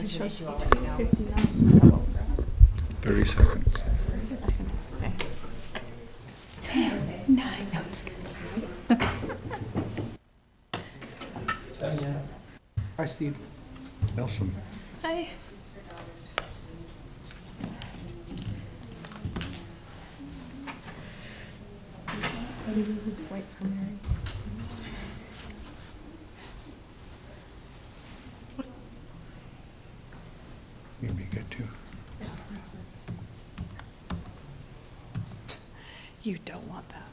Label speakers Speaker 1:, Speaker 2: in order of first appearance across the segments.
Speaker 1: It
Speaker 2: should
Speaker 1: shows
Speaker 2: issue all right now.
Speaker 1: 59.
Speaker 3: 30 seconds.
Speaker 1: 30 seconds. Okay. 10, 9, no, I'm just kidding.
Speaker 4: Hi, Steve.
Speaker 3: Nelson.
Speaker 1: Hi. Wait for Mary.
Speaker 3: You'd be good too.
Speaker 1: You don't want that.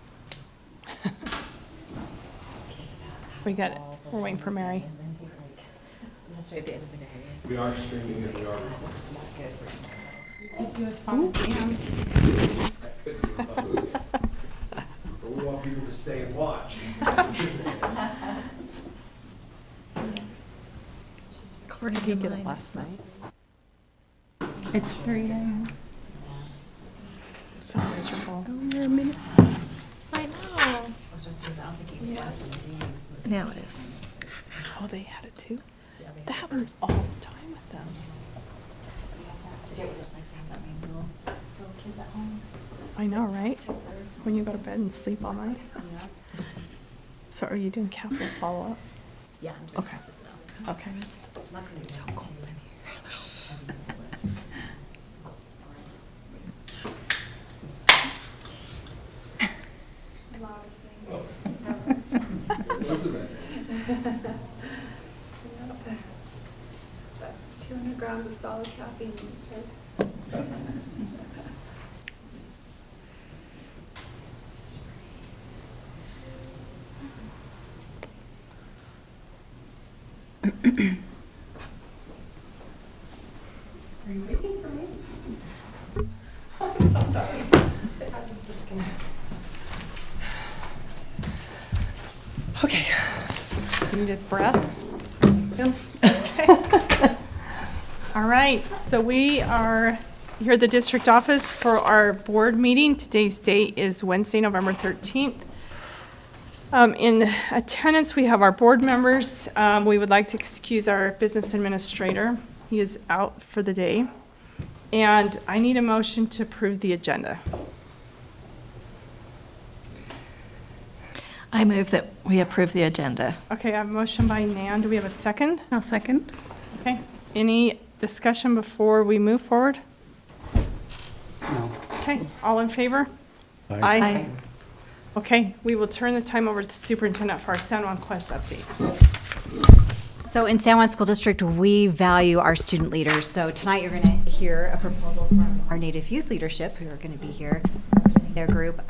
Speaker 1: We got it. We're waiting for Mary.
Speaker 2: And then he's like, that's right at the end of the day.
Speaker 5: We are streaming and we are.
Speaker 1: Do a song dance.
Speaker 5: But we want people to stay and watch.
Speaker 1: Did he get it last night?
Speaker 6: It's 3 a.m.
Speaker 1: So miserable.
Speaker 6: You're a minute.
Speaker 1: I know.
Speaker 2: It's just 'cause I don't think he slept in the meetings.
Speaker 1: Now it is. Oh, they had it too? That happens all the time with them.
Speaker 2: Forget what it's like to have that many little kids at home.
Speaker 1: I know, right? When you go to bed and sleep all night. So are you doing capital follow-up?
Speaker 2: Yeah, I'm doing
Speaker 1: Okay.
Speaker 2: that stuff.
Speaker 1: Okay.
Speaker 2: Luckily,
Speaker 1: It's so
Speaker 2: we have
Speaker 1: cold
Speaker 2: two.
Speaker 1: in
Speaker 6: That's 200 grams of solid caffeine, right? Are you waiting for me? Oh, I'm so sorry. I'm just gonna.
Speaker 1: Okay. You need a breath? Okay. All right, so we are here at the district office for our board meeting. Today's date is Wednesday, November 13th. In attendance, we have our board members. We would like to excuse our business administrator. He is out for the day. And I need a motion to approve the agenda.
Speaker 7: I move that we approve the agenda.
Speaker 1: Okay, I have a motion by Nan. Do we have a second?
Speaker 6: I'll second.
Speaker 1: Okay, any discussion before we move forward?
Speaker 4: No.
Speaker 1: Okay, all in favor?
Speaker 7: Aye.
Speaker 1: Okay, we will turn the time over to the superintendent for our San Juan Quest update.
Speaker 2: So in San Juan School District, we value our student leaders. So tonight you're going to hear a proposal from our Native Youth Leadership, who are going to be here, representing their group.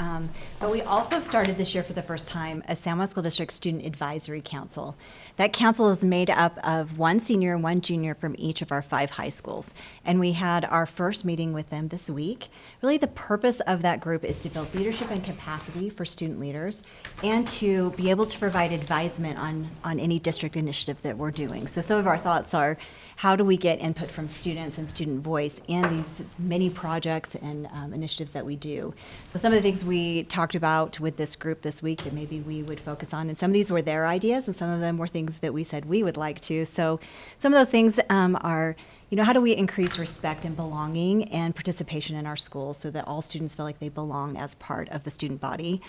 Speaker 2: But we also have started this year for the first time a San Juan School District Student Advisory Council. That council is made up of one senior and one junior from each of our 5 high schools. And we had our first meeting with them this week. Really the purpose of that group is to build leadership and capacity for student leaders and to be able to provide advisement on any district initiative that we're doing. So some of our thoughts are, how do we get input from students and student voice in these many projects and initiatives that we do? So some of the things we talked about with this group this week that maybe we would focus on, and some of these were their ideas and some of them were things that we said we would like to. So some of those things are, how do we increase respect and belonging and participation in our schools so that all students feel like they belong as part of the student body?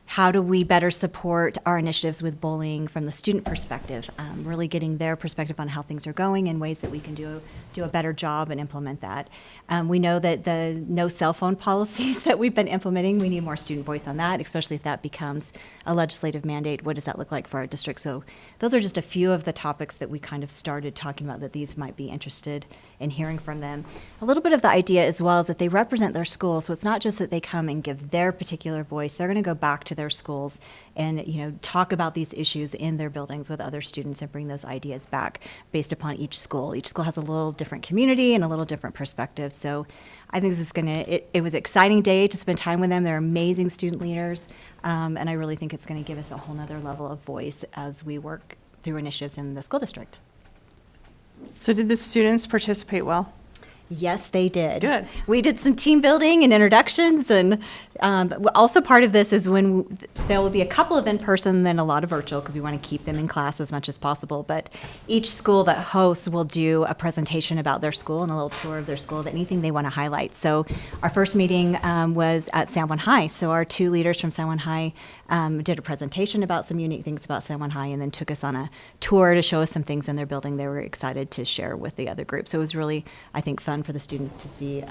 Speaker 2: How do we better support our initiatives with bullying from the student perspective, really getting their perspective on how things are going and ways that we can do a better job and implement that. We know that the no cell phone policies that we've been implementing, we need more student voice on that, especially if that becomes a legislative mandate. What does that look like for our district? So those are just a few of the topics that we kind of started talking about that these might be interested in hearing from them. A little bit of the idea as well is that they represent their school, so it's not just that they come and give their particular voice. They're going to go back to their schools and talk about these issues in their buildings with other students and bring those ideas back based upon each school. Each school has a little different community and a little different perspective. So I think this is it was an exciting day to spend time with them. They're amazing student leaders, and I really think it's going to give us a whole nother level of voice as we work through initiatives in the school district.
Speaker 1: So did the students participate well?
Speaker 2: Yes, they did.
Speaker 1: Good.
Speaker 2: We did some team building and introductions, and also part of this is when there will be a couple of in-person, then a lot of virtual, because we want to keep them in class as much as possible. But each school that hosts will do a presentation about their school and a little tour of their school of anything they want to highlight. So our first meeting was at San Juan High. So our two leaders from San Juan High did a presentation about some unique things about San Juan High, and then took us on a tour to show us some things in their building they were excited to share with the other group. So it was really, I think, fun for the students to see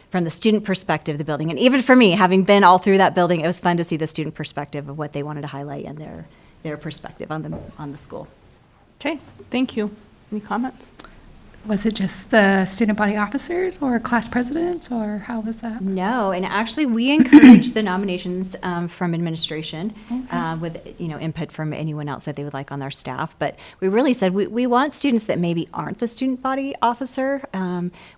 Speaker 2: from the student perspective the building. And even for me, having been all through that building, it was fun to see the student perspective of what they wanted to highlight and their perspective on the school.
Speaker 1: Okay, thank you. Any comments?
Speaker 6: Was it just student body officers or class presidents, or how was that?
Speaker 2: No, and actually we encourage the nominations from administration with input from anyone else that they would like on their staff. But we really said we want students that maybe aren't the student body officer.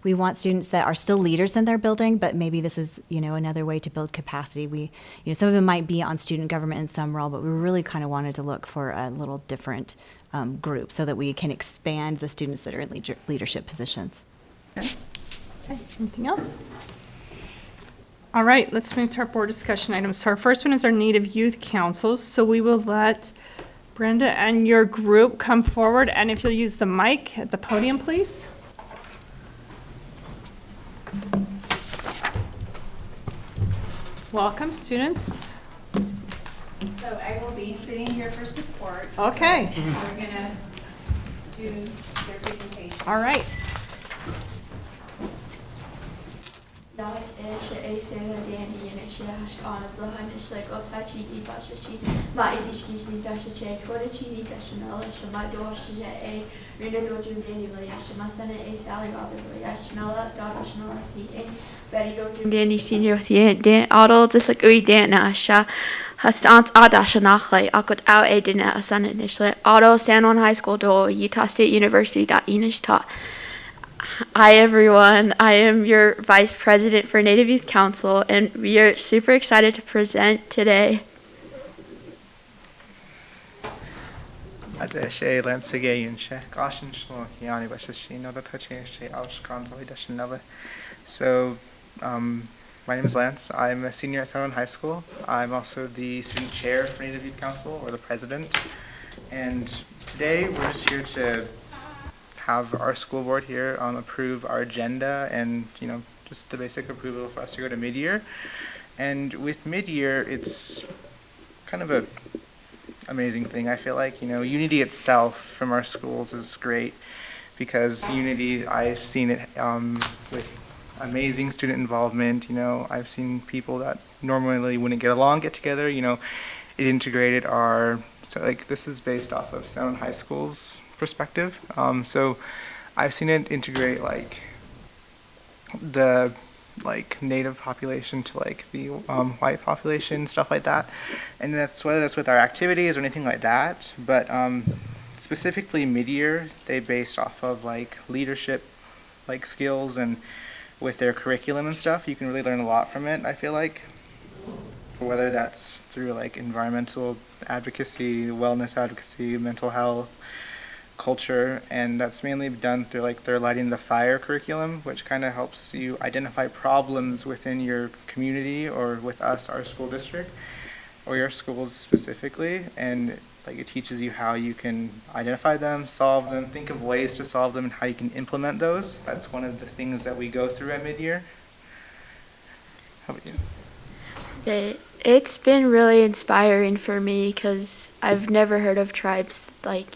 Speaker 2: We want students that are still leaders in their building, but maybe this is another way to build capacity. We some of them might be on student government in some role, but we really kind of wanted to look for a little different group so that we can expand the students that are in leadership positions.
Speaker 1: Okay, anything else? All right, let's move to our board discussion items. So our first one is our Native Youth Council. So we will let Brenda and your group come forward, and if you'll use the mic at the podium, please. Welcome, students.
Speaker 8: So I will be sitting here for support.
Speaker 1: Okay,
Speaker 8: We're gonna do their presentation.
Speaker 1: all right.
Speaker 9: That is a single dandy and it's on its own. It's like Otachi, Bashashi, my Dishki, Dasha, Torachi, Dashanella, Shama Dosh, a Rina Dojum Dandy, Yashamasana, a Sally Robbins, Yashanella, Staroshanella, C.A. Betty Dojum Dandy Senior with the Dan Otto, Dislakui Dan Asha. Hastant Adasha Nachle, Akut Out A Dinner Asan initially, Otto San Juan High School Do, Utah State University. Enish taught. Hi everyone, I am your Vice President for Native Youth Council, and we are super excited to present today.
Speaker 10: Adeshe Lansfigay she Goshen Shlo Yani Bashashi no Tachi she Aushkan Dashanella. So my name is Lance. I'm a senior at San Juan High School. I'm also the student chair for Native Youth Council, or the president. And today we're just here to have our school board here approve our agenda and just the basic approval for us to go to mid-year. And with mid-year, it's kind of a amazing thing. I feel like unity itself from our schools is great, because unity, I've seen it with amazing student involvement. I've seen people that normally wouldn't get along get together. It integrated this is based off of San Juan High School's perspective. So I've seen it integrate the native population to the white population, stuff like that. And that's whether that's with our activities or anything like that. But specifically mid-year, they based off of leadership skills, and with their curriculum and stuff, you can really learn a lot from it, I feel like. Whether that's through environmental advocacy, wellness advocacy, mental health, culture, and that's mainly done through their Lighting the Fire curriculum, which kind of helps you identify problems within your community, or with us, our school district, or your schools specifically, and it teaches you how you can identify them, solve them, think of ways to solve them, and how you can implement those. That's one of the things that we go through at mid-year. How about you?
Speaker 9: Okay, it's been really inspiring for me because I've never heard of tribes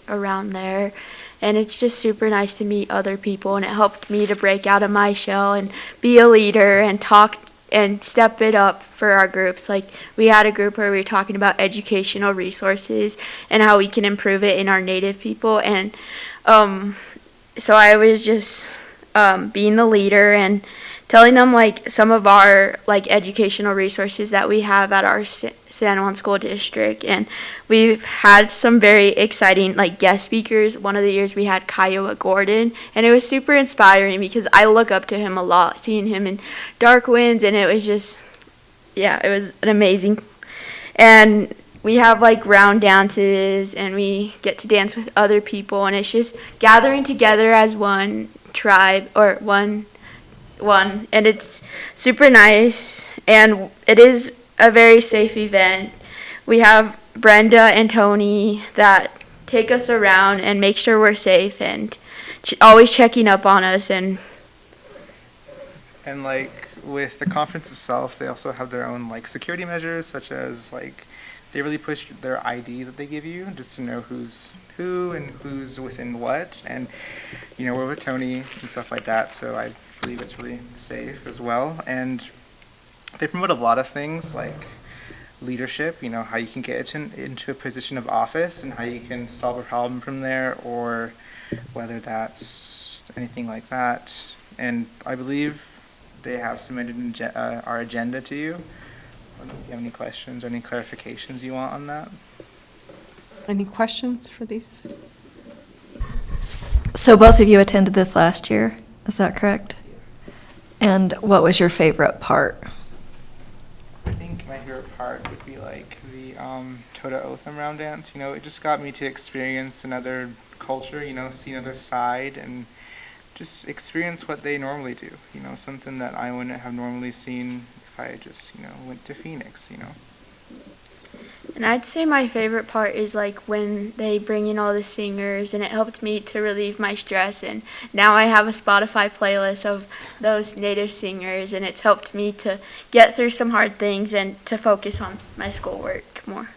Speaker 9: around there, and it's just super nice to meet other people, and it helped me to break out of my shell and be a leader and talk and step it up for our groups. We had a group where we were talking about educational resources and how we can improve it in our Native people, and so I was just being the leader and telling them some of our educational resources that we have at our San Juan School District. And we've had some very exciting guest speakers. One of the years we had Kiowa Gordon, and it was super inspiring because I look up to him a lot, seeing him in Dark Winds, and it was just, it was an amazing. And we have round dances, and we get to dance with other people, and it's just gathering together as one tribe or one one, and it's super nice, and it is a very safe event. We have Brenda and Tony that take us around and make sure we're safe and always checking up on us. And
Speaker 10: like with the conference itself, they also have their own like security measures, such as like they really push their ID that they give you just to know who's who and who's within what. And you know, we're with Tony and stuff like that, so I believe it's really safe as well. And they promote a lot of things like leadership, you know, how you can get into a position of office and how you can solve a problem from there, or whether that's anything like that. And I believe they have submitted our agenda to you. I don't know if you have any questions or any clarifications you want on that.
Speaker 1: Any questions for these?
Speaker 7: So both of you attended this last year, is that correct? And what was your favorite part?
Speaker 10: I think my favorite part would be like the Toda Otham round dance. You know, it just got me to experience another culture, you know, see another side and just experience what they normally do. You know, something that I wouldn't have normally seen if I just, you know, went to Phoenix, you know.
Speaker 9: And I'd say my favorite part is like when they bring in all the singers, and it helped me to relieve my stress. And now I have a Spotify playlist of those native singers, and it's helped me to get through some hard things and to focus on my schoolwork more.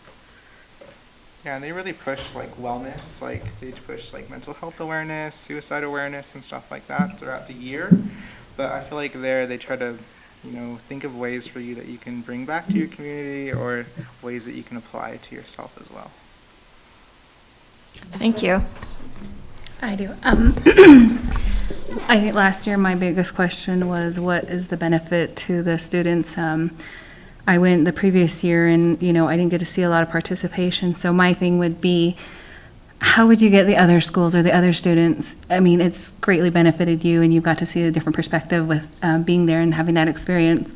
Speaker 10: Yeah, and they really push like wellness, like they push like mental health awareness, suicide awareness, and stuff like that throughout the year. But I feel like they try to, you know, think of ways for you that you can bring back to your community or ways that you can apply to yourself as well.
Speaker 7: Thank you.
Speaker 11: I do. I think last year my biggest question was, what is the benefit to the students? I went the previous year and, you know, I didn't get to see a lot of participation. So my thing would be, how would you get the other schools or the other students? I mean, it's greatly benefited you and you've got to see a different perspective with being there and having that experience.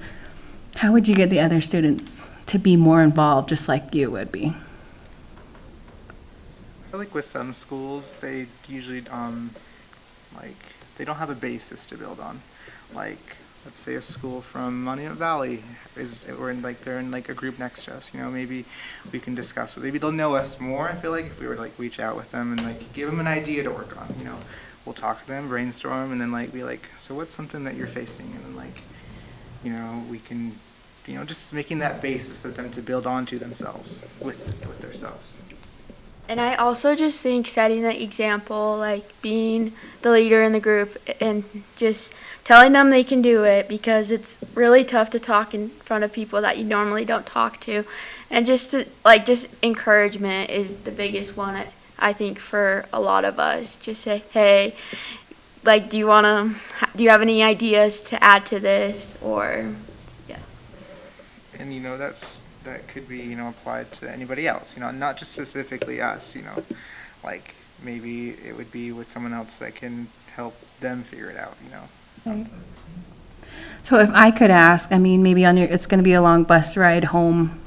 Speaker 11: How would you get the other students to be more involved just like you would be?
Speaker 10: I feel like with some schools, they usually, like, they don't have a basis to build on. Like, let's say a school from Monument Valley they're in like a group next to us, you know, maybe we can discuss it. Maybe they'll know us more. I feel like if we were to like reach out with them and like give them an idea to work on, you know, we'll talk to them, brainstorm, and then like be like, so what's something that you're facing? And then like, you know, we can, you know, just making that basis of them to build onto themselves with themselves.
Speaker 9: And I also just think setting the example, like being the leader in the group and just telling them they can do it, because it's really tough to talk in front of people that you normally don't talk to. And just encouragement is the biggest one, I think, for a lot of us. Just say, hey, like, do you have any ideas to add to this? Or, yeah.
Speaker 10: And, you know, that could be, you know, applied to anybody else, you know, not just specifically us, you know, like maybe it would be with someone else that can help them figure it out, you know.
Speaker 11: Right. So if I could ask, I mean, maybe it's going to be a long bus ride home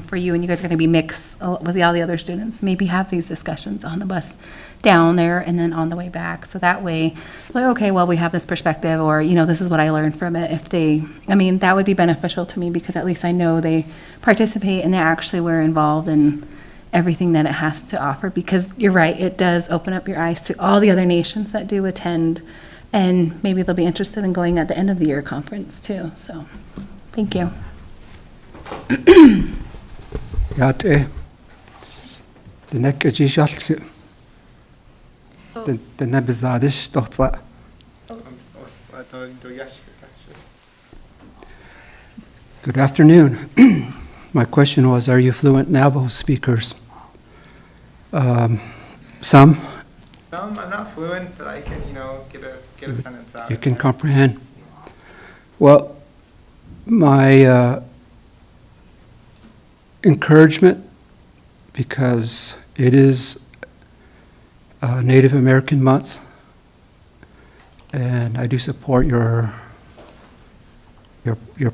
Speaker 11: for you, and you guys are going to be mixed with all the other students. Maybe have these discussions on the bus down there and then on the way back. So that way, like, okay, well, we have this perspective, or, you know, this is what I learned from it. I mean, that would be beneficial to me, because at least I know they participate and they actually were involved in everything that it has to offer. Because you're right, it does open up your eyes to all the other nations that do attend. And maybe they'll be interested in going at the end of the year conference too. So, thank you.
Speaker 4: The nebizadish dohtsa. Good afternoon. My question was, are you fluent Navajo speakers? Some.
Speaker 10: Some, I'm not fluent, but I can, you know, get a sentence out.
Speaker 4: You can comprehend. Well, my encouragement, because it is Native American Month, and I do support your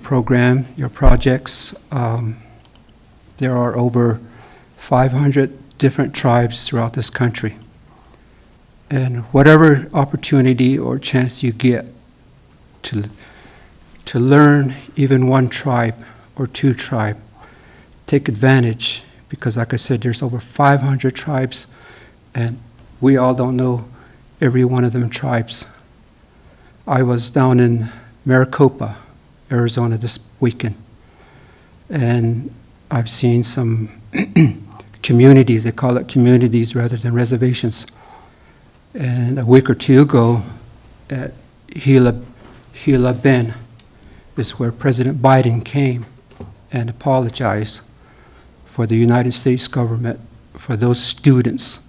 Speaker 4: program, your projects. There are over 500 different tribes throughout this country. And whatever opportunity or chance you get, to learn even one tribe or two tribe. Take advantage, because like I said, there's over 500 tribes, and we all don't know every one of them tribes. I was down in Maricopa, Arizona this weekend, and I've seen some communities, they call it communities rather than reservations. And a week or two ago at Gila Bend is where President Biden came and apologized for the United States government for those students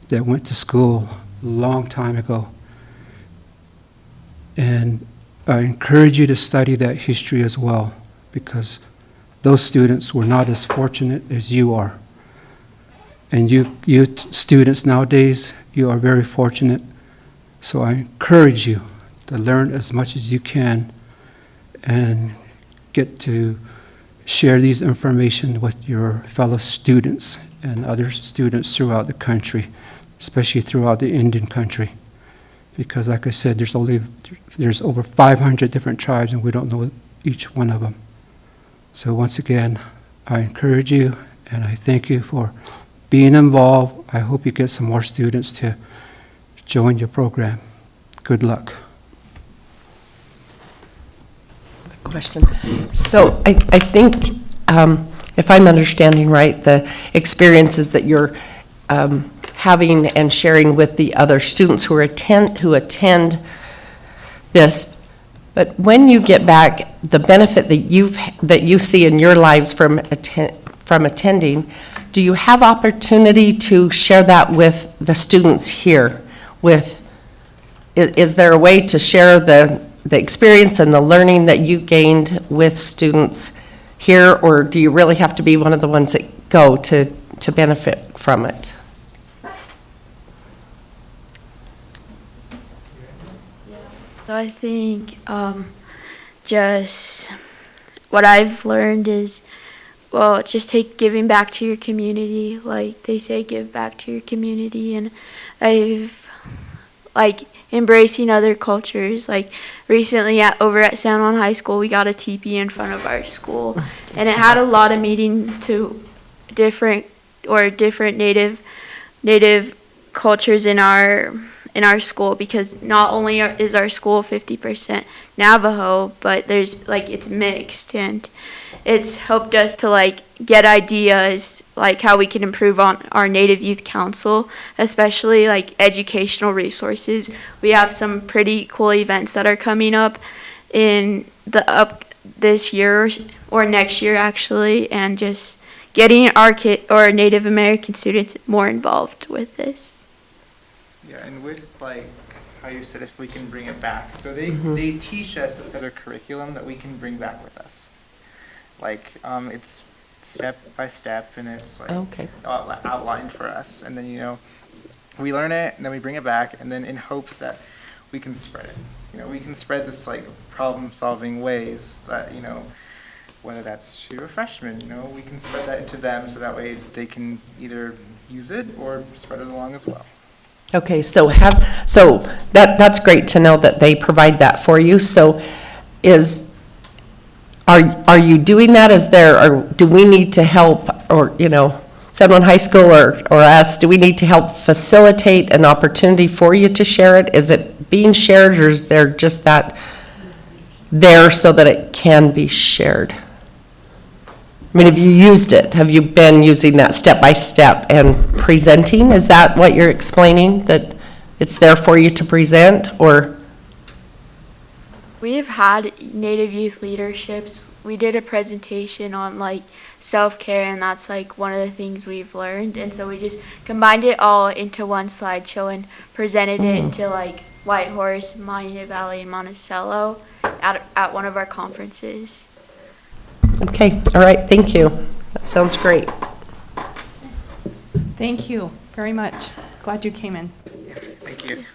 Speaker 4: that went to school a long time ago. And I encourage you to study that history as well, because those students were not as fortunate as you are. And you students nowadays, you are very fortunate. So I encourage you to learn as much as you can and get to share these information with your fellow students and other students throughout the country, especially throughout the Indian country. Because like I said, there's over 500 different tribes and we don't know each one of them. So once again, I encourage you and I thank you for being involved. I hope you get some more students to join your program. Good luck.
Speaker 6: Question. So I think, if I'm understanding right, the experiences that you're having and sharing with the other students who attend this, but when you get back, the benefit that you see in your lives from attending, do you have opportunity to share that with the students here? Is there a way to share the experience and the learning that you gained with students here, or do you really have to be one of the ones that go to benefit from it?
Speaker 9: So I think just what I've learned is, well, just take giving back to your community. Like they say, give back to your community. And I've, like, embracing other cultures. Like recently over at San Juan High School, we got a teepee in front of our school. And it had a lot of meaning to different native cultures in our school, because not only is our school 50% Navajo, but there's it's mixed, and it's helped us to get ideas how we can improve on our Native Youth Council, especially educational resources. We have some pretty cool events that are coming up in this year or next year actually, and just getting our Native American students more involved with this.
Speaker 10: Yeah, and with how you said, if we can bring it back. So they teach us a set of curriculum that we can bring back with us. It's step by step, and it's outlined for us. And then, we learn it, and then we bring it back, and then in hopes that we can spread it. We can spread this problem-solving ways that, whether that's to a freshman, we can spread that into them so that way they can either use it or spread it along as well.
Speaker 6: Okay, so that's great to know that they provide that for you. So are you doing that? Or do we need to help, or San Juan High School or us, do we need to help facilitate an opportunity for you to share it? Is it being shared, or is there just that there so that it can be shared? I mean, have you used it? Have you been using that step by step and presenting? Is that what you're explaining, that it's there for you to present, or?
Speaker 9: We've had Native youth leaderships. We did a presentation on self-care, and that's one of the things we've learned. And so we just combined it all into one slideshow and presented it to Whitehorse, Monument Valley, and Monticello at one of our conferences.
Speaker 6: Okay, all right, thank you. That sounds great.
Speaker 1: Thank you very much. Glad you came in.
Speaker 10: Thank you.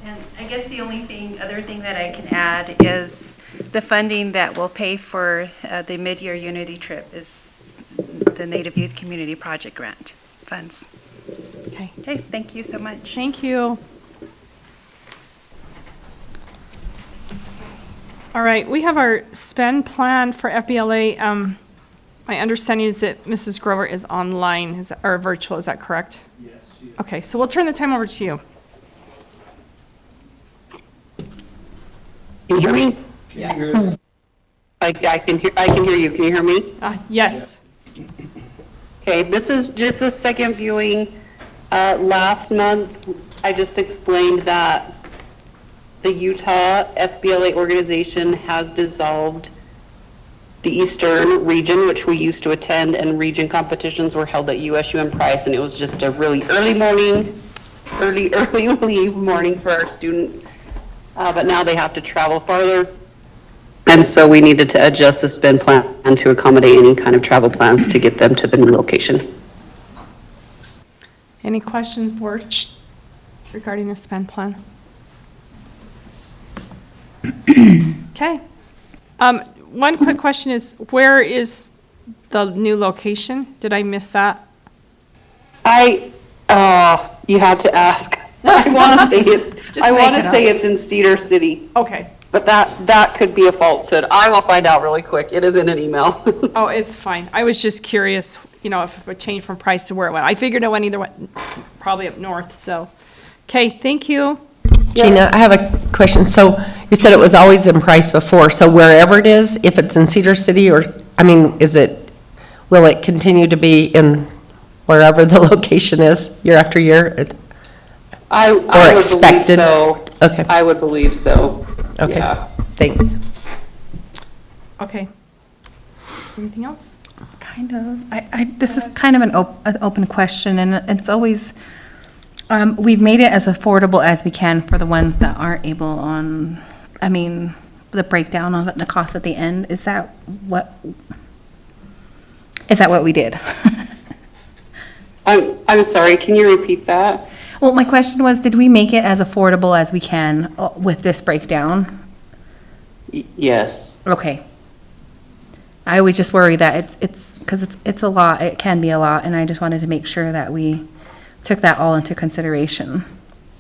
Speaker 8: And I guess the other thing that I can add is the funding that will pay for the mid-year unity trip is the Native Youth Community Project Grant funds.
Speaker 1: Okay.
Speaker 8: Okay, thank you so much.
Speaker 1: Thank you. All right, we have our spend plan for FBLA. My understanding is that Mrs. Grover is online, or virtual, is that correct?
Speaker 5: Yes.
Speaker 1: Okay, so we'll turn the time over to you.
Speaker 12: Can you hear me?
Speaker 1: Yes.
Speaker 12: I can hear you. Can you hear me?
Speaker 1: Yes.
Speaker 12: Okay, this is just the second viewing. Last month, I just explained that the Utah FBLA organization has dissolved the Eastern region, which we used to attend, and region competitions were held at USU and Price, and it was just a really early leave morning for our students. But now they have to travel farther. And so we needed to adjust the spend plan to accommodate any kind of travel plans to get them to the new location.
Speaker 1: Any questions, board, regarding the spend plan? Okay. One quick question is, where is the new location? Did I miss that?
Speaker 12: You had to ask. I want to say it's in Cedar City,
Speaker 1: Okay.
Speaker 12: but that could be a falsehood. I will find out really quick. It is in an email.
Speaker 1: Oh, it's fine. I was just curious, if it would change from Price to where it went. I figured it went either way, probably up north, so. Okay, thank you.
Speaker 6: Gina, I have a question. So you said it was always in Price before, so wherever it is, if it's in Cedar City will it continue to be in wherever the location is year after year?
Speaker 12: I would
Speaker 6: expected?
Speaker 12: believe so.
Speaker 6: Okay.
Speaker 12: I would believe so.
Speaker 6: Okay,
Speaker 12: Yeah.
Speaker 6: thanks.
Speaker 1: Okay. Anything else?
Speaker 11: Kind of. This is kind of an open question, and it's always, we've made it as affordable as we can for the ones that aren't able on, the breakdown of it and the cost at the end. Is that what we did?
Speaker 12: I'm sorry, can you repeat that?
Speaker 11: Well, my question was, did we make it as affordable as we can with this breakdown?
Speaker 12: Yes.
Speaker 11: Okay. I always just worry that it's because it's a lot, it can be a lot, and I just wanted to make sure that we took that all into consideration.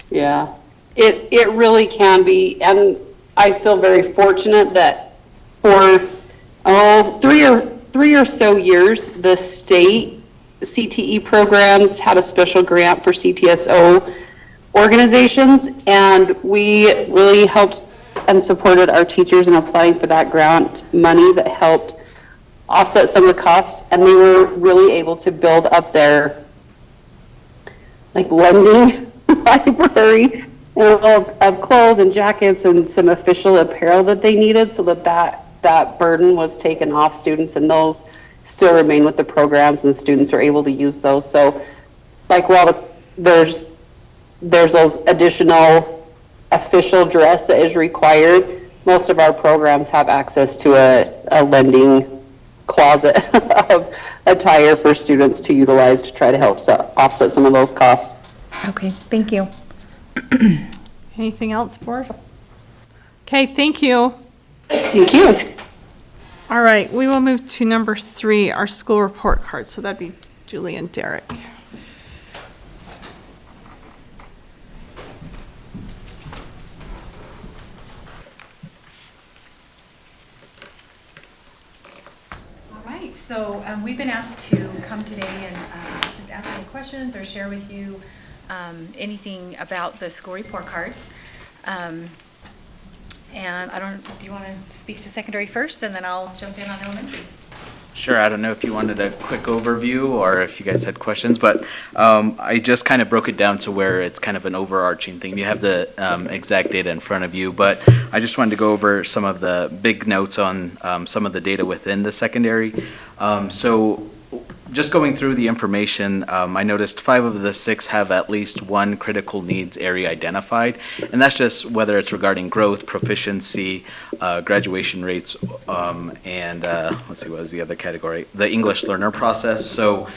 Speaker 12: Yeah, it really can be, and I feel very fortunate that for three or so years, the state CTE programs had a special grant for CTSO organizations, and we really helped and supported our teachers in applying for that grant money that helped offset some of the costs, and they were really able to build up their lending library of clothes and jackets and some official apparel that they needed, so that burden was taken off students, and those still remain with the programs, and students are able to use those. So while there's those additional official dress that is required, most of our programs have access to a lending closet of attire for students to utilize to try to help offset some of those costs.
Speaker 11: Okay, thank you.
Speaker 1: Anything else, board? Okay, thank you.
Speaker 12: Thank you.
Speaker 1: All right, we will move to number 3, our school report card. So that'd be Julie and Derek.
Speaker 13: All right, so we've been asked to come today and just ask any questions or share with you anything about the school report cards. And do you want to speak to secondary first, and then I'll jump in on elementary?
Speaker 14: Sure. I don't know if you wanted a quick overview or if you guys had questions, but I just kind of broke it down to where it's kind of an overarching thing. You have the exact data in front of you, but I just wanted to go over some of the big notes on some of the data within the secondary. So just going through the information, I noticed 5 of the 6 have at least one critical needs area identified, and that's just whether it's regarding growth, proficiency, graduation rates, and let's see, what was the other category? The English learner process. So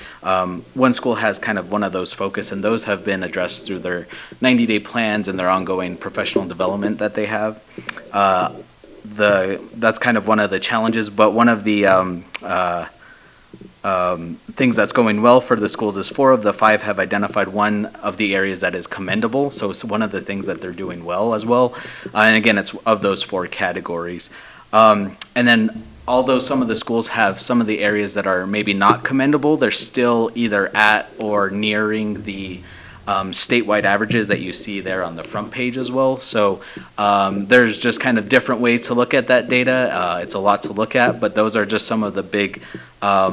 Speaker 14: one school has kind of one of those focus, and those have been addressed through their 90-day plans and their ongoing professional development that they have. That's kind of one of the challenges, but one of the things that's going well for the schools is 4 of the 5 have identified one of the areas that is commendable. So it's one of the things that they're doing well as well. And again, it's of those 4 categories. And then although some of the schools have some of the areas that are maybe not commendable, they're still either at or nearing the statewide averages that you see there on the front page as well. So there's just kind of different ways to look at that data. It's a lot to look at, but those are just some of the big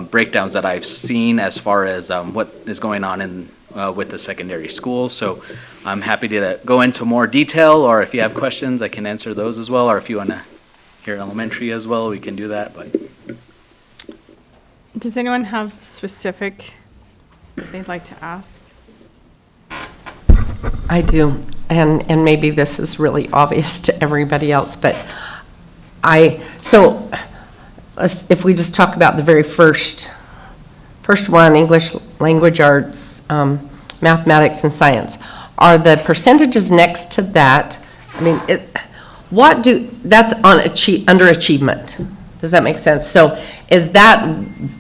Speaker 14: breakdowns that I've seen as far as what is going on in with the secondary schools. So I'm happy to go into more detail, or if you have questions, I can answer those as well, or if you want to hear elementary as well, we can do that. But
Speaker 1: Does anyone have specific they'd like to ask?
Speaker 6: I do, and maybe this is really obvious to everybody else, but if we just talk about the very first one, English language arts, mathematics and science, are the percentages next to that, I mean, that's on underachievement. Does that make sense? So is that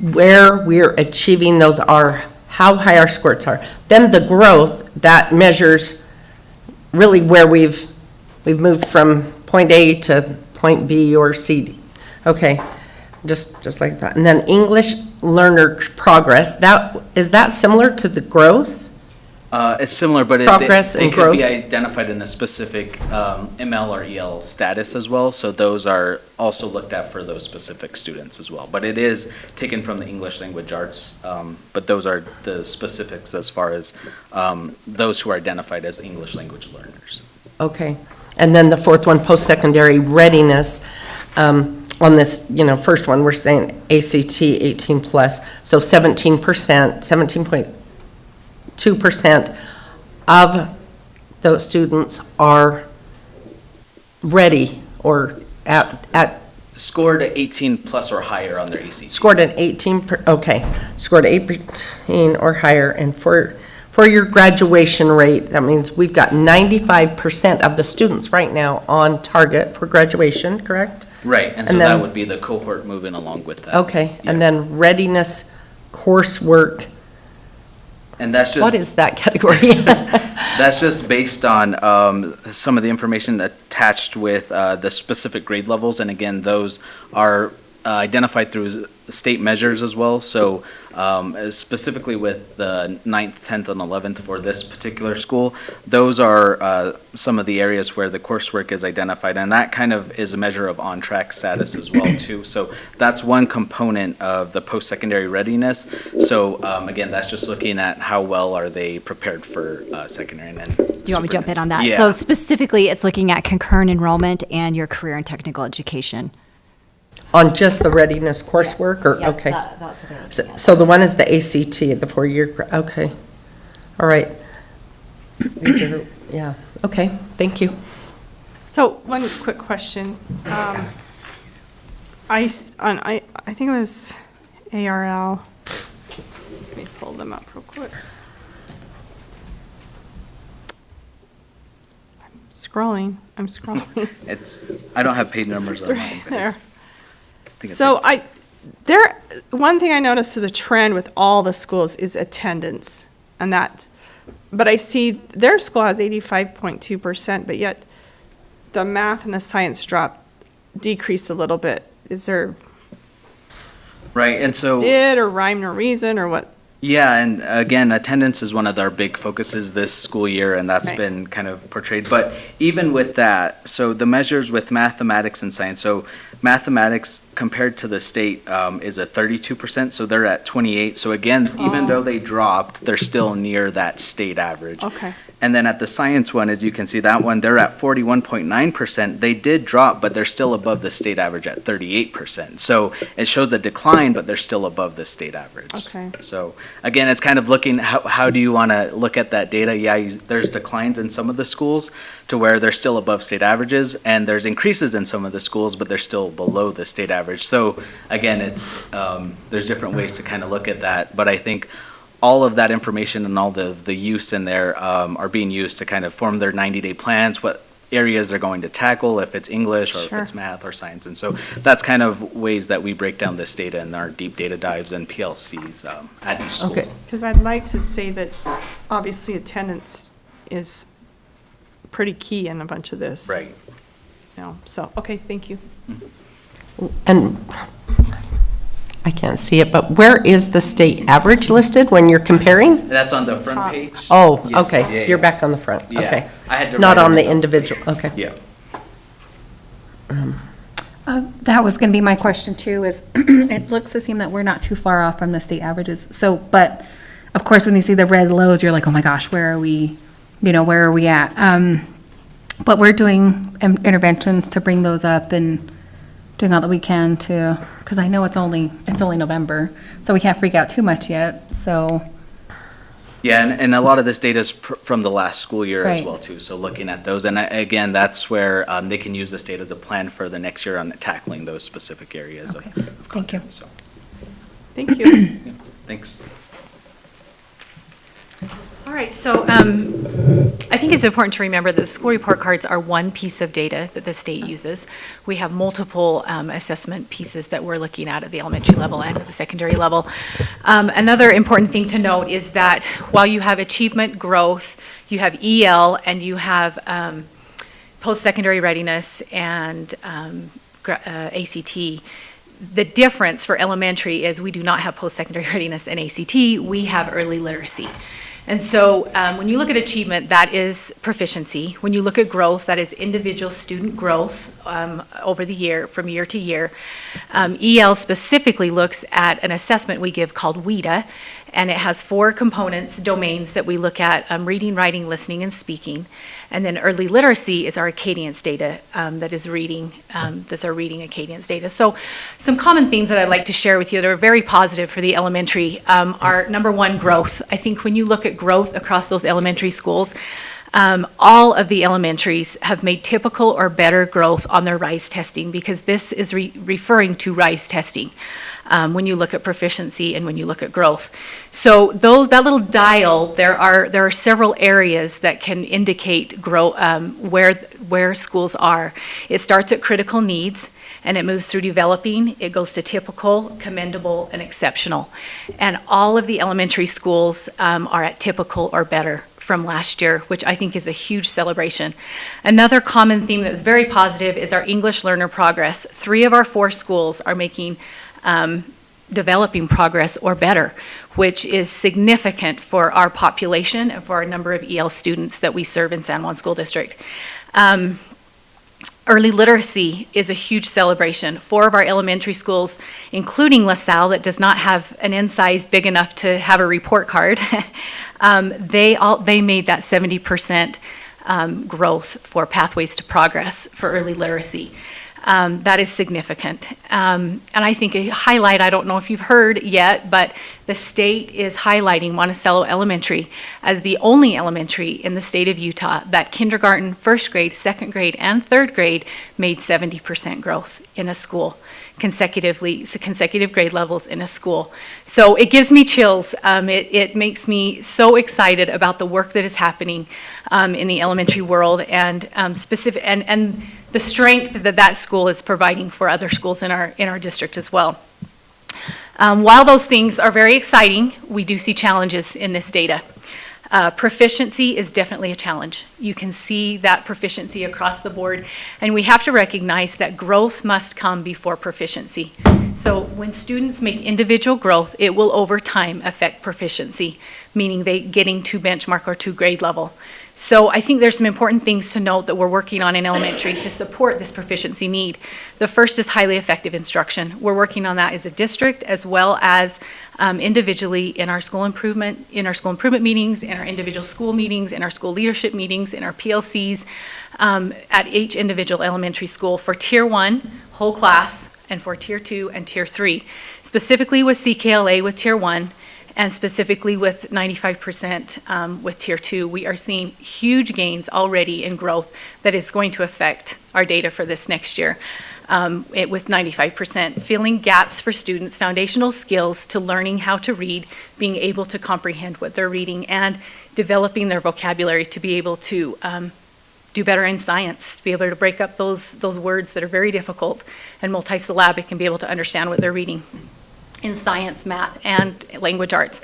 Speaker 6: where we're achieving those are, how high our scores are? Then the growth, that measures really where we've moved from point A to point B or C. Okay, just like that. And then English learner progress, is that similar to the growth?
Speaker 14: It's similar, but
Speaker 6: Progress
Speaker 14: they
Speaker 6: and
Speaker 14: could be
Speaker 6: growth?
Speaker 14: identified in a specific ML or EL status as well. So those are also looked at for those specific students as well. But it is taken from the English language arts, but those are the specifics as far as those who are identified as English language learners.
Speaker 6: Okay, and then the fourth one, post-secondary readiness, on this, first one, we're saying ACT 18 plus, so 17%, 17.2% of those students are ready or at
Speaker 14: Scored 18 plus or higher on their ACT.
Speaker 6: scored an 18, scored 18 or higher, and for your graduation rate, that means we've got 95% of the students right now on target for graduation, correct?
Speaker 14: Right, and so
Speaker 6: then-
Speaker 14: that would be the cohort moving along with that.
Speaker 6: Okay,
Speaker 14: Yeah.
Speaker 6: and then readiness coursework,
Speaker 14: And that's just.
Speaker 6: what is that category?
Speaker 14: That's just based on some of the information attached with the specific grade levels, and again, those are identified through state measures as well. So specifically with the 9th, 10th, and 11th for this particular school, those are some of the areas where the coursework is identified, and that kind of is a measure of on-track status as well too. So that's one component of the post-secondary readiness. So again, that's just looking at how well are they prepared for secondary. And then
Speaker 2: Do you want me to jump in on that?
Speaker 14: Yeah.
Speaker 2: So specifically, it's looking at concurrent enrollment and your career and technical education.
Speaker 6: On just the readiness coursework, or,
Speaker 2: Yeah,
Speaker 6: okay.
Speaker 2: that's what they're looking at.
Speaker 6: So the one is the ACT, the 4-year, okay. All right. These are, yeah, okay, thank you.
Speaker 1: So one quick question. I think it was ARL. Let me pull them up real quick. I'm scrolling.
Speaker 14: I don't have page numbers
Speaker 1: It's
Speaker 14: on
Speaker 1: right
Speaker 14: mine, but
Speaker 1: there.
Speaker 14: I think it's
Speaker 1: So
Speaker 14: like-
Speaker 1: one thing I noticed is a trend with all the schools is attendance, and but I see their school has 85.2%, but yet the math and the science decreased a little bit. Is there
Speaker 14: Right, and so.
Speaker 1: did or rhyme or reason or what?
Speaker 14: Yeah, and again, attendance is one of our big focuses this school year, and that's
Speaker 1: Right.
Speaker 14: been kind of portrayed. But even with that, so the measures with mathematics and science, so mathematics compared to the state is at 32%, so they're at 28. So again, even though they dropped, they're still near that state average.
Speaker 1: Okay.
Speaker 14: And then at the science one, as you can see, that one, they're at 41.9%. They did drop, but they're still above the state average at 38%. So it shows a decline, but they're still above the state average.
Speaker 1: Okay.
Speaker 14: So again, it's kind of looking, how do you want to look at that data? Yeah, there's declines in some of the schools to where they're still above state averages, and there's increases in some of the schools, but they're still below the state average. So again, it's there's different ways to kind of look at that, but I think all of that information and all the use in there are being used to kind of form their 90-day plans, what areas they're going to tackle, if it's English or
Speaker 1: Sure.
Speaker 14: if it's math or science. And so that's kind of ways that we break down this data in our deep data dives and PLCs at each school.
Speaker 6: Okay.
Speaker 1: Because I'd like to say that obviously attendance is pretty key in a bunch of this.
Speaker 14: Right.
Speaker 1: You know, so, okay, thank you.
Speaker 6: And I can't see it, but where is the state average listed when you're comparing?
Speaker 14: That's on the front
Speaker 1: Top.
Speaker 14: page.
Speaker 6: Oh,
Speaker 14: Yeah,
Speaker 6: okay,
Speaker 14: yeah,
Speaker 6: you're
Speaker 14: yeah.
Speaker 6: back on the front,
Speaker 14: Yeah.
Speaker 6: okay.
Speaker 14: I had to
Speaker 6: Not
Speaker 14: write
Speaker 6: on the
Speaker 14: it.
Speaker 6: individual, okay.
Speaker 14: Yeah.
Speaker 11: That was going to be my question too, is it looks to seem that we're not too far off from the state averages. So, but of course, when you see the red lows, you're like, oh my gosh, where are we, where are we at? But we're doing interventions to bring those up and doing all that we can to, because I know it's only November, so we can't freak out too much yet, so.
Speaker 14: Yeah, and a lot of this data is from the last school year as
Speaker 11: Right.
Speaker 14: well too. So looking at those, and again, that's where they can use this data to plan for the next year on tackling those specific areas of
Speaker 11: Thank you.
Speaker 14: content. So,
Speaker 1: Thank you.
Speaker 14: thanks.
Speaker 13: All right, so I think it's important to remember that school report cards are one piece of data that the state uses. We have multiple assessment pieces that we're looking at the elementary level and at the secondary level. Another important thing to note is that while you have achievement growth, you have EL and you have post-secondary readiness and ACT. The difference for elementary is we do not have post-secondary readiness and ACT, we have early literacy. And so when you look at achievement, that is proficiency. When you look at growth, that is individual student growth over the year, from year to year. EL specifically looks at an assessment we give called WIDA, and it has 4 components, domains that we look at, reading, writing, listening, and speaking. And then early literacy is our Acadience data that is reading, that's our reading Acadience data. So some common themes that I'd like to share with you that are very positive for the elementary are, number one, growth. I think when you look at growth across those elementary schools, all of the elementaries have made typical or better growth on their RISE testing, because this is referring to RISE testing when you look at proficiency and when you look at growth. So that little dial, there are several areas that can indicate where schools are. It starts at critical needs, and it moves through developing. It goes to typical, commendable, and exceptional. And all of the elementary schools are at typical or better from last year, which I think is a huge celebration. Another common theme that is very positive is our English learner progress. 3 of our 4 schools are making developing progress or better, which is significant for our population and for our number of EL students that we serve in San Juan School District. Early literacy is a huge celebration. 4 of our elementary schools, including LaSalle, that does not have an N size big enough to have a report card, they made that 70% growth for Pathways to Progress for early literacy. That is significant. And I think a highlight, I don't know if you've heard yet, but the state is highlighting Monticello Elementary as the only elementary in the state of Utah that kindergarten, first grade, second grade, and third grade made 70% growth in a school, consecutive grade levels in a school. So it gives me chills. It makes me so excited about the work that is happening in the elementary world, and and the strength that school is providing for other schools in our district as well. While those things are very exciting, we do see challenges in this data. Proficiency is definitely a challenge. You can see that proficiency across the board, and we have to recognize that growth must come before proficiency. So when students make individual growth, it will over time affect proficiency, meaning they getting to benchmark or to grade level. So I think there's some important things to note that we're working on in elementary to support this proficiency need. The first is highly effective instruction. We're working on that as a district as well as individually in our school improvement meetings, in our individual school meetings, in our school leadership meetings, in our PLCs, at each individual elementary school for Tier 1, whole class, and for Tier 2 and Tier 3. Specifically with CKLA with Tier 1, and specifically with 95% with Tier 2, we are seeing huge gains already in growth that is going to affect our data for this next year. With 95%, filling gaps for students, foundational skills to learning how to read, being able to comprehend what they're reading, and developing their vocabulary to be able to do better in science, to be able to break up those words that are very difficult and multisyllabic and be able to understand what they're reading in science, math, and language arts.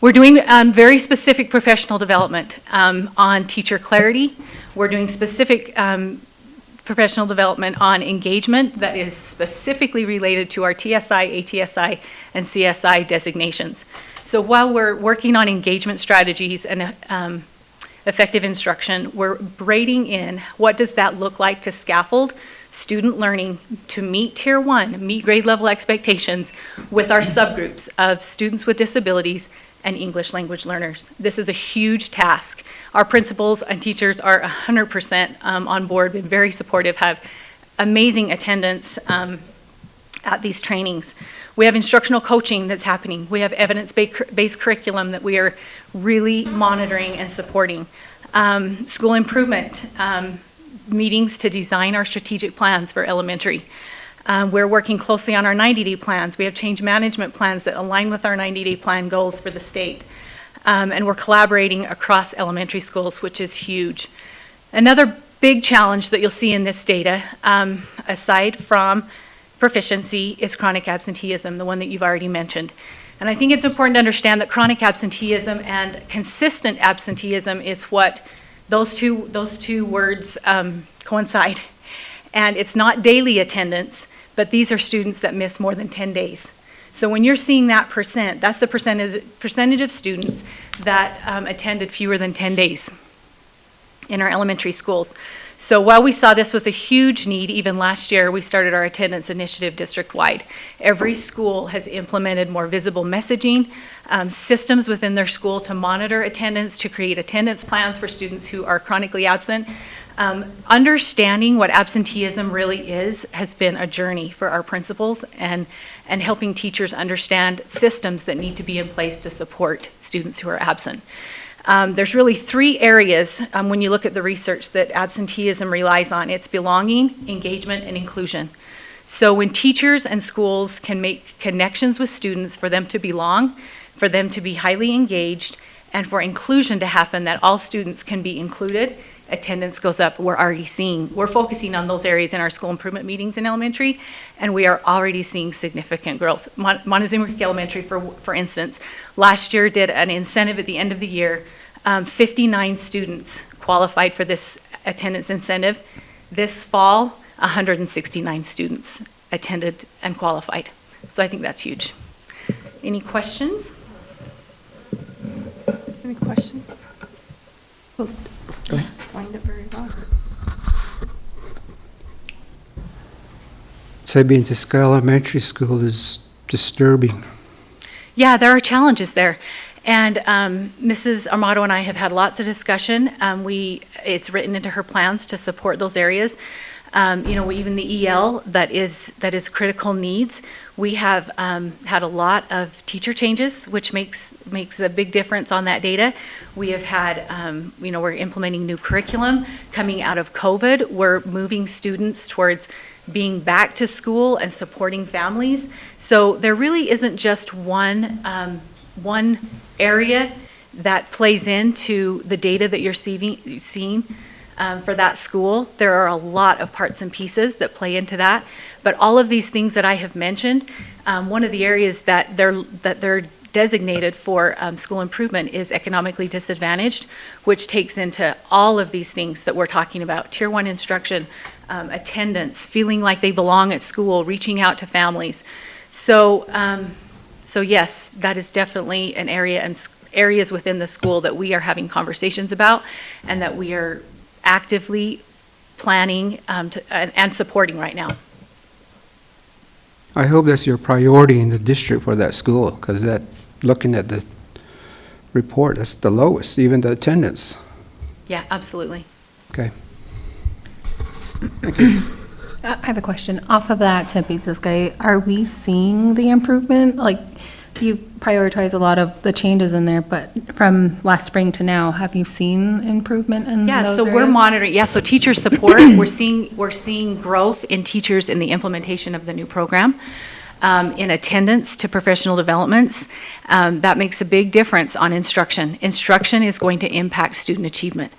Speaker 13: We're doing very specific professional development on teacher clarity. We're doing specific professional development on engagement that is specifically related to our TSI, ATSI, and CSI designations. So while we're working on engagement strategies and effective instruction, we're braiding in what does that look like to scaffold student learning to meet Tier 1, meet grade level expectations with our subgroups of students with disabilities and English language learners. This is a huge task. Our principals and teachers are 100% on board, been very supportive, have amazing attendance at these trainings. We have instructional coaching that's happening. We have evidence-based curriculum that we are really monitoring and supporting. School improvement meetings to design our strategic plans for elementary. We're working closely on our 90-day plans. We have change management plans that align with our 90-day plan goals for the state. And we're collaborating across elementary schools, which is huge. Another big challenge that you'll see in this data, aside from proficiency, is chronic absenteeism, the one that you've already mentioned. And I think it's important to understand that chronic absenteeism and consistent absenteeism is what those two words coincide. And it's not daily attendance, but these are students that miss more than 10 days. So when you're seeing that percent, that's the percentage of students that attended fewer than 10 days in our elementary schools. So while we saw this was a huge need, even last year, we started our attendance initiative district-wide. Every school has implemented more visible messaging, systems within their school to monitor attendance, to create attendance plans for students who are chronically absent. Understanding what absenteeism really is has been a journey for our principals and helping teachers understand systems that need to be in place to support students who are absent. There's really 3 areas when you look at the research that absenteeism relies on. It's belonging, engagement, and inclusion. So when teachers and schools can make connections with students for them to belong, for them to be highly engaged, and for inclusion to happen, that all students can be included, attendance goes up. We're focusing on those areas in our school improvement meetings in elementary, and we are already seeing significant growth. Montezuma Creek Elementary, for instance, last year did an incentive at the end of the year. 59 students qualified for this attendance incentive. This fall, 169 students attended and qualified. So I think that's huge. Any questions?
Speaker 1: Any questions? Well,
Speaker 6: Go ahead.
Speaker 1: explained it very well.
Speaker 4: Sabinska Elementary School is disturbing.
Speaker 13: Yeah, there are challenges there. And Mrs. Armato and I have had lots of discussion. It's written into her plans to support those areas. Even the EL that is critical needs. We have had a lot of teacher changes, which makes a big difference on that data. We have had, we're implementing new curriculum. Coming out of COVID, we're moving students towards being back to school and supporting families. So there really isn't just one area that plays into the data that you're seeing for that school. There are a lot of parts and pieces that play into that. But all of these things that I have mentioned, one of the areas that they're designated for school improvement is economically disadvantaged, which takes into all of these things that we're talking about: Tier 1 instruction, attendance, feeling like they belong at school, reaching out to families. So yes, that is definitely an area and areas within the school that we are having conversations about and that we are actively planning and supporting right now.
Speaker 4: I hope that's your priority in the district for that school, because looking at the report, that's the lowest, even the attendance.
Speaker 13: Yeah, absolutely.
Speaker 4: Okay.
Speaker 11: I have a question. Off of that, Sabinska, are we seeing the improvement? Like, you prioritize a lot of the changes in there, but from last spring to now, have you seen improvement in
Speaker 13: Yeah,
Speaker 11: those
Speaker 13: so we're
Speaker 11: areas?
Speaker 13: monitoring. Yeah, so teacher support, we're seeing growth in teachers in the implementation of the new program. in attendance to professional developments, that makes a big difference on instruction. Instruction is going to impact student achievement.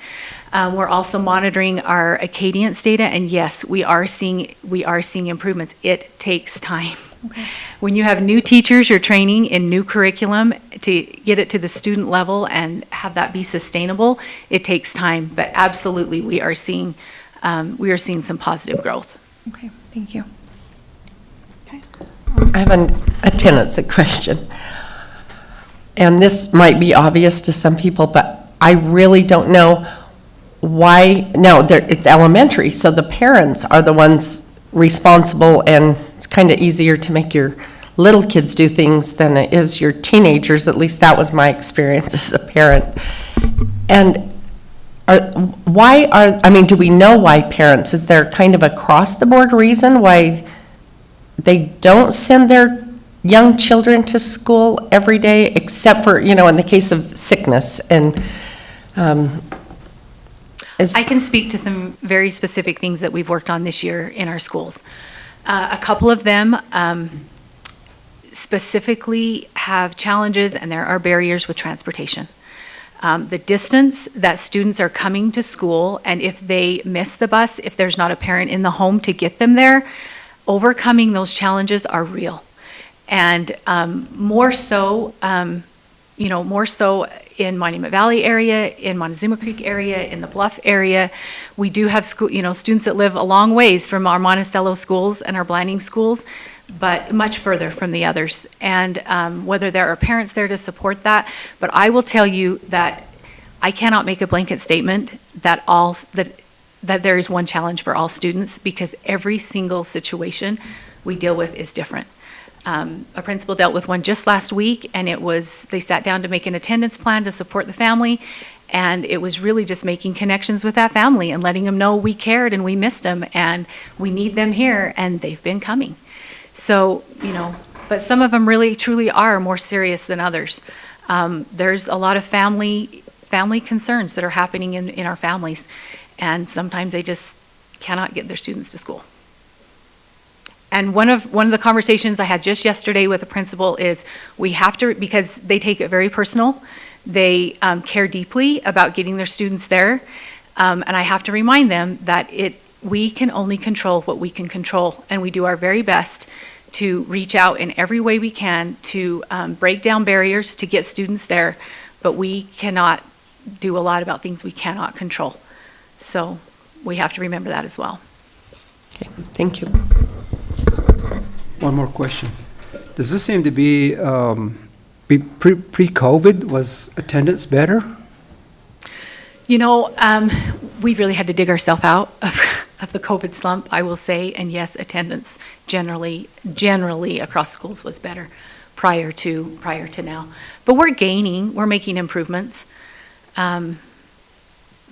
Speaker 13: We're also monitoring our Acadience data, and yes, we are seeing improvements. It takes time.
Speaker 11: Okay.
Speaker 13: When you have new teachers, you're training in new curriculum to get it to the student level and have that be sustainable, it takes time. But absolutely, we are seeing some positive growth.
Speaker 11: Okay, thank you.
Speaker 6: I have an attendance question. And this might be obvious to some people, but I really don't know why. Now, it's elementary, so the parents are the ones responsible, and it's kind of easier to make your little kids do things than it is your teenagers. At least that was my experience as a parent. And do we know why parents, is there kind of across the board reason why they don't send their young children to school every day, except for, in the case of sickness? And
Speaker 13: I can speak to some very specific things that we've worked on this year in our schools. A couple of them specifically have challenges, and there are barriers with transportation. The distance that students are coming to school, and if they miss the bus, if there's not a parent in the home to get them there, overcoming those challenges are real. And more so in Monument Valley area, in Montezuma Creek area, in the Bluff area, we do have students that live a long ways from our Monticello schools and our Blanding schools, but much further from the others. And whether there are parents there to support that, but I will tell you that I cannot make a blanket statement that there is one challenge for all students, because every single situation we deal with is different. A principal dealt with one just last week, and they sat down to make an attendance plan to support the family, and it was really just making connections with that family and letting them know we cared and we missed them and we need them here, and they've been coming. So, but some of them really truly are more serious than others. There's a lot of family concerns that are happening in our families, and sometimes they just cannot get their students to school. And one of the conversations I had just yesterday with a principal is we have to, because they take it very personal, they care deeply about getting their students there, and I have to remind them that we can only control what we can control, and we do our very best to reach out in every way we can to break down barriers to get students there, but we cannot do a lot about things we cannot control. So we have to remember that as well.
Speaker 6: Okay, thank you.
Speaker 4: One more question. Does this seem to be, pre-COVID, was attendance better?
Speaker 13: We really had to dig ourselves out of the COVID slump, I will say, and yes, attendance generally across schools was better prior to now. But we're making improvements. And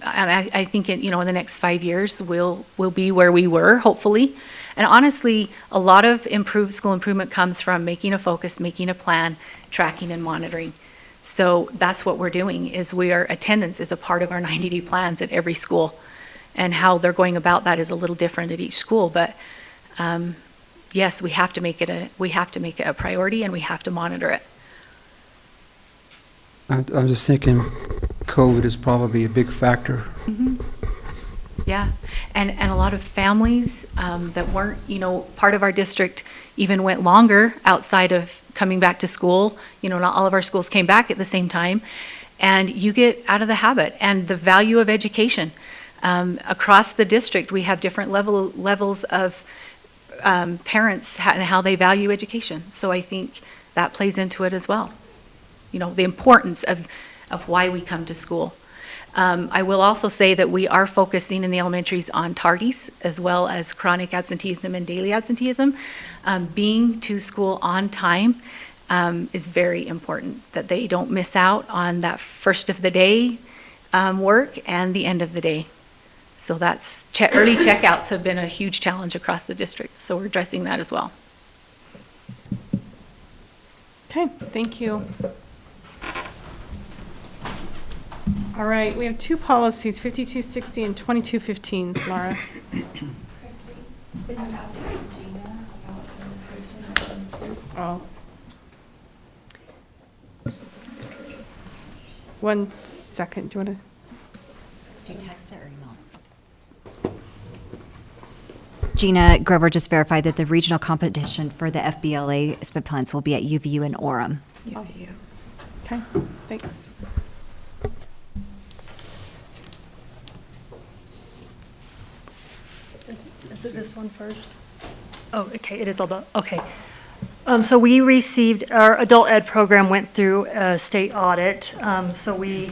Speaker 13: I think in the next 5 years, we'll be where we were, hopefully. And honestly, a lot of school improvement comes from making a focus, making a plan, tracking and monitoring. So that's what we're doing, attendance is a part of our 90-day plans at every school. And how they're going about that is a little different at each school. But yes, we have to make it a priority, and we have to monitor it.
Speaker 4: I'm just thinking COVID is probably a big factor.
Speaker 13: Mm-hmm. Yeah, and a lot of families that weren't, part of our district even went longer outside of coming back to school. Not all of our schools came back at the same time, and you get out of the habit. And the value of education. Across the district, we have different levels of parents and how they value education. So I think that plays into it as well. The importance of why we come to school. I will also say that we are focusing in the elementaries on tardies as well as chronic absenteeism and daily absenteeism. Being to school on time is very important, that they don't miss out on that first of the day work and the end of the day. So that's early checkouts have been a huge challenge across the district, so we're addressing that as well.
Speaker 1: Okay, thank you. All right, we have two policies, 5260 and 2215, Laura. Oh. 1 second, do you want to?
Speaker 2: Did you text it or email? Gina Grover just verified that the regional competition for the FBLA sped plans will be at UVU in Orem.
Speaker 1: Okay, thanks.
Speaker 15: Is it this one first? Oh, okay, it is all the, okay. So we received, our adult ed program went through a state audit. So we,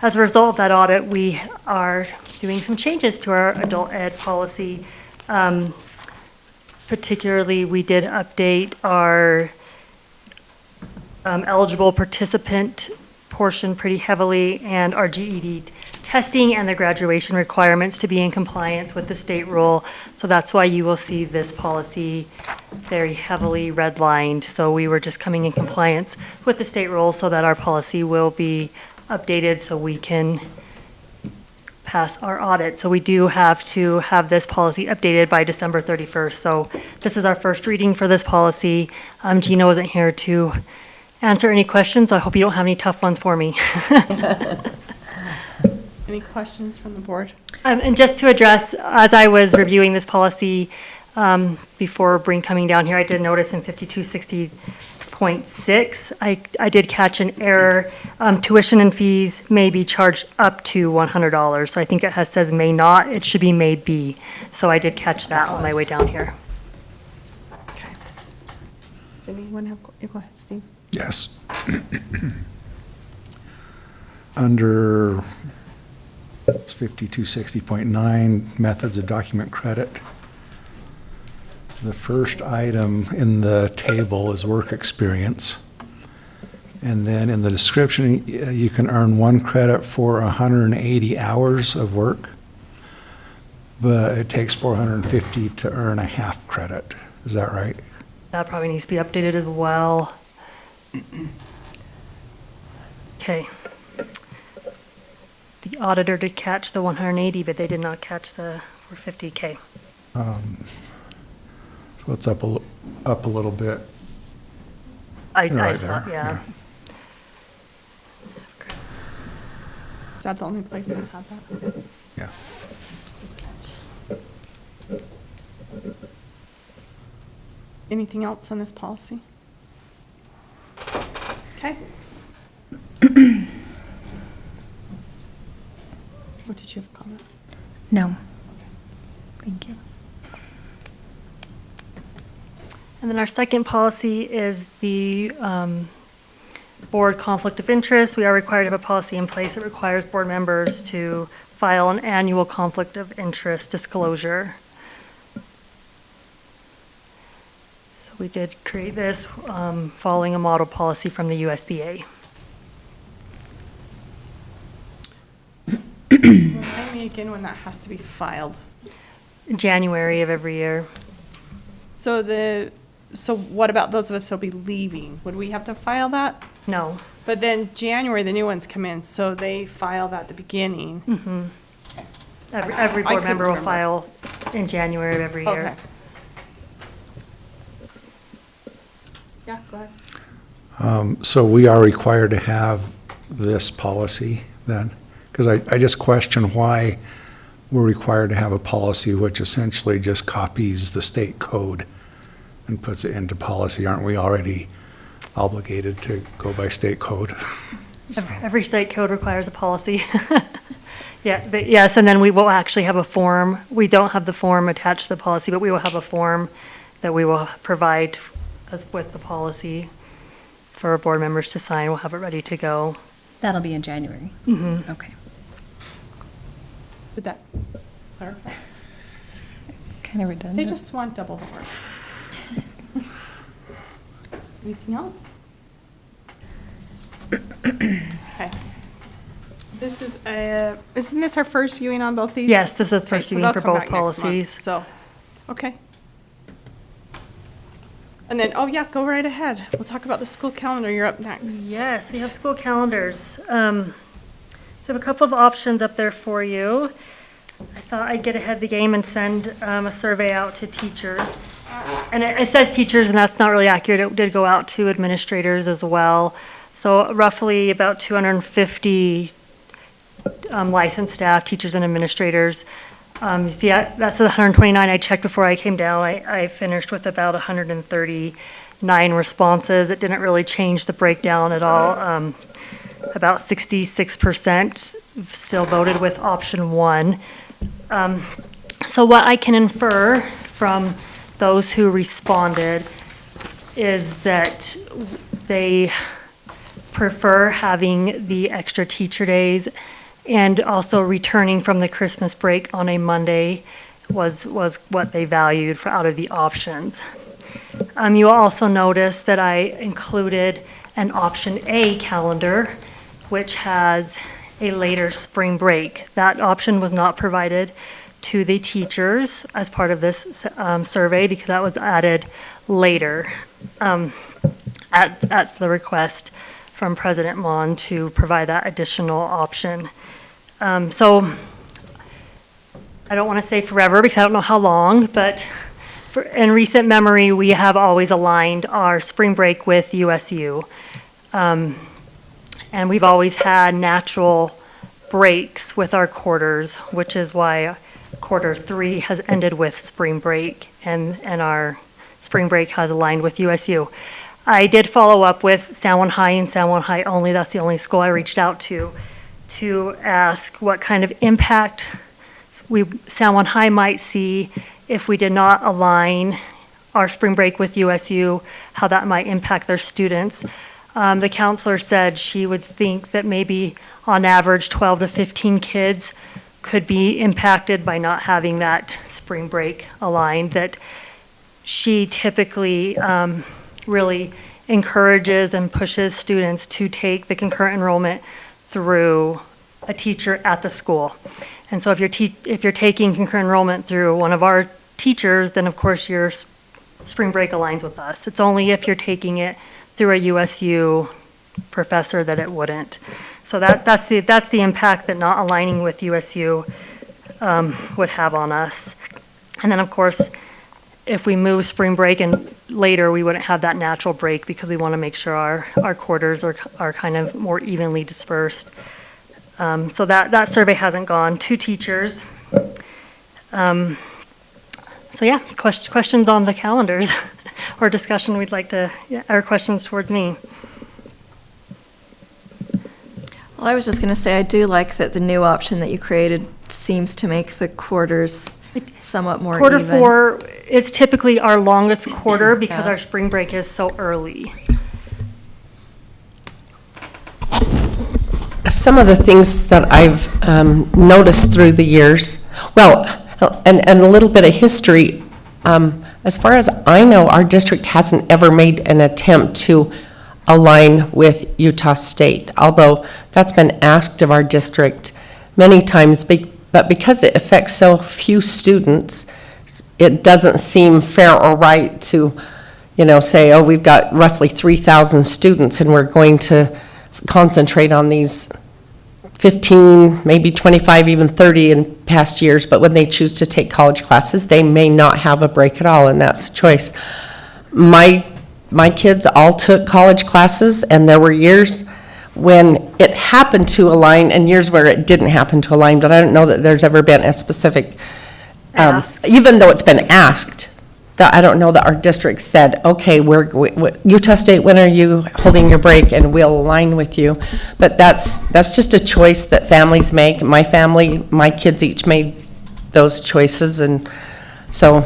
Speaker 15: as a result of that audit, we are doing some changes to our adult ed policy. Particularly, we did update our eligible participant portion pretty heavily, and our GED testing and the graduation requirements to be in compliance with the state rule. So that's why you will see this policy very heavily redlined. So we were just coming in compliance with the state rules so that our policy will be updated so we can pass our audit. So we do have to have this policy updated by December 31st. So this is our first reading for this policy. Gina wasn't here to answer any questions. So I hope you don't have any tough ones for me.
Speaker 1: Any questions from the board?
Speaker 15: And just to address, as I was reviewing this policy before coming down here, I did notice in 5260.6, I did catch an error. Tuition and fees may be charged up to $100. So I think it says may not. It should be may be. So I did catch that on my way down here.
Speaker 1: Okay. Does anyone have, go ahead, Steve.
Speaker 3: Yes. Under it's 5260.9, methods of document credit. The first item in the table is work experience. And then in the description, you can earn 1 credit for 180 hours of work, but it takes 450 to earn a half credit. Is that right?
Speaker 15: That probably needs to be updated as well. Okay. The auditor did catch the 180, but they did not catch the 450K.
Speaker 3: So it's up a little bit.
Speaker 15: I
Speaker 3: Right
Speaker 15: saw,
Speaker 3: there,
Speaker 15: yeah.
Speaker 1: Is that the only place that had that?
Speaker 3: Yeah.
Speaker 1: Anything else on this policy? Okay. What did you have a comment?
Speaker 11: No. Thank you.
Speaker 15: And then our second policy is the board conflict of interest. We are required to have a policy in place that requires board members to file an annual conflict of interest disclosure. So we did create this following a model policy from the USBA.
Speaker 1: Remind me again when that has to be filed.
Speaker 15: January of every year.
Speaker 1: So what about those of us who'll be leaving? Would we have to file that?
Speaker 15: No.
Speaker 1: But then January, the new ones come in, so they file that at the beginning.
Speaker 15: Mm-hmm. Every board member will file in January of every year.
Speaker 1: Okay. Yeah, go ahead.
Speaker 3: So we are required to have this policy then? Because I just question why we're required to have a policy which essentially just copies the state code and puts it into policy. Aren't we already obligated to go by state code?
Speaker 15: Every state code requires a policy. Yeah, but yes, and then we will actually have a form. We don't have the form attached to the policy, but we will have a form that we will provide us with the policy for our board members to sign. We'll have it ready to go.
Speaker 11: That'll be in January.
Speaker 15: Mm-hmm.
Speaker 11: Okay.
Speaker 1: Did that clarify?
Speaker 11: It's kind of redundant.
Speaker 1: They just want double the work. Anything else? Okay. This is isn't this our first viewing on both these?
Speaker 15: Yes, this is the
Speaker 1: Okay,
Speaker 15: first
Speaker 1: so
Speaker 15: viewing
Speaker 1: they'll
Speaker 15: for
Speaker 1: come
Speaker 15: both
Speaker 1: back next month,
Speaker 15: policies.
Speaker 1: So, okay. And then, oh yeah, go right ahead. We'll talk about the school calendar. You're up next.
Speaker 15: Yes, we have school calendars. So I have a couple of options up there for you. I thought I'd get ahead of the game and send a survey out to teachers. And it says teachers, and that's not really accurate. It did go out to administrators as well. So roughly about 250 licensed staff, teachers and administrators. You see, that's the 129 I checked before I came down. I finished with about 139 responses. It didn't really change the breakdown at all. About 66% still voted with option 1. So what I can infer from those who responded is that they prefer having the extra teacher days, and also returning from the Christmas break on a Monday was what they valued for out of the options. You will also notice that I included an option A calendar, which has a later spring break. That option was not provided to the teachers as part of this survey because that was added later at the request from President Mon to provide that additional option. So I don't want to say forever because I don't know how long, but in recent memory, we have always aligned our spring break with USU. And we've always had natural breaks with our quarters, which is why quarter 3 has ended with spring break, and our spring break has aligned with USU. I did follow up with San Juan High and San Juan High only. That's the only school I reached out to ask what kind of impact San Juan High might see if we did not align our spring break with USU, how that might impact their students. The counselor said she would think that maybe on average 12 to 15 kids could be impacted by not having that spring break aligned, that she typically really encourages and pushes students to take the concurrent enrollment through a teacher at the school. And so if you're taking concurrent enrollment through one of our teachers, then of course your spring break aligns with us. It's only if you're taking it through a USU professor that it wouldn't. So that's the impact that not aligning with USU would have on us. And then of course, if we move spring break and later, we wouldn't have that natural break because we want to make sure our quarters are kind of more evenly dispersed. So that survey hasn't gone to teachers. So yeah, questions on the calendars or discussion we'd like to, or questions towards me.
Speaker 7: Well, I was just going to say, I do like that the new option that you created seems to make the quarters somewhat more
Speaker 15: Quarter
Speaker 7: even.
Speaker 15: 4 is typically our longest quarter because
Speaker 7: Yeah.
Speaker 15: our spring break is so early.
Speaker 6: Some of the things that I've noticed through the years, well, and a little bit of history, as far as I know, our district hasn't ever made an attempt to align with Utah State, although that's been asked of our district many times, but because it affects so few students, it doesn't seem fair or right to, say, oh, we've got roughly 3,000 students and we're going to concentrate on these 15, maybe 25, even 30 in past years, but when they choose to take college classes, they may not have a break at all, and that's a choice. My kids all took college classes, and there were years when it happened to align and years where it didn't happen to align, but I don't know that there's ever been a specific, even though it's been asked, that I don't know that our district said, okay, Utah State, when are you holding your break, and we'll align with you. But that's just a choice that families make. My family, my kids each made those choices, and so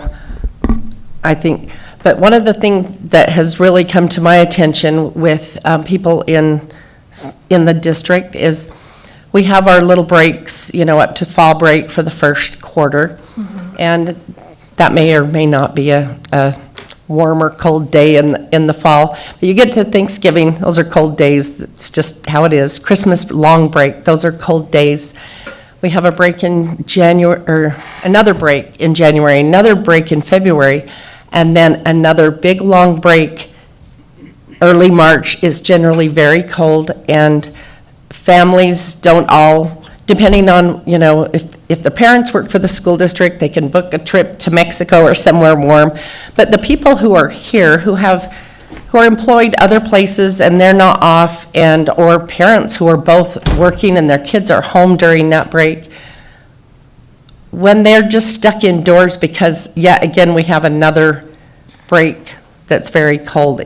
Speaker 6: I think, but one of the things that has really come to my attention with people in the district is we have our little breaks, up to fall break for the first quarter. Mm-hmm. And that may or may not be a warm or cold day in the fall. But you get to Thanksgiving, those are cold days. It's just how it is. Christmas long break, those are cold days. We have a break in January, or another break in January, another break in February, and then another big long break. Early March is generally very cold, and families don't all, depending on, if if the parents work for the school district, they can book a trip to Mexico or somewhere warm. But the people who are here, who are employed other places and they're not off, or parents who are both working and their kids are home during that break, when they're just stuck indoors because, yet again, we have another break that's very cold,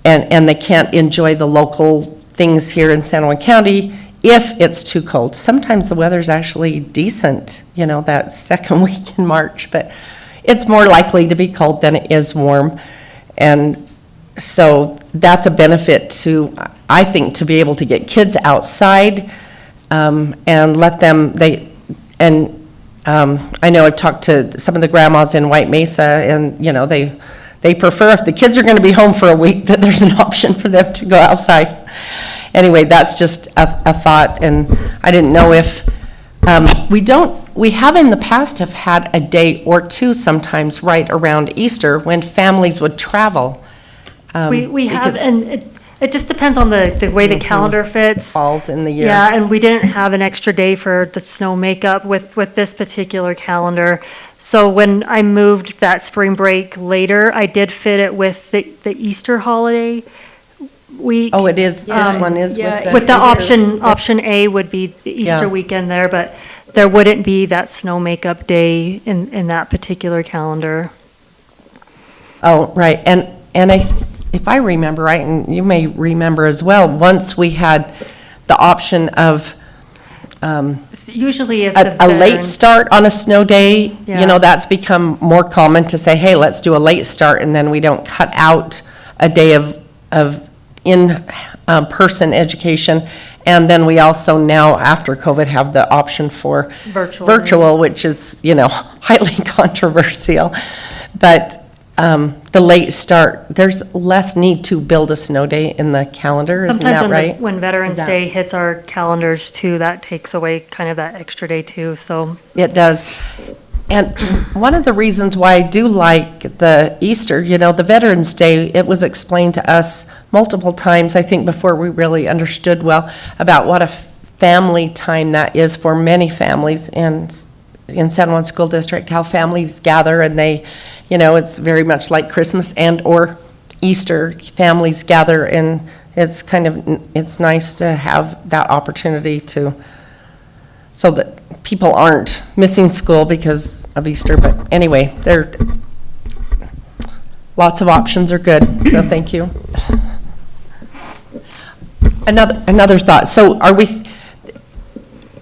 Speaker 6: and they can't enjoy the local things here in San Juan County if it's too cold. Sometimes the weather's actually decent, that second week in March, but it's more likely to be cold than it is warm. And so that's a benefit to, I think, to be able to get kids outside and let them, I know I've talked to some of the grandmas in White Mesa, and, they prefer, if the kids are going to be home for a week, that there's an option for them to go outside. Anyway, that's just a thought, and I didn't know if, we have in the past have had a day or two sometimes right around Easter when families would travel.
Speaker 15: We have, and it just depends on the way the calendar fits.
Speaker 6: Falls in the year.
Speaker 15: Yeah, and we didn't have an extra day for the snow makeup with this particular calendar. So when I moved that spring break later, I did fit it with the Easter holiday week.
Speaker 6: Oh, it is, this one is
Speaker 15: With the option A would be the Easter weekend there, but there wouldn't be that snow makeup day in that particular calendar.
Speaker 6: Oh, right, and if I remember right, and you may remember as well, once we had the option of
Speaker 15: usually if
Speaker 6: a late start on a snow day, that's become more common to say, hey, let's do a late start, and then we don't cut out a day of in-person education. And then we also now, after COVID, have the option for virtual, which is, highly controversial. But the late start, there's less need to build a snow day in the calendar, isn't that right?
Speaker 15: Sometimes when Veterans Day hits our calendars too, that takes away kind of that extra day too, so.
Speaker 6: It does. And one of the reasons why I do like the Easter, the Veterans Day, it was explained to us multiple times, I think, before we really understood well about what a family time that is for many families in San Juan School District, how families gather and they, it's very much like Christmas and or Easter, families gather, and it's nice to have that opportunity so that people aren't missing school because of Easter. But anyway, lots of options are good, so thank you. Another thought. So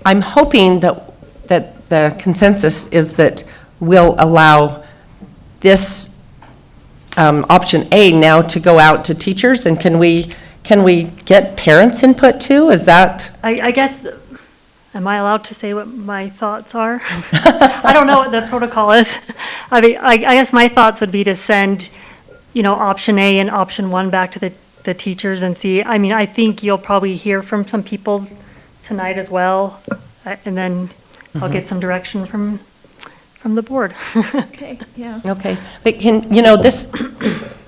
Speaker 6: I'm hoping that the consensus is that we'll allow this option A now to go out to teachers, and can we get parents' input too? Is that?
Speaker 15: I guess, am I allowed to say what my thoughts are? I don't know what the protocol is. I mean, I guess my thoughts would be to send, option A and option 1 back to the teachers and see. I mean, I think you'll probably hear from some people tonight as well, and then I'll get some direction from the board.
Speaker 7: Okay, yeah.
Speaker 6: Okay, but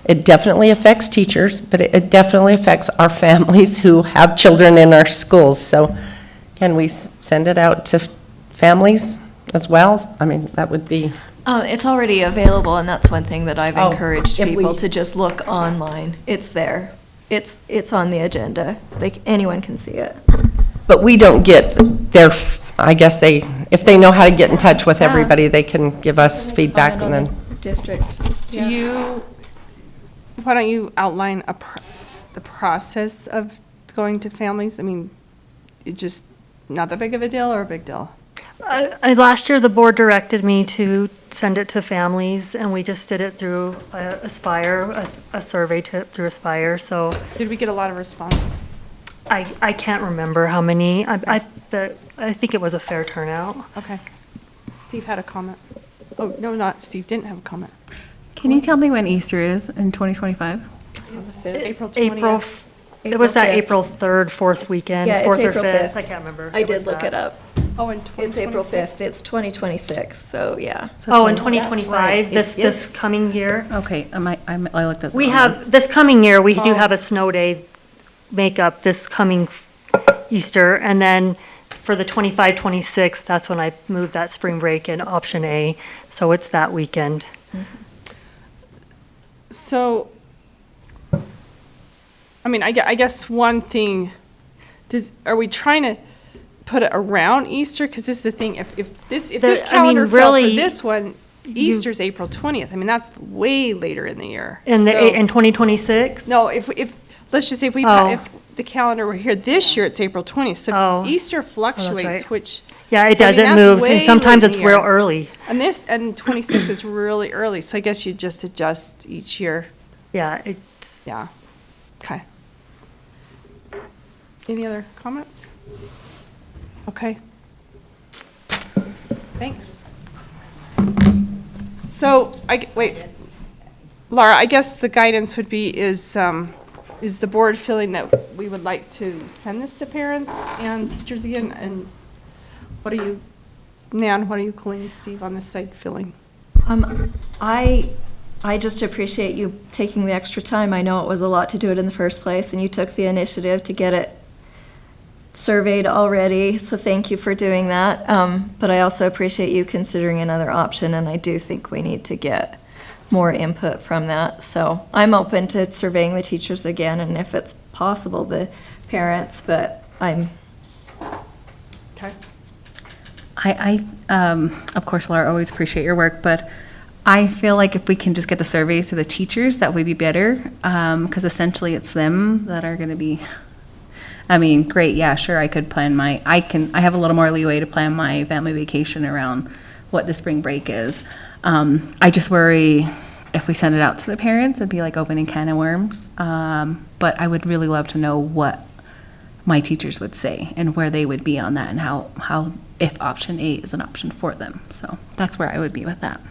Speaker 6: it definitely affects teachers, but it definitely affects our families who have children in our schools. So can we send it out to families as well? I mean, that would be.
Speaker 7: It's already available, and that's one thing that I've encouraged people to just look online. It's there. It's on the agenda. Anyone can see it.
Speaker 6: But we don't get I guess if they know how to get in touch with everybody, they can give us feedback and then.
Speaker 7: District.
Speaker 1: Why don't you outline the process of going to families? I mean, it's just not that big of a deal or a big deal?
Speaker 15: Last year, the board directed me to send it to families, and we just did it through Aspire, a survey through Aspire, so.
Speaker 1: Did we get a lot of response?
Speaker 15: I can't remember how many. I think it was a fair turnout.
Speaker 1: Okay. Steve had a comment. Oh, no, not Steve, didn't have a comment.
Speaker 11: Can you tell me when Easter is in 2025?
Speaker 1: It's on the 5th, April 20th.
Speaker 15: It was that April 3rd, 4th weekend.
Speaker 7: Yeah, it's
Speaker 15: 4th or
Speaker 7: April
Speaker 15: 5th.
Speaker 7: 5th.
Speaker 15: I can't remember.
Speaker 7: I did look it up.
Speaker 1: Oh, in 2026?
Speaker 7: It's April 5th. It's 2026, so yeah.
Speaker 15: Oh, in 2025, this coming year?
Speaker 11: Okay, I looked at.
Speaker 15: We have, this coming year, we do have a snow day makeup this coming Easter, and then for the 25, 26, that's when I moved that spring break in option A. So it's that weekend.
Speaker 1: So, I mean, I guess one thing, are we trying to put it around Easter? Because this is the thing, if this calendar fell for this one, Easter's April 20th. I mean, that's way later in the year.
Speaker 15: In
Speaker 1: So-
Speaker 15: 2026?
Speaker 1: No, if let's just say if if the calendar were here this year, it's April 20th. So Easter fluctuates,
Speaker 15: right.
Speaker 1: which.
Speaker 15: Yeah, it
Speaker 1: so, I
Speaker 15: does.
Speaker 1: mean,
Speaker 15: It
Speaker 1: that's
Speaker 15: moves, and
Speaker 1: way
Speaker 15: sometimes
Speaker 1: late
Speaker 15: it's
Speaker 1: in the
Speaker 15: real
Speaker 1: year.
Speaker 15: early.
Speaker 1: And 26 is really early. So I guess you just adjust each year.
Speaker 15: Yeah, it's.
Speaker 1: Yeah. Okay. Any other comments? Okay. Thanks. So, wait, Laura, I guess the guidance would be, is the board feeling that we would like to send this to parents and teachers again? And what are you, Nan, what are you, Colleen, Steve, on this side feeling?
Speaker 7: I just appreciate you taking the extra time. I know it was a lot to do it in the first place, and you took the initiative to get it surveyed already, so thank you for doing that. But I also appreciate you considering another option, and I do think we need to get more input from that. So I'm open to surveying the teachers again, and if it's possible, the parents, but I'm.
Speaker 1: Okay.
Speaker 11: I of course, Laura, always appreciate your work, but I feel like if we can just get the surveys to the teachers, that would be better, because essentially it's them that are going to be, I mean, great, yeah, sure, I could plan I have a little more leeway to plan my family vacation around what the spring break is. I just worry if we send it out to the parents, it'd be like opening can of worms. But I would really love to know what my teachers would say and where they would be on that, and how if option A is an option for them. So that's where I would be with that.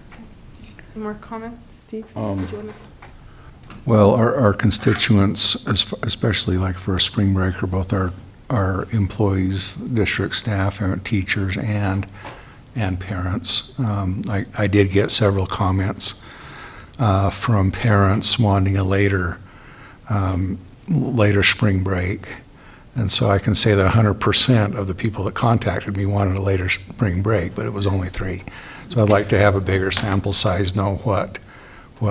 Speaker 1: Any more comments, Steve? Did you wanna-
Speaker 3: Well, our constituents, especially like for a spring break, are both our employees, district staff, and teachers, and parents. I did get several comments from parents wanting a later spring break. And so I can say that 100% of the people that contacted me wanted a later spring break, but it was only 3. So I'd like to have a bigger sample size, know what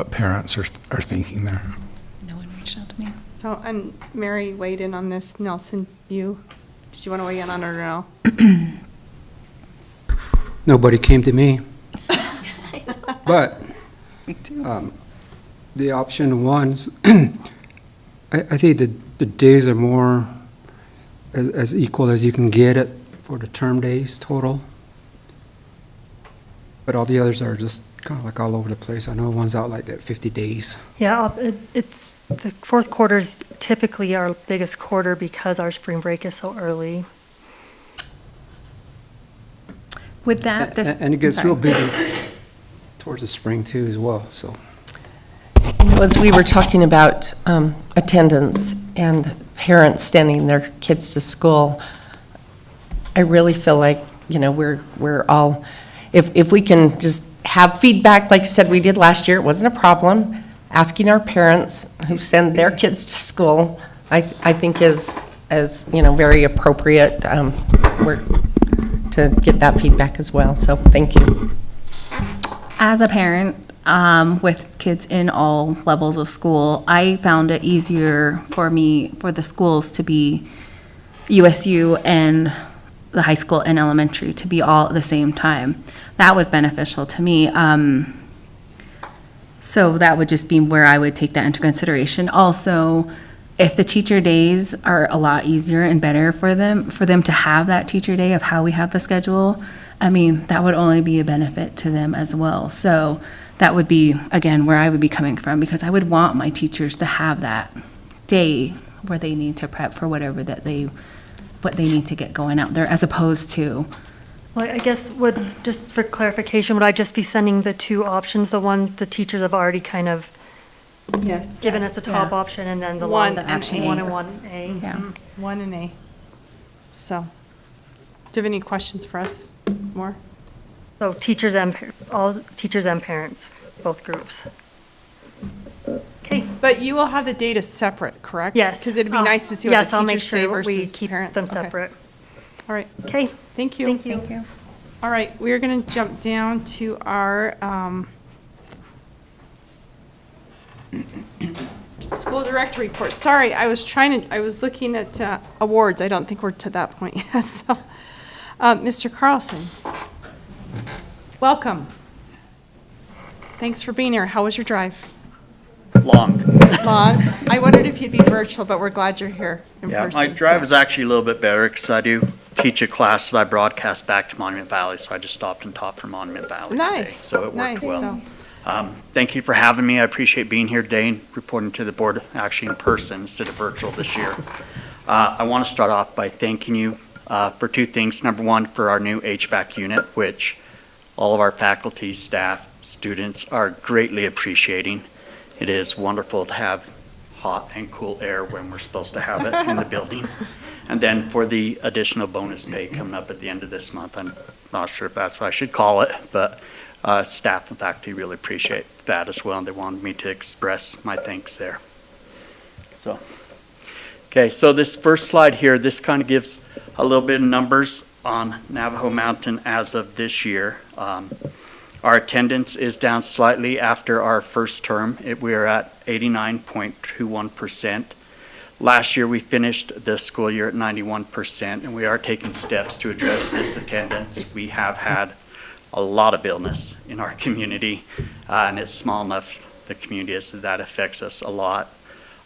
Speaker 3: parents are thinking there.
Speaker 11: No one reached out to me.
Speaker 1: So, and Mary weighed in on this. Nelson, did you want to weigh in on it or no?
Speaker 4: Nobody came to me. But the option ones, I think the days are more as equal as you can get it for the term days total. But all the others are just kind of like all over the place. I know one's out like at 50 days.
Speaker 15: Yeah, it's, the fourth quarter's typically our biggest quarter because our spring break is so early.
Speaker 11: With that,
Speaker 4: And it gets real busy towards the spring too as well, so.
Speaker 6: As we were talking about attendance and parents sending their kids to school, I really feel like, we're all, if we can just have feedback, like you said we did last year, it wasn't a problem. Asking our parents who send their kids to school, I think is very appropriate to get that feedback as well. So thank you.
Speaker 11: as a parent, with kids in all levels of school, I found it easier for the schools to be USU and the high school and elementary to be all at the same time. That was beneficial to me. So that would just be where I would take that into consideration. Also, if the teacher days are a lot easier and better for them to have that teacher day of how we have the schedule, I mean, that would only be a benefit to them as well. So that would be, again, where I would be coming from, because I would want my teachers to have that day where they need to prep for whatever what they need to get going out there, as opposed to.
Speaker 15: Well, I guess just for clarification, would I just be sending the two options, the one the teachers have already kind of given us the top option, and then the
Speaker 1: One
Speaker 15: long
Speaker 1: and
Speaker 15: option
Speaker 1: A.
Speaker 15: 1 and 1A?
Speaker 11: Yeah.
Speaker 1: 1 and A. So, do you have any questions for us more?
Speaker 15: So teachers and, all teachers and parents, both groups. Okay.
Speaker 1: But you will have the data separate, correct?
Speaker 15: Yes.
Speaker 1: Because it'd be nice to see what
Speaker 15: Yes,
Speaker 1: the
Speaker 15: I'll make
Speaker 1: teachers say
Speaker 15: sure we
Speaker 1: versus
Speaker 15: keep
Speaker 1: parents.
Speaker 15: them
Speaker 1: Okay.
Speaker 15: separate.
Speaker 1: All right,
Speaker 15: Okay,
Speaker 1: thank you.
Speaker 15: thank you.
Speaker 11: Thank you.
Speaker 1: All right, we're going to jump down to our school director report. Sorry, I was looking at awards. I don't think we're to that point yet. So, Mr. Carlson, welcome. Thanks for being here. How was your drive?
Speaker 16: Long.
Speaker 1: Long? I wondered if you'd be virtual, but we're glad you're here in
Speaker 16: Yeah,
Speaker 1: person.
Speaker 16: my drive
Speaker 1: so.
Speaker 16: is actually a little bit better because I do teach a class that I broadcast back to Monument Valley, so I just stopped and taught from Monument Valley today,
Speaker 1: Nice.
Speaker 16: so it worked
Speaker 1: nice.
Speaker 16: well.
Speaker 1: So,
Speaker 16: Thank you for having me. I appreciate being here today and reporting to the board actually in person instead of virtual this year. I want to start off by thanking you for two things. Number one, for our new HVAC unit, which all of our faculty, staff, students are greatly appreciating. It is wonderful to have hot and cool air when we're supposed to have it in the building. And then for the additional bonus pay coming up at the end of this month, I'm not sure if that's what I should call it, but staff and faculty really appreciate that as well, and they wanted me to express my thanks there. So, okay, so this first slide here, this kind of gives a little bit of numbers on Navajo Mountain as of this year. Our attendance is down slightly after our first term. We are at 89.21%. Last year, we finished the school year at 91%, and we are taking steps to address this attendance. We have had a lot of illness in our community, and it's small enough, the community is, that affects us a lot.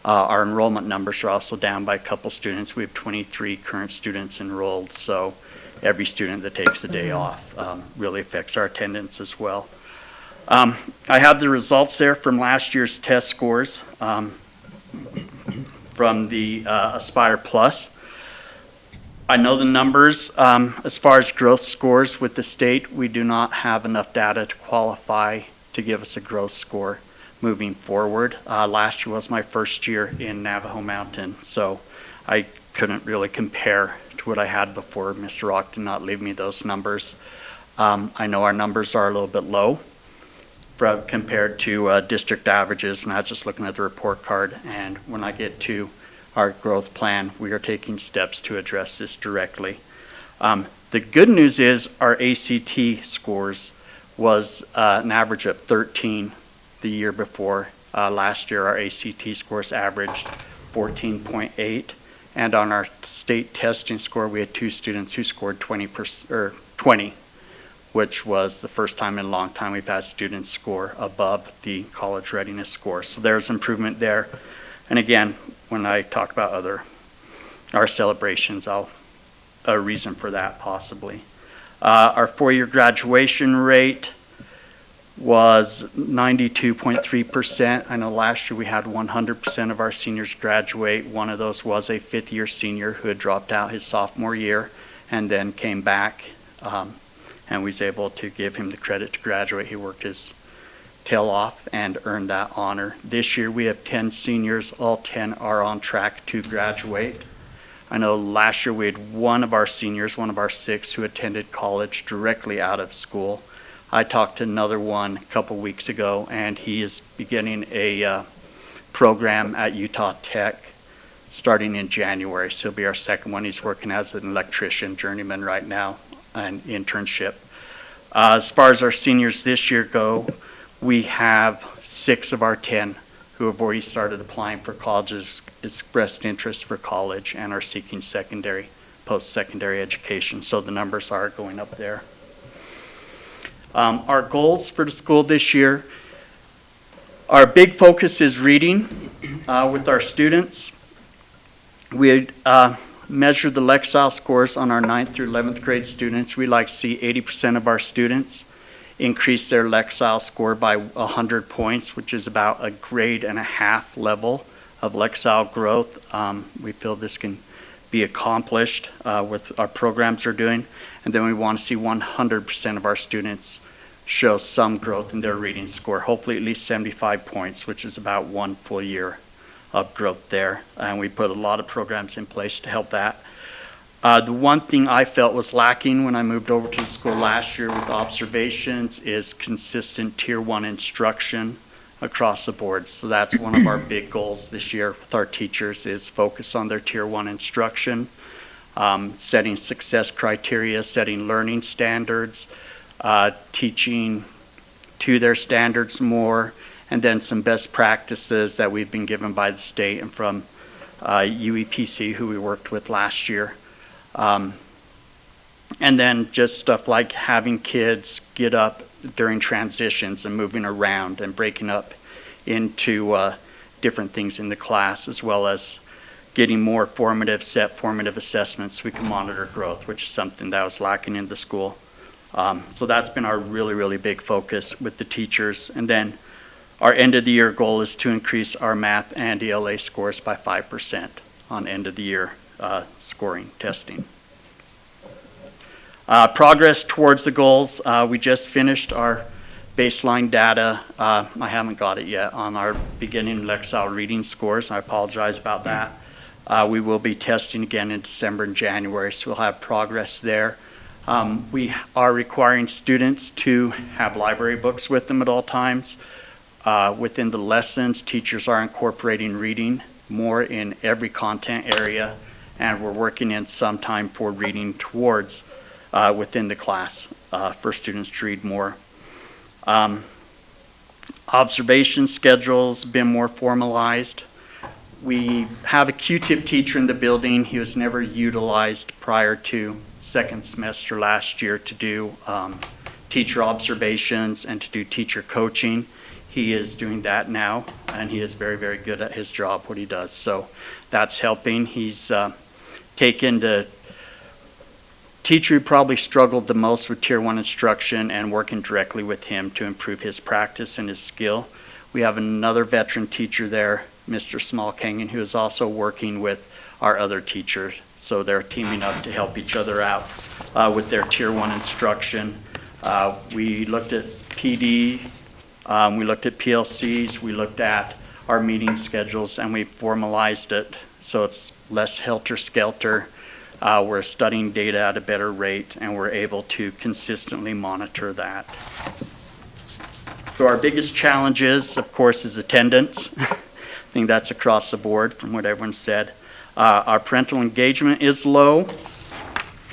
Speaker 16: Our enrollment numbers are also down by a couple students. We have 23 current students enrolled, so every student that takes a day off really affects our attendance as well. I have the results there from last year's test scores from the Aspire Plus. I know the numbers as far as growth scores with the state. We do not have enough data to qualify to give us a growth score moving forward. Last year was my first year in Navajo Mountain, so I couldn't really compare to what I had before. Mr. Rock did not leave me those numbers. I know our numbers are a little bit low compared to district averages, and I was just looking at the report card, and when I get to our growth plan, we are taking steps to address this directly. The good news is our ACT scores was an average of 13 the year before. Last year, our ACT scores averaged 14.8, and on our state testing score, we had two students who scored 20, which was the first time in a long time we've had students score above the college readiness score. So there's improvement there. And again, when I talk about our celebrations, a reason for that possibly. Our four-year graduation rate was 92.3%. I know last year we had 100% of our seniors graduate. One of those was a fifth-year senior who had dropped out his sophomore year and then came back, and we was able to give him the credit to graduate. He worked his tail off and earned that honor. This year we have 10 seniors. All 10 are on track to graduate. I know last year we had one of our seniors, one of our 6, who attended college directly out of school. I talked to another one a couple weeks ago, and he is beginning a program at Utah Tech starting in January. So he'll be our second one. He's working as an electrician journeyman right now, an internship. As far as our seniors this year go, we have 6 of our 10 who have already started applying for colleges, expressed interest for college, and are seeking post-secondary education. So the numbers are going up there. Our goals for the school this year, our big focus is reading with our students. We measure the Lexile scores on our 9th through 11th grade students. We like to see 80% of our students increase their Lexile score by 100 points, which is about a grade and a half level of Lexile growth. We feel this can be accomplished with our programs we're doing. And then we want to see 100% of our students show some growth in their reading score, hopefully at least 75 points, which is about 1 full year of growth there. And we put a lot of programs in place to help that. The one thing I felt was lacking when I moved over to the school last year with observations is consistent Tier 1 instruction across the board. So that's one of our big goals this year with our teachers, is focus on their Tier 1 instruction. setting success criteria, setting learning standards, teaching to their standards more, and then some best practices that we've been given by the state and from UEPC, who we worked with last year. And then just stuff like having kids get up during transitions and moving around and breaking up into different things in the class, as well as getting more formative assessments so we can monitor growth, which is something that was lacking in the school. So that's been our really, really big focus with the teachers. And then our end of the year goal is to increase our math and ELA scores by 5% on end of the year scoring testing. Progress towards the goals. We just finished our baseline data. I haven't got it yet on our beginning Lexile reading scores. I apologize about that. We will be testing again in December and January, so we'll have progress there. We are requiring students to have library books with them at all times. Within the lessons, teachers are incorporating reading more in every content area, and we're working in some time for reading towards within the class for students to read more. Observation schedules been more formalized. We have a Q-tip teacher in the building. He was never utilized prior to second semester last year to do teacher observations and to do teacher coaching. He is doing that now, and he is very, very good at his job, what he does. So that's helping. He's taken the teacher who probably struggled the most with Tier 1 instruction and working directly with him to improve his practice and his skill. We have another veteran teacher there, Mr. Smallkangan, who is also working with our other teachers. So they're teaming up to help each other out with their Tier 1 instruction. We looked at PD, we looked at PLCs, we looked at our meeting schedules, and we formalized it so it's less helter-skelter. We're studying data at a better rate, and we're able to consistently monitor that. So our biggest challenges, of course, is attendance. I think that's across the board from what everyone said. Our parental engagement is low,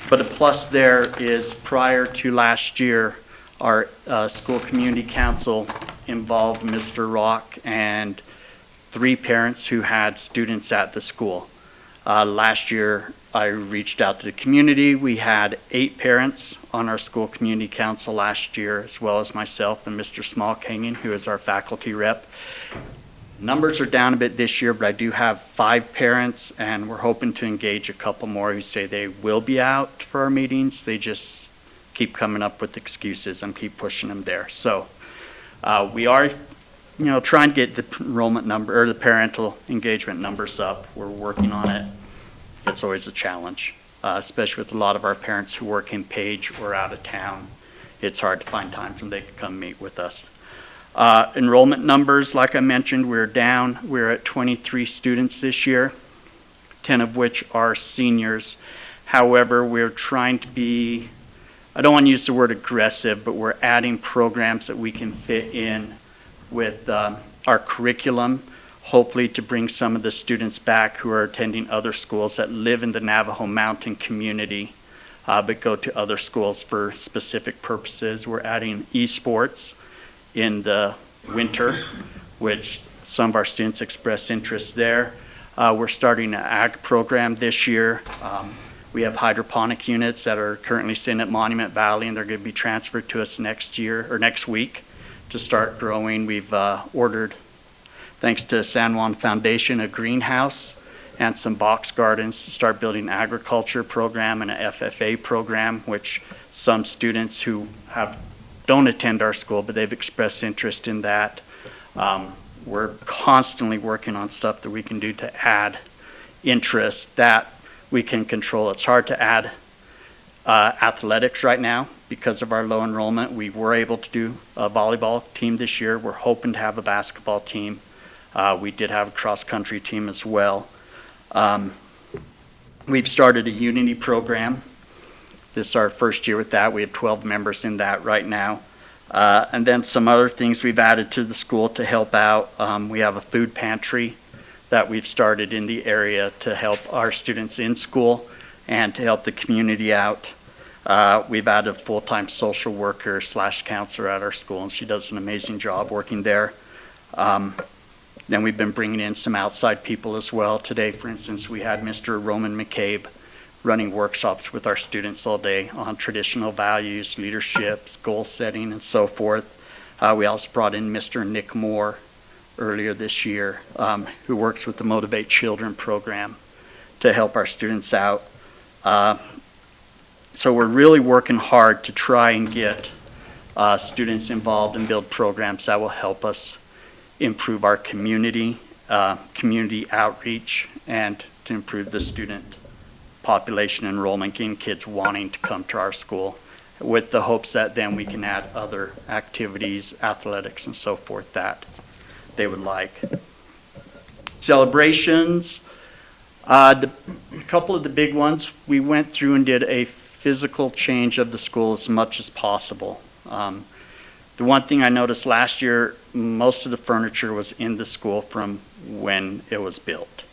Speaker 16: but a plus there is prior to last year, our school community council involved Mr. Rock and 3 parents who had students at the school. Last year, I reached out to the community. We had 8 parents on our school community council last year, as well as myself and Mr. Smallkangan, who is our faculty rep. Numbers are down a bit this year, but I do have 5 parents, and we're hoping to engage a couple more who say they will be out for our meetings. They just keep coming up with excuses and keep pushing them there. So we are, trying to get the enrollment number or the parental engagement numbers up. We're working on it. It's always a challenge, especially with a lot of our parents who work in Page or out of town. It's hard to find times when they can come meet with us. Enrollment numbers, like I mentioned, we're down. We're at 23 students this year, 10 of which are seniors. However, we're trying to be, I don't want to use the word aggressive, but we're adding programs that we can fit in with our curriculum, hopefully to bring some of the students back who are attending other schools that live in the Navajo Mountain community, but go to other schools for specific purposes. We're adding esports in the winter, which some of our students express interest there. We're starting an ag program this year. We have hydroponic units that are currently sitting at Monument Valley, and they're going to be transferred to us next week to start growing. We've ordered, thanks to San Juan Foundation, a greenhouse and some box gardens to start building an agriculture program and an FFA program, which some students who don't attend our school, but they've expressed interest in that. We're constantly working on stuff that we can do to add interest that we can control. It's hard to add athletics right now because of our low enrollment. We were able to do a volleyball team this year. We're hoping to have a basketball team. We did have a cross-country team as well. We've started a Unity program. This is our first year with that. We have 12 members in that right now. And then some other things we've added to the school to help out. We have a food pantry that we've started in the area to help our students in school And to help the community out, we've added a full-time social worker / counselor at our school, and she does an amazing job working there. Then we've been bringing in some outside people as well. Today, for instance, we had Mr. Roman McCabe running workshops with our students all day on traditional values, leaderships, goal setting, and so forth. We also brought in Mr. Nick Moore earlier this year, who works with the Motivate Children program to help our students out. So we're really working hard to try and get students involved and build programs that will help us improve our community, community outreach, and to improve the student population enrollment, getting kids wanting to come to our school, with the hopes that then we can add other activities, athletics, and so forth that they would like. Celebrations, a couple of the big ones, we went through and did a physical change of the school as much as possible. The one thing I noticed last year, most of the furniture was in the school from when it was built.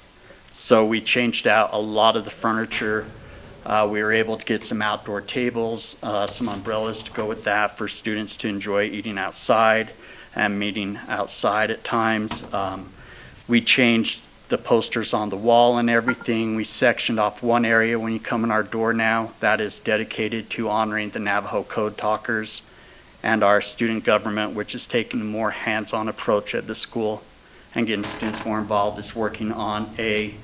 Speaker 16: So we changed out a lot of the furniture. We were able to get some outdoor tables, some umbrellas to go with that for students to enjoy eating outside and meeting outside at times. We changed the posters on the wall and everything. We sectioned off one area when you come in our door now that is dedicated to honoring the Navajo Code Talkers, and our student government, which is taking a more hands-on approach at the school and getting students more involved, is working on a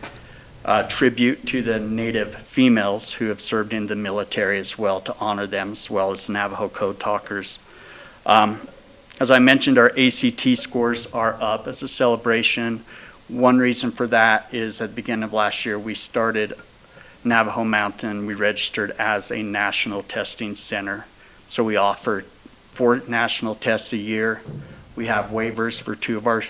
Speaker 16: tribute to the Native females who have served in the military as well, to honor them as well as Navajo Code Talkers. As I mentioned, our ACT scores are up as a celebration. One reason for that is at the beginning of last year, we started Navajo Mountain. We registered as a national testing center. So we offer 4 national tests a year. We have waivers for 2 of our,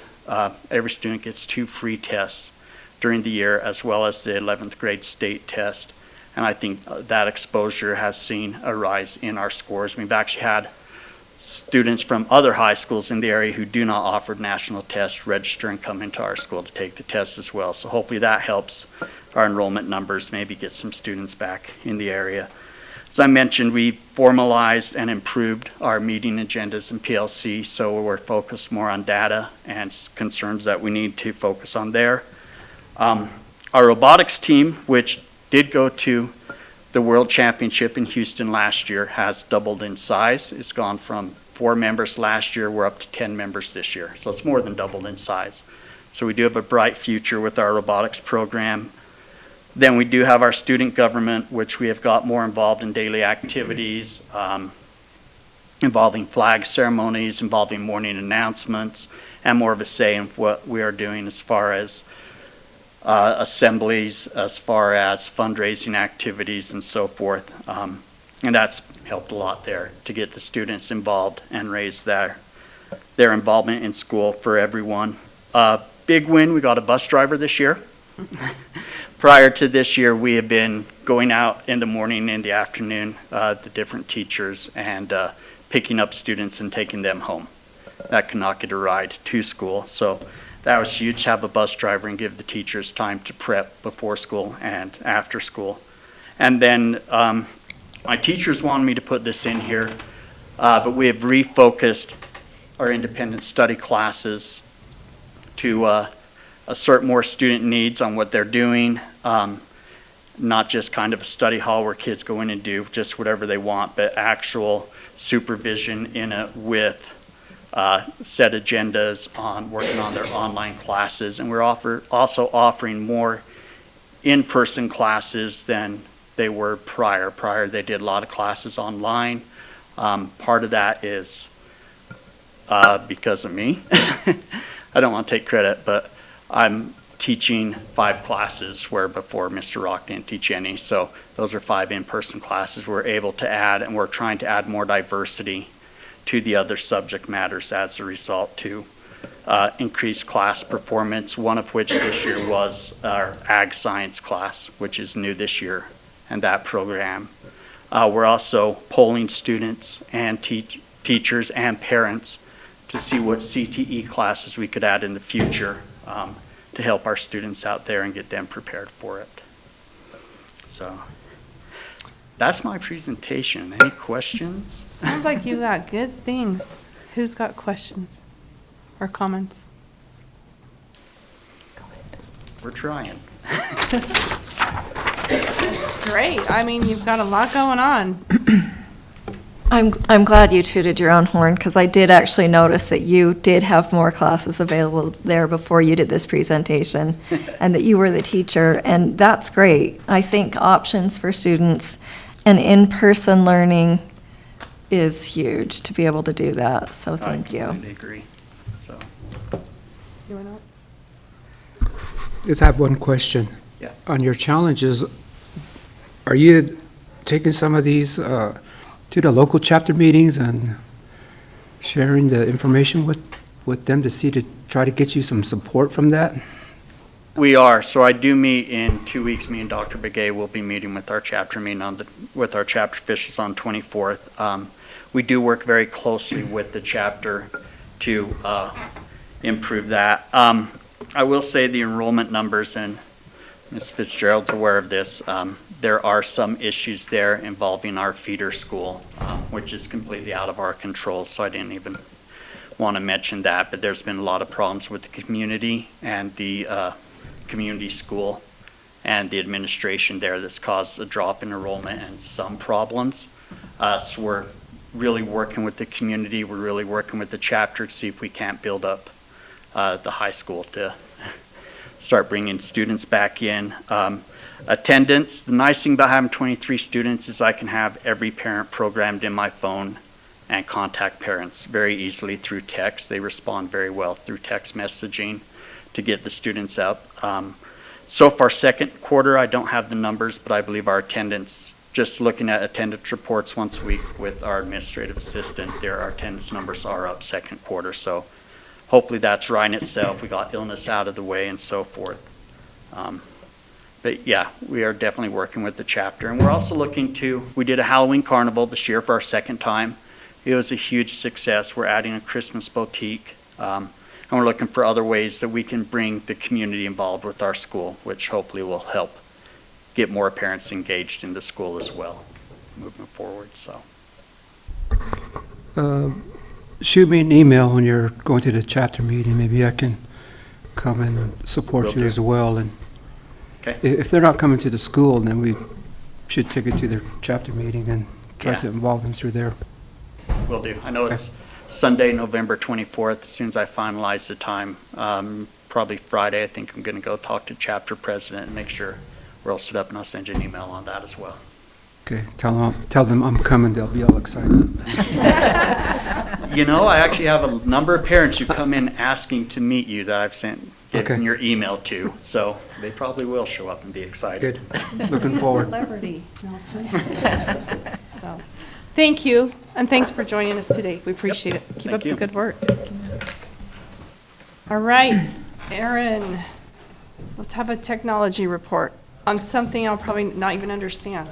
Speaker 16: every student gets 2 free tests during the year, as well as the 11th grade state test. And I think that exposure has seen a rise in our scores. We've actually had students from other high schools in the area who do not offer national tests register and come into our school to take the test as well. So hopefully that helps our enrollment numbers, maybe get some students back in the area. As I mentioned, we formalized and improved our meeting agendas in PLC, so we're focused more on data and concerns that we need to focus on there. Our robotics team, which did go to the World Championship in Houston last year, has doubled in size. It's gone from 4 members last year, we're up to 10 members this year, so it's more than doubled in size. So we do have a bright future with our robotics program. Then we do have our student government, which we have got more involved in daily activities, involving flag ceremonies, involving morning announcements, and more of a say in what we are doing as far as assemblies, as far as fundraising activities and so forth. And that's helped a lot there to get the students involved and raise their involvement in school for everyone. Big win, we got a bus driver this year. Prior to this year, we have been going out in the morning and the afternoon, the different teachers, and picking up students and taking them home that cannot get a ride to school. So that was huge to have a bus driver and give the teachers time to prep before school and after school. And then my teachers wanted me to put this in here, but we have refocused our independent study classes to assert more student needs on what they're doing, not just kind of a study hall where kids go in and do just whatever they want, but actual supervision in it with set agendas on working on their online classes. And we're also offering more in-person classes than they were prior. Prior, they did a lot of classes online. Part of that is because of me. I don't want to take credit, but I'm teaching 5 classes where before Mr. Rock didn't teach any. So those are 5 in-person classes we're able to add, and we're trying to add more diversity to the other subject matters as a result to increase class performance, one of which this year was our ag science class, which is new this year, and that program. We're also polling students and teachers and parents to see what CTE classes we could add in the future to help our students out there and get them prepared for it. So That's my presentation. Any questions?
Speaker 1: Sounds like you got good things. Who's got questions or comments?
Speaker 16: We're trying.
Speaker 1: That's great. I mean, you've got a lot going on.
Speaker 7: I'm glad you tooted your own horn, because I did actually notice that you did have more classes available there before you did this presentation, and that you were the teacher, and that's great. I think options for students and in-person learning is huge to be able to do that, so thank
Speaker 16: I
Speaker 7: you.
Speaker 16: completely agree. So,
Speaker 1: You want
Speaker 4: Just have one question.
Speaker 16: Yeah.
Speaker 4: On your challenges, are you taking some of these to the local chapter meetings and sharing the information with them to try to get you some support from that?
Speaker 16: we are. So I do meet in 2 weeks. Me and Dr. Begay will be meeting with our chapter with our chapter officials on 24th. We do work very closely with the chapter to improve that. I will say the enrollment numbers, and Ms. Fitzgerald's aware of this, there are some issues there involving our feeder school, which is completely out of our control, so I didn't even want to mention that, but there's been a lot of problems with the community and the community school and the administration there that's caused a drop in enrollment and some problems. So we're really working with the community, we're really working with the chapter to see if we can't build up the high school to start bringing students back in. Attendance, the nice thing about having 23 students is I can have every parent programmed in my phone and contact parents very easily through text. They respond very well through text messaging to get the students up. So far, second quarter, I don't have the numbers, but I believe our attendance, just looking at attendance reports once a week with our administrative assistant, our attendance numbers are up second quarter. So hopefully that's right in itself. We got illness out of the way and so forth. But yeah, we are definitely working with the chapter. And we're also looking to, we did a Halloween carnival this year for our second time. It was a huge success. We're adding a Christmas boutique. And we're looking for other ways that we can bring the community involved with our school, which hopefully will help get more parents engaged in the school as well, moving forward. So,
Speaker 4: shoot me an email when you're going to the chapter meeting. Maybe I can come and support
Speaker 16: Will
Speaker 4: you
Speaker 16: do.
Speaker 4: as well. And
Speaker 16: okay.
Speaker 4: if they're not coming to the school, then we should take it to their chapter meeting and try
Speaker 16: Yeah.
Speaker 4: to involve them through there.
Speaker 16: Will do. I know it's Sunday, November 24th. As soon as I finalize the time, probably Friday, I think I'm going to go talk to chapter president and make sure we're all set up, and I'll send you an email on that as well.
Speaker 4: Okay, tell them I'm coming. They'll be all excited.
Speaker 16: You know, I actually have a number of parents who come in asking to meet you that I've given
Speaker 4: Okay.
Speaker 16: your email to, so they probably will show up and be excited.
Speaker 4: Good. Looking forward.
Speaker 1: Celebrity, Nelson. So, thank you, and thanks for joining us today. We appreciate it. Keep
Speaker 16: Thank
Speaker 1: up the
Speaker 16: you.
Speaker 1: good work. All right, Aaron, let's have a technology report on something I'll probably not even understand.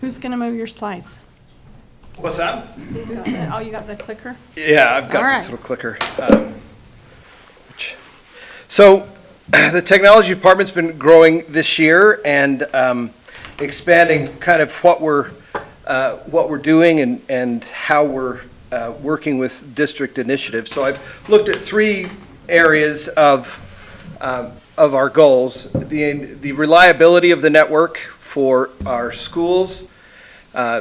Speaker 1: Who's going to move your slides?
Speaker 5: What's that?
Speaker 1: Oh, you got the clicker?
Speaker 5: Yeah, I've
Speaker 1: All
Speaker 5: got
Speaker 1: right.
Speaker 5: this little clicker. So the technology department's been growing this year and expanding kind of what we're doing and how we're working with district initiatives. So I've looked at three areas of our goals: the reliability of the network for our schools.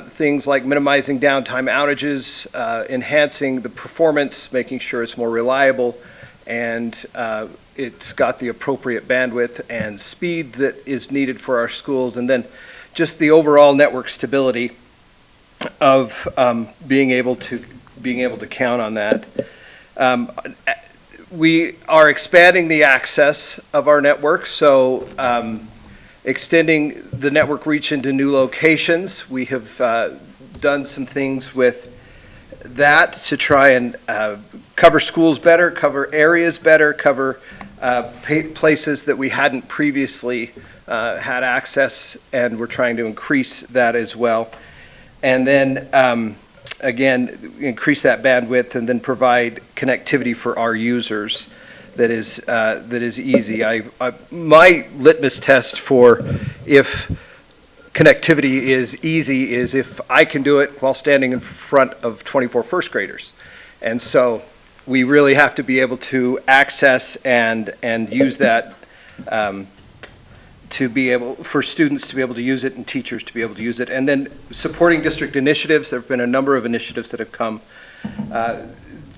Speaker 5: Things like minimizing downtime outages, enhancing the performance, making sure it's more reliable, and it's got the appropriate bandwidth and speed that is needed for our schools, and then just the overall network stability of being able to count on that. We are expanding the access of our network, so extending the network reach into new locations. We have done some things with that to try and cover schools better, cover areas better, cover places that we hadn't previously had access, and we're trying to increase that as well. And then again, increase that bandwidth and then provide connectivity for our users that is easy. My litmus test for if connectivity is easy is if I can do it while standing in front of 24 first graders. And so we really have to be able to access and use that for students to be able to use it and teachers to be able to use it. And then supporting district initiatives. There have been a number of initiatives that have come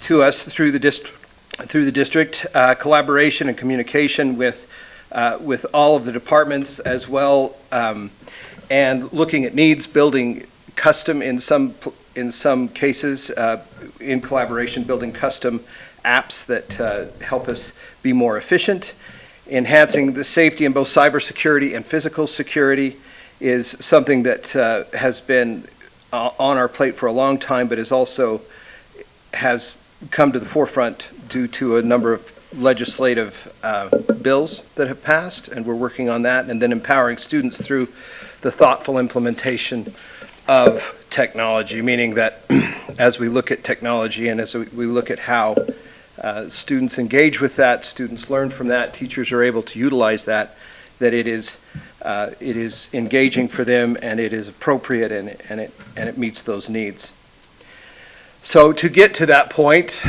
Speaker 5: to us through the district, collaboration and communication with all of the departments as well, and looking at needs, building custom in some cases, in collaboration, building custom apps that help us be more efficient. Enhancing the safety in both cybersecurity and physical security is something that has been on our plate for a long time, but has come to the forefront due to a number of legislative bills that have passed, and we're working on that, and then empowering students through the thoughtful implementation of technology, meaning that as we look at technology and as we look at how students engage with that, students learn from that, teachers are able to utilize that it is engaging for them and it is appropriate and it meets those needs. So to get to that point,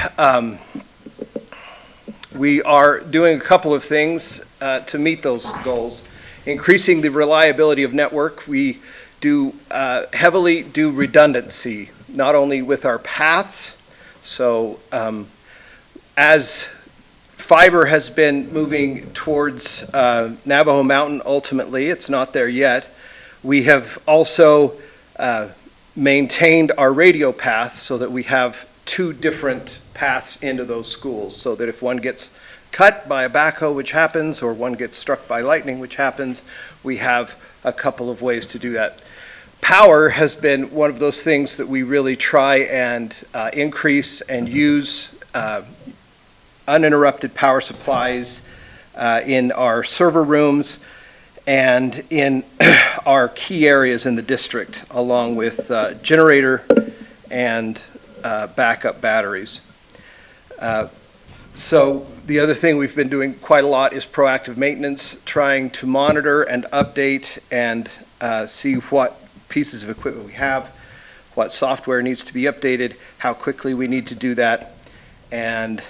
Speaker 5: we are doing a couple of things to meet those goals. Increasing the reliability of network, we do heavily do redundancy, not only with our paths. So as fiber has been moving towards Navajo Mountain ultimately, it's not there yet, we have also maintained our radio path so that we have two different paths into those schools, so that if one gets cut by a backhoe, which happens, or one gets struck by lightning, which happens, we have a couple of ways to do that. Power has been one of those things that we really try and increase and use uninterrupted power supplies in our server rooms and in our key areas in the district, along with generator and backup batteries. So the other thing we've been doing quite a lot is proactive maintenance, trying to monitor and update and see what pieces of equipment we have, what software needs to be updated, how quickly we need to do that. And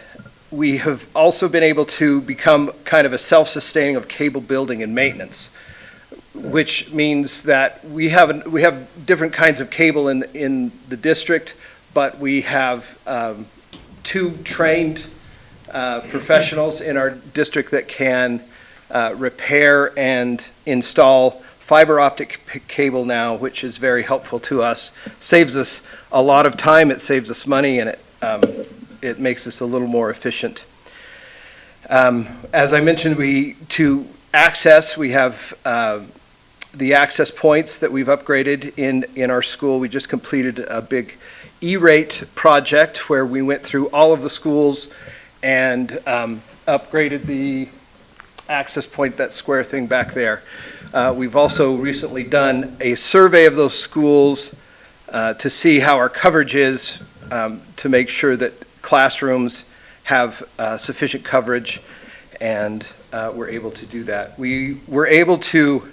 Speaker 5: we have also been able to become kind of a self-sustaining of cable building and maintenance, which means that we have different kinds of cable in the district, but we have two trained professionals in our district that can repair and install fiber optic cable now, which is very helpful to us. Saves us a lot of time, it saves us money, and it makes us a little more efficient. As I mentioned, to access, we have the access points that we've upgraded in our school. We just completed a big E-rate project where we went through all of the schools and upgraded the access point, that square thing back there. We've also recently done a survey of those schools to see how our coverage is, to make sure that classrooms have sufficient coverage, and we're able to do that. We were able to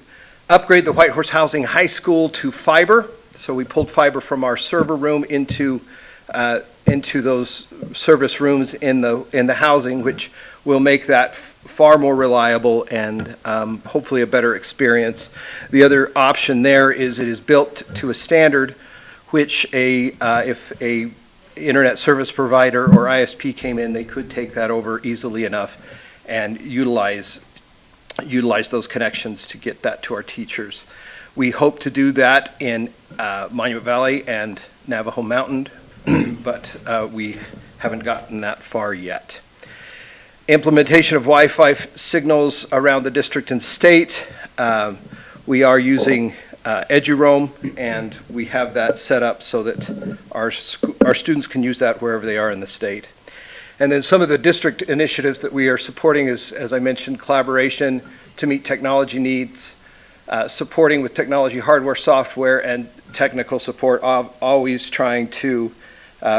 Speaker 5: upgrade the Whitehorse Housing High School to fiber, so we pulled fiber from our server room into those service rooms in the housing, which will make that far more reliable and hopefully a better experience. The other option there is it is built to a standard which if a internet service provider or ISP came in, they could take that over easily enough and utilize those connections to get that to our teachers. We hope to do that in Monument Valley and Navajo Mountain, but we haven't gotten that far yet. Implementation of Wi-Fi signals around the district and state. We are using EduRoam, and we have that set up so that our students can use that wherever they are in the state. And then some of the district initiatives that we are supporting is, as I mentioned, collaboration to meet technology needs, supporting with technology, hardware, software, and technical support, always trying to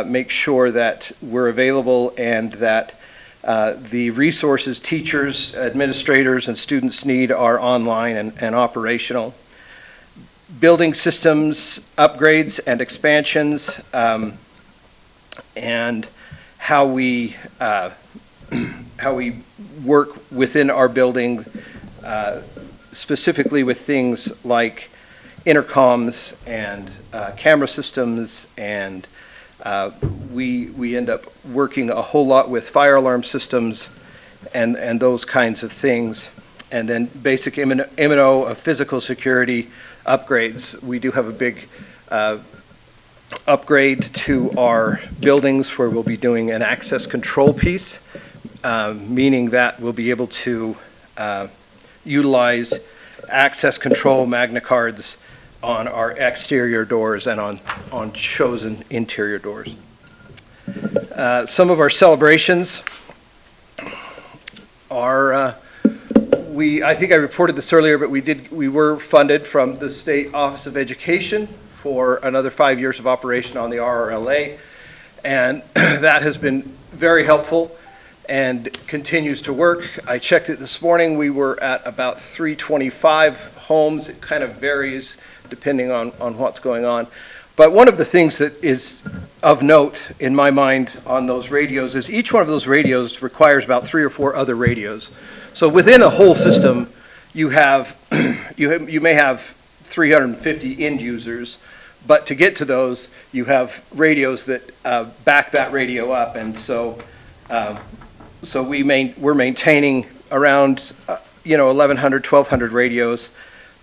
Speaker 5: make sure that we're available and that the resources teachers, administrators, and students need are online and operational. Building systems upgrades and expansions, and how we work within our building, specifically with things like intercoms and camera systems, and we end up working a whole lot with fire alarm systems and those kinds of things. And then basic M&O of physical security upgrades. We do have a big upgrade to our buildings where we'll be doing an access control piece, meaning that we'll be able to utilize access control magna cards on our exterior doors and on chosen interior doors. Some of our celebrations are, I think I reported this earlier, but we were funded from the State Office of Education for another 5 years of operation on the RRLA, and that has been very helpful and continues to work. I checked it this morning. We were at about 325 homes. It kind of varies depending on what's going on. But one of the things that is of note in my mind on those radios is each one of those radios requires about 3 or 4 other radios. So within a whole system, you have you may have 350 end users, but to get to those, you have radios that back that radio up, and so we're maintaining around 1,100, 1,200 radios,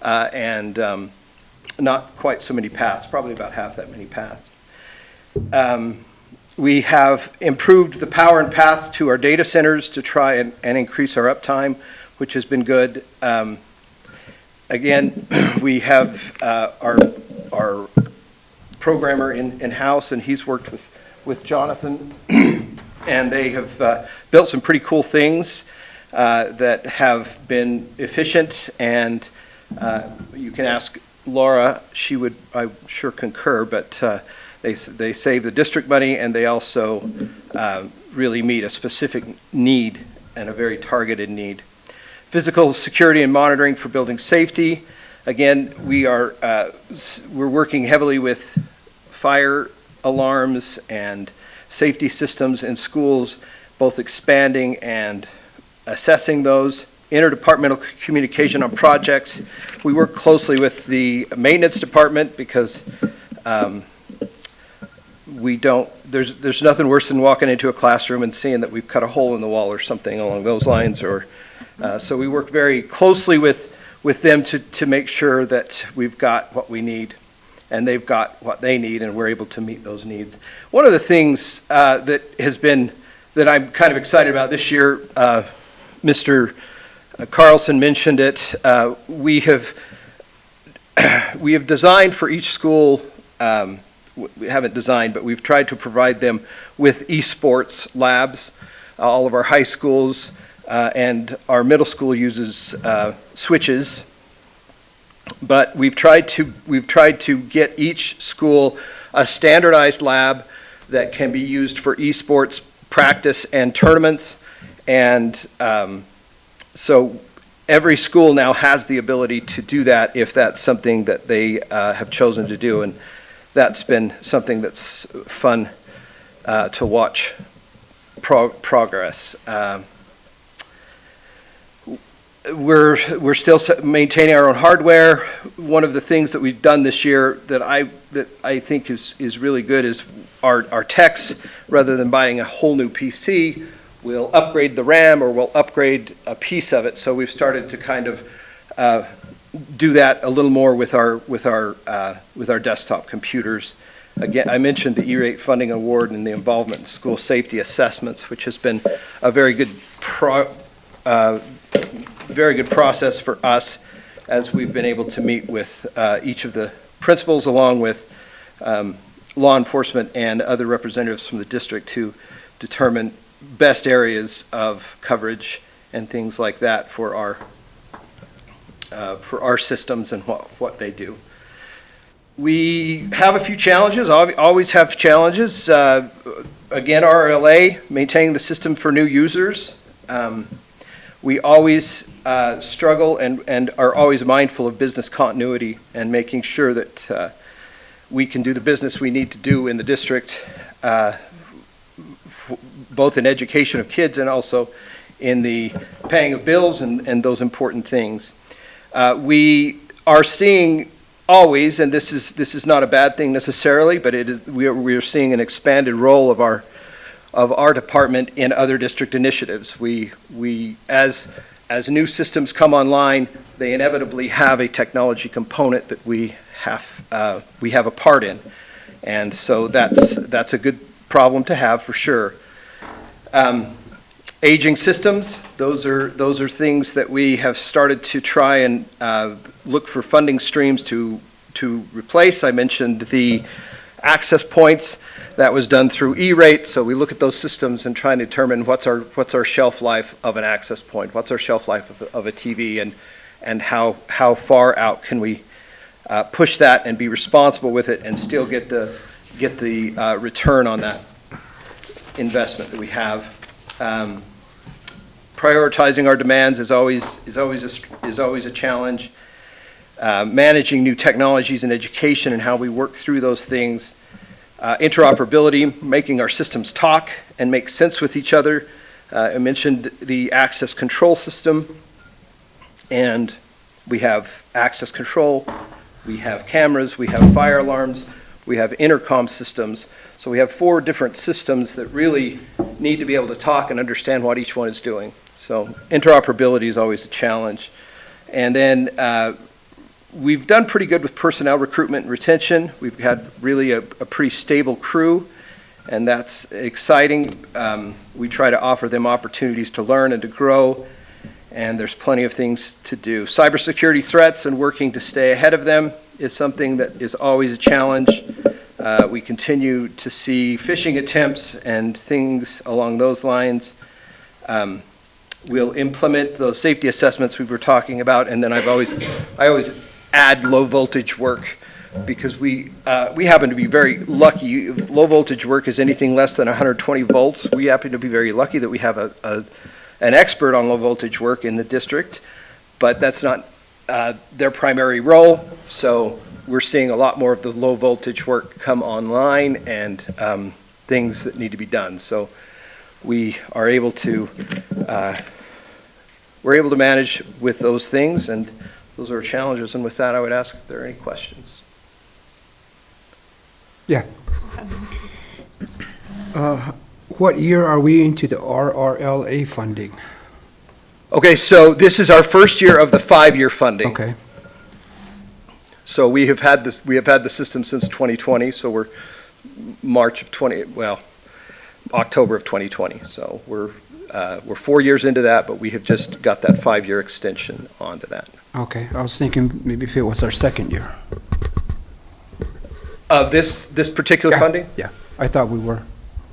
Speaker 5: and not quite so many paths, probably about half that many paths. We have improved the power and paths to our data centers to try and increase our uptime, which has been good. Again, we have our programmer in-house, and he's worked with Jonathan, and they have built some pretty cool things that have been efficient, and you can ask Laura, she would, I'm sure, concur, but they save the district money, and they also really meet a specific need and a very targeted need. Physical security and monitoring for building safety. Again, we're working heavily with fire alarms and safety systems in schools, both expanding and assessing those. Interdepartmental communication on projects. We work closely with the maintenance department because there's nothing worse than walking into a classroom and seeing that we've cut a hole in the wall or something along those lines, or so we work very closely with them to make sure that we've got what we need and they've got what they need, and we're able to meet those needs. One of the things that I'm kind of excited about this year, Mr. Carlson mentioned it, we have designed for each school, we haven't designed, but we've tried to provide them with esports labs. All of our high schools and our middle school uses switches, but we've tried to get each school a standardized lab that can be used for esports practice and tournaments, and so every school now has the ability to do that if that's something that they have chosen to do, and that's been something that's fun to watch progress. We're still maintaining our own hardware. One of the things that we've done this year that I think is really good is our techs, rather than buying a whole new PC, we'll upgrade the RAM or we'll upgrade a piece of it. So we've started to kind of do that a little more with our desktop computers. Again, I mentioned the E-rate funding award and the involvement in school safety assessments, which has been a very good process for us as we've been able to meet with each of the principals, along with law enforcement and other representatives from the district, to determine best areas of coverage and things like that for our systems and what they do. We have a few challenges, always have challenges. Again, RLA, maintaining the system for new users. We always struggle and are always mindful of business continuity and making sure that we can do the business we need to do in the district, both in education of kids and also in the paying of bills and those important things. We are seeing always, and this is not a bad thing necessarily, but we are seeing an expanded role of our department in other district initiatives. We as new systems come online, they inevitably have a technology component that we have a part in, and so that's a good problem to have for sure. Aging systems, those are things that we have started to try and look for funding streams to replace. I mentioned the access points. That was done through E-rate, so we look at those systems and try and determine what's our shelf life of an access point, what's our shelf life of a TV, and how far out can we push that and be responsible with it and still get the return on that investment that we have. Prioritizing our demands is always a challenge. Managing new technologies in education and how we work through those things. Interoperability, making our systems talk and make sense with each other. I mentioned the access control system, and we have access control, we have cameras, we have fire alarms, we have intercom systems. So we have 4 different systems that really need to be able to talk and understand what each one is doing. So interoperability is always a challenge. And then we've done pretty good with personnel recruitment and retention. We've had really a pretty stable crew, and that's exciting. We try to offer them opportunities to learn and to grow, and there's plenty of things to do. Cybersecurity threats and working to stay ahead of them is something that is always a challenge. We continue to see phishing attempts and things along those lines. We'll implement those safety assessments we were talking about, and then I always add low voltage work because we happen to be very lucky. Low voltage work is anything less than 120 volts. We happen to be very lucky that we have an expert on low voltage work in the district, but that's not their primary role. So we're seeing a lot more of the low voltage work come online and things that need to be done. So we are able to manage with those things, and those are challenges. And with that, I would ask if there are any questions.
Speaker 4: Yeah. What year are we into the RRLA funding?
Speaker 5: Okay, so this is our first year of the 5-year funding.
Speaker 4: Okay.
Speaker 5: So we have had the system since 2020, so we're October of 2020. So we're 4 years into that, but we have just got that 5-year extension onto that.
Speaker 4: Okay, I was thinking maybe if it was our second year.
Speaker 5: Of this particular funding?
Speaker 4: Yeah, I thought we were.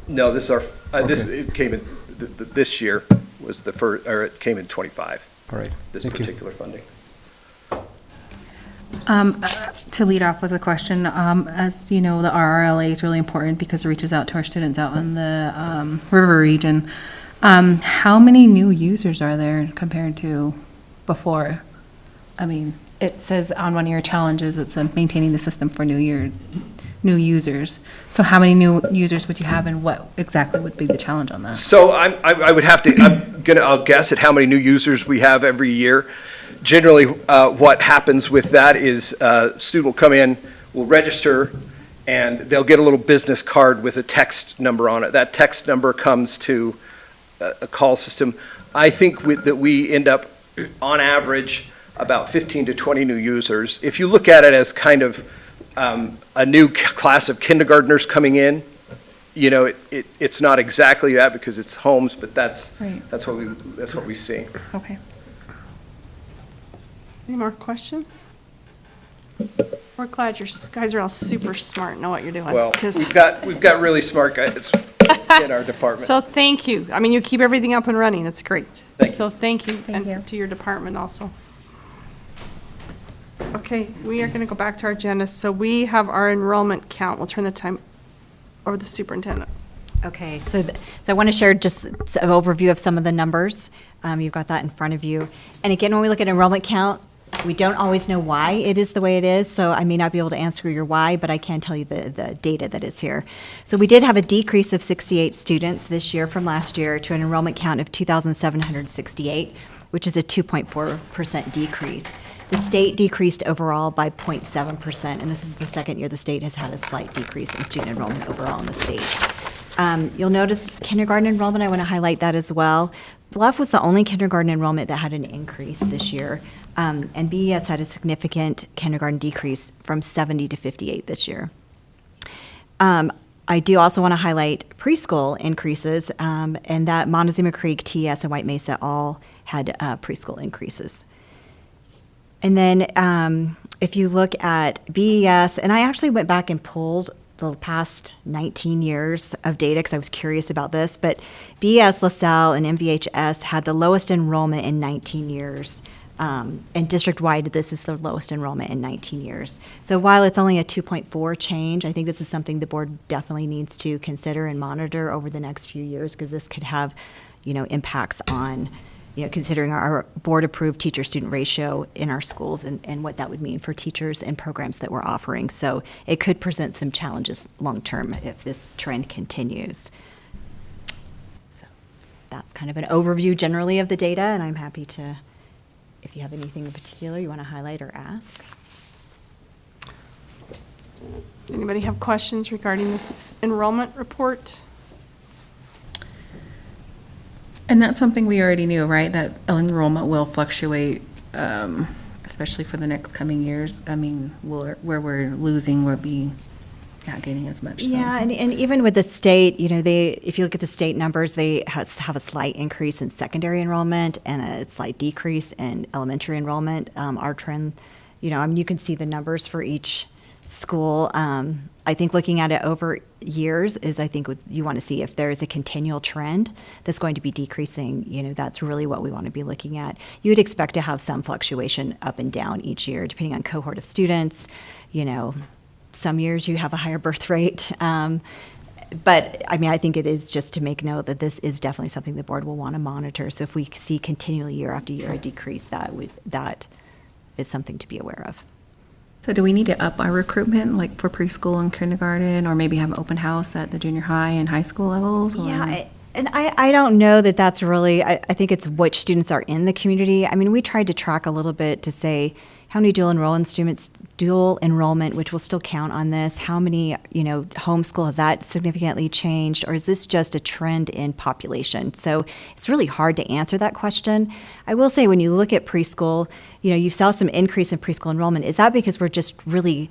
Speaker 5: No, this is our,
Speaker 4: Okay.
Speaker 5: it came in, this year was the first, or it came in 25.
Speaker 4: All right,
Speaker 5: This
Speaker 4: thank you.
Speaker 5: particular funding.
Speaker 11: To lead off with a question, as you know, the RRLA is really important because it reaches out to our students out in the river region. How many new users are there compared to before? I mean, it says on one of your challenges, it's maintaining the system for new users. So how many new users would you have, and what exactly would be the challenge on that?
Speaker 5: So I would have to, I'll guess at how many new users we have every year. Generally, what happens with that is a student will come in, will register, and they'll get a little business card with a text number on it. That text number comes to a call system. I think that we end up, on average, about 15 to 20 new users. If you look at it as kind of a new class of kindergartners coming in, you know, it's not exactly that because it's homes, but that's what we see.
Speaker 11: Okay.
Speaker 1: Any more questions? We're glad you guys are all super smart and know what you're doing.
Speaker 5: Well,
Speaker 1: 'cause-
Speaker 5: we've got really smart guys in our department.
Speaker 1: So thank you. I mean, you keep everything up and running. That's great.
Speaker 5: Thank you.
Speaker 1: So thank you,
Speaker 11: Thank you.
Speaker 1: and to your department also. Okay, we are going to go back to our agenda. So we have our enrollment count. We'll turn the time over to the superintendent.
Speaker 2: Okay, so I want to share just an overview of some of the numbers. You've got that in front of you. And again, when we look at enrollment count, we don't always know why it is the way it is, so I may not be able to answer your why, but I can tell you the data that is here. So we did have a decrease of 68 students this year from last year to an enrollment count of 2,768, which is a 2.4% decrease. The state decreased overall by 0.7%, and this is the second year the state has had a slight decrease in student enrollment overall in the state. You'll notice kindergarten enrollment, I want to highlight that as well. Bluff was the only kindergarten enrollment that had an increase this year, and BES had a significant kindergarten decrease from 70 to 58 this year. I do also want to highlight preschool increases, and that Montezuma Creek, TS, and White Mesa all had preschool increases. And then if you look at BES, and I actually went back and pulled the past 19 years of data because I was curious about this, but BES, LaSalle, and MVHS had the lowest enrollment in 19 years. And district-wide, this is the lowest enrollment in 19 years. So while it's only a 2.4 change, I think this is something the board definitely needs to consider and monitor over the next few years because this could have, impacts on, considering our board-approved teacher-student ratio in our schools and what that would mean for teachers and programs that we're offering. So it could present some challenges long-term if this trend continues. So that's kind of an overview generally of the data, and I'm happy to, if you have anything in particular you want to highlight or ask.
Speaker 1: Anybody have questions regarding this enrollment report?
Speaker 11: And that's something we already knew, right? That enrollment will fluctuate, especially for the next coming years. I mean, where we're losing, we'll be not getting as much. So.
Speaker 2: Yeah, and even with the state, if you look at the state numbers, they have a slight increase in secondary enrollment and a slight decrease in elementary enrollment. Our trend, you can see the numbers for each school. I think looking at it over years is, I think, you want to see if there is a continual trend that's going to be decreasing. That's really what we want to be looking at. You would expect to have some fluctuation up and down each year, depending on cohort of students. Some years you have a higher birth rate. But I think it is just to make note that this is definitely something the board will want to monitor. So if we see continually year after year a decrease, that is something to be aware of.
Speaker 11: So do we need to up our recruitment, like for preschool and kindergarten, or maybe have an open house at the junior high and high school levels? Or?
Speaker 2: Yeah, and I don't know that that's really, I think it's which students are in the community. We tried to track a little bit to say how many dual enrollment, which will still count on this, how many, homeschool, has that significantly changed, or is this just a trend in population? So it's really hard to answer that question. I will say when you look at preschool, you saw some increase in preschool enrollment. Is that because we're just really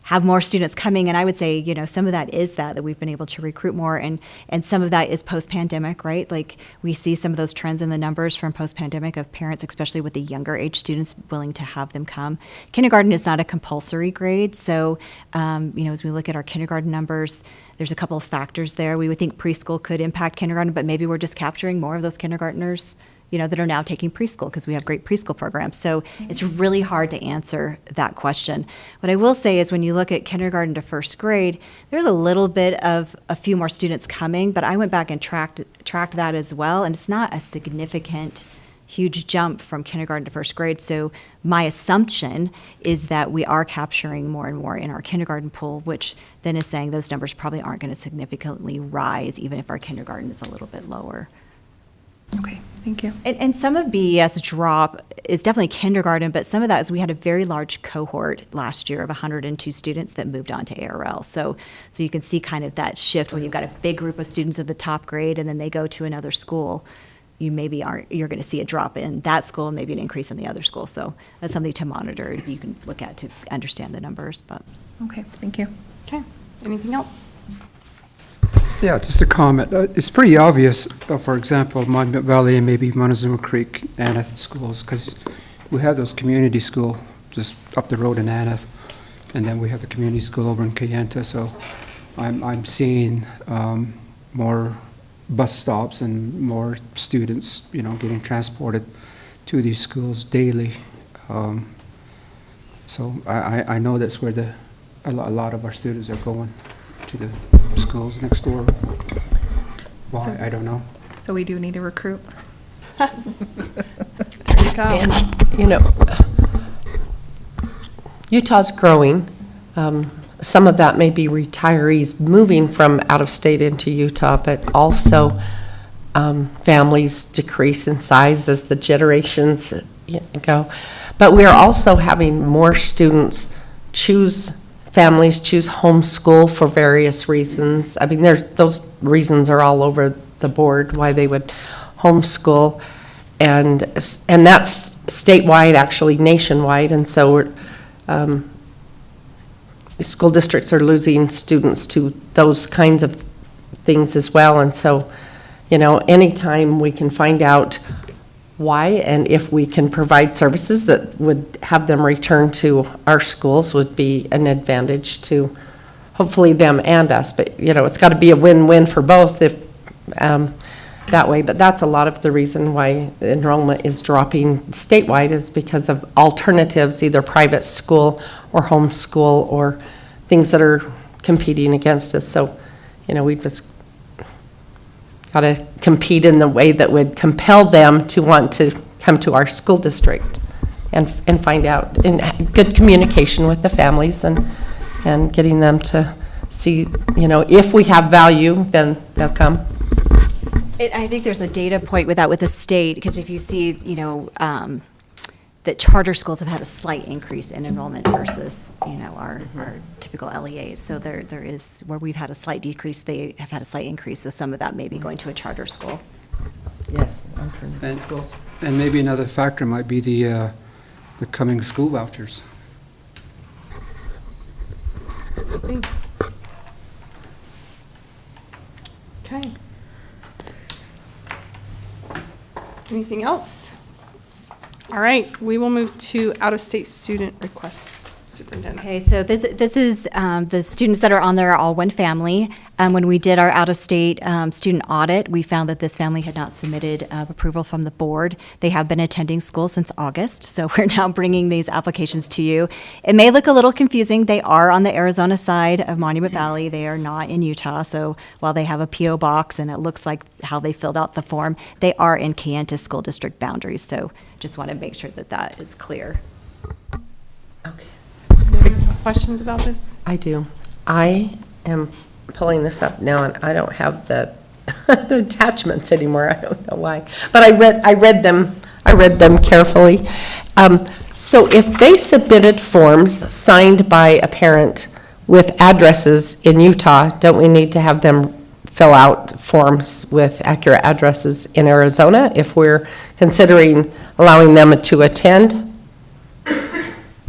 Speaker 2: have more students coming? And I would say, some of that is that we've been able to recruit more, and some of that is post-pandemic, right? Like we see some of those trends in the numbers from post-pandemic of parents, especially with the younger age students, willing to have them come. Kindergarten is not a compulsory grade, so as we look at our kindergarten numbers, there's a couple of factors there. We would think preschool could impact kindergarten, but maybe we're just capturing more of those kindergartners that are now taking preschool because we have great preschool programs. So it's really hard to answer that question. What I will say is when you look at kindergarten to first grade, there's a little bit of a few more students coming, but I went back and tracked that as well, and it's not a significant, huge jump from kindergarten to first grade. So my assumption is that we are capturing more and more in our kindergarten pool, which then is saying those numbers probably aren't going to significantly rise, even if our kindergarten is a little bit lower.
Speaker 11: Okay, thank you.
Speaker 2: And some of BES drop is definitely kindergarten, but some of that is we had a very large cohort last year of 102 students that moved on to ARL. So you can see kind of that shift when you've got a big group of students at the top grade and then they go to another school. You're going to see a drop in that school and maybe an increase in the other school. So that's something to monitor. You can look at to understand the numbers. But
Speaker 11: okay, thank you.
Speaker 1: Okay, anything else?
Speaker 4: Yeah, just a comment. It's pretty obvious, for example, Monument Valley and maybe Montezuma Creek, Aneth schools, because we have those community school just up the road in Aneth, and then we have the community school over in Kayenta. So I'm seeing more bus stops and more students, getting transported to these schools daily. So I know that's where a lot of our students are going, to the schools next door. Why, I don't know.
Speaker 11: So we do need to recruit.
Speaker 1: There you go.
Speaker 6: And, you know, Utah's growing. Some of that may be retirees moving from out of state into Utah, but also families decrease in size as the generations go. But we are also having more students families choose homeschool for various reasons. I mean, those reasons are all over the board why they would homeschool. And that's statewide, actually nationwide. And so school districts are losing students to those kinds of things as well. And so, you know, anytime we can find out why and if we can provide services that would have them return to our schools would be an advantage to hopefully them and us. But, you know, it's got to be a win-win for both if that way. But that's a lot of the reason why enrollment is dropping statewide is because of alternatives, either private school or homeschool or things that are competing against us. So, you know, we just got to compete in the way that would compel them to want to come to our school district and find out in good communication with the families and getting them to see, you know, if we have value, then they'll come.
Speaker 2: I think there's a data point with that with the state, because if you see, you know, that charter schools have had a slight increase in enrollment versus, you know, our typical LEAs. So there is, where we've had a slight decrease, they have had a slight increase. So some of that may be going to a charter school.
Speaker 6: Yes, alternative schools.
Speaker 4: And maybe another factor might be the coming school vouchers.
Speaker 1: Okay. Anything else? All right, we will move to out-of-state student requests. Superintendent.
Speaker 2: Okay, so this is the students that are on there are all one family. When we did our out-of-state student audit, we found that this family had not submitted approval from the board. They have been attending school since August, so we're now bringing these applications to you. It may look a little confusing. They are on the Arizona side of Monument Valley. They are not in Utah, so while they have a P.O. box and it looks like how they filled out the form, they are in Kayenta School District boundaries, so just want to make sure that that is clear.
Speaker 6: Okay.
Speaker 1: Questions about this?
Speaker 6: I do. I am pulling this up now, and I don't have the the attachments anymore. I don't know why, but I read them carefully. So if they submitted forms signed by a parent with addresses in Utah, don't we need to have them fill out forms with accurate addresses in Arizona if we're considering allowing them to attend?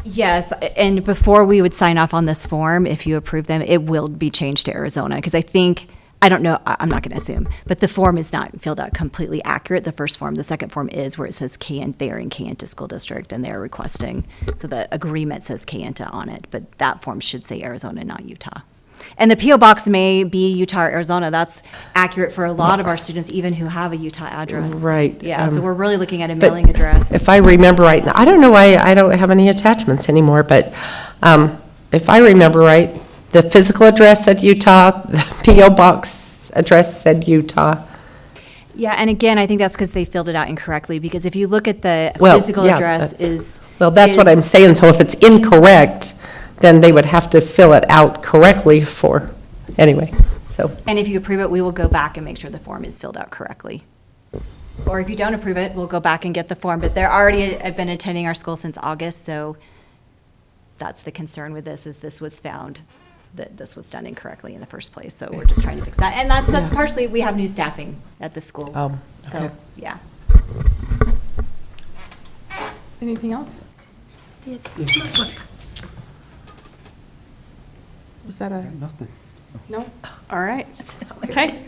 Speaker 2: Yes, and before we would sign off on this form, if you approve them, it will be changed to Arizona, because I don't know, I'm not going to assume, but the form is not filled out completely accurate, the first form. The second form is where it says they are in Kayenta School District, and they're requesting, so the agreement says Kayenta on it, but that form should say Arizona, not Utah. And the P.O. box may be Utah or Arizona. That's accurate for a lot of our students, even who have a Utah address.
Speaker 6: Right.
Speaker 2: Yeah, so we're really looking at a
Speaker 6: But
Speaker 2: mailing address.
Speaker 6: If I remember right, now I don't know why I don't have any attachments anymore, but if I remember right, the physical address said Utah, the P.O. box address said Utah.
Speaker 2: Yeah, and again, I think that's because they filled it out incorrectly, because if you look at the
Speaker 6: Well,
Speaker 2: physical
Speaker 6: yeah,
Speaker 2: address is.
Speaker 6: Well, that's what I'm saying, so if it's incorrect, then they would have to fill it out correctly anyway, so.
Speaker 2: And if you approve it, we will go back and make sure the form is filled out correctly. Or if you don't approve it, we'll go back and get the form, but they're already have been attending our school since August, so that's the concern with this, is this was found, that this was done incorrectly in the first place, so we're just trying to fix that. And that's partially, we have new staffing at the school.
Speaker 6: Oh, okay.
Speaker 2: So, yeah.
Speaker 1: Anything else? Was that
Speaker 4: Nothing.
Speaker 1: no? All right. Okay.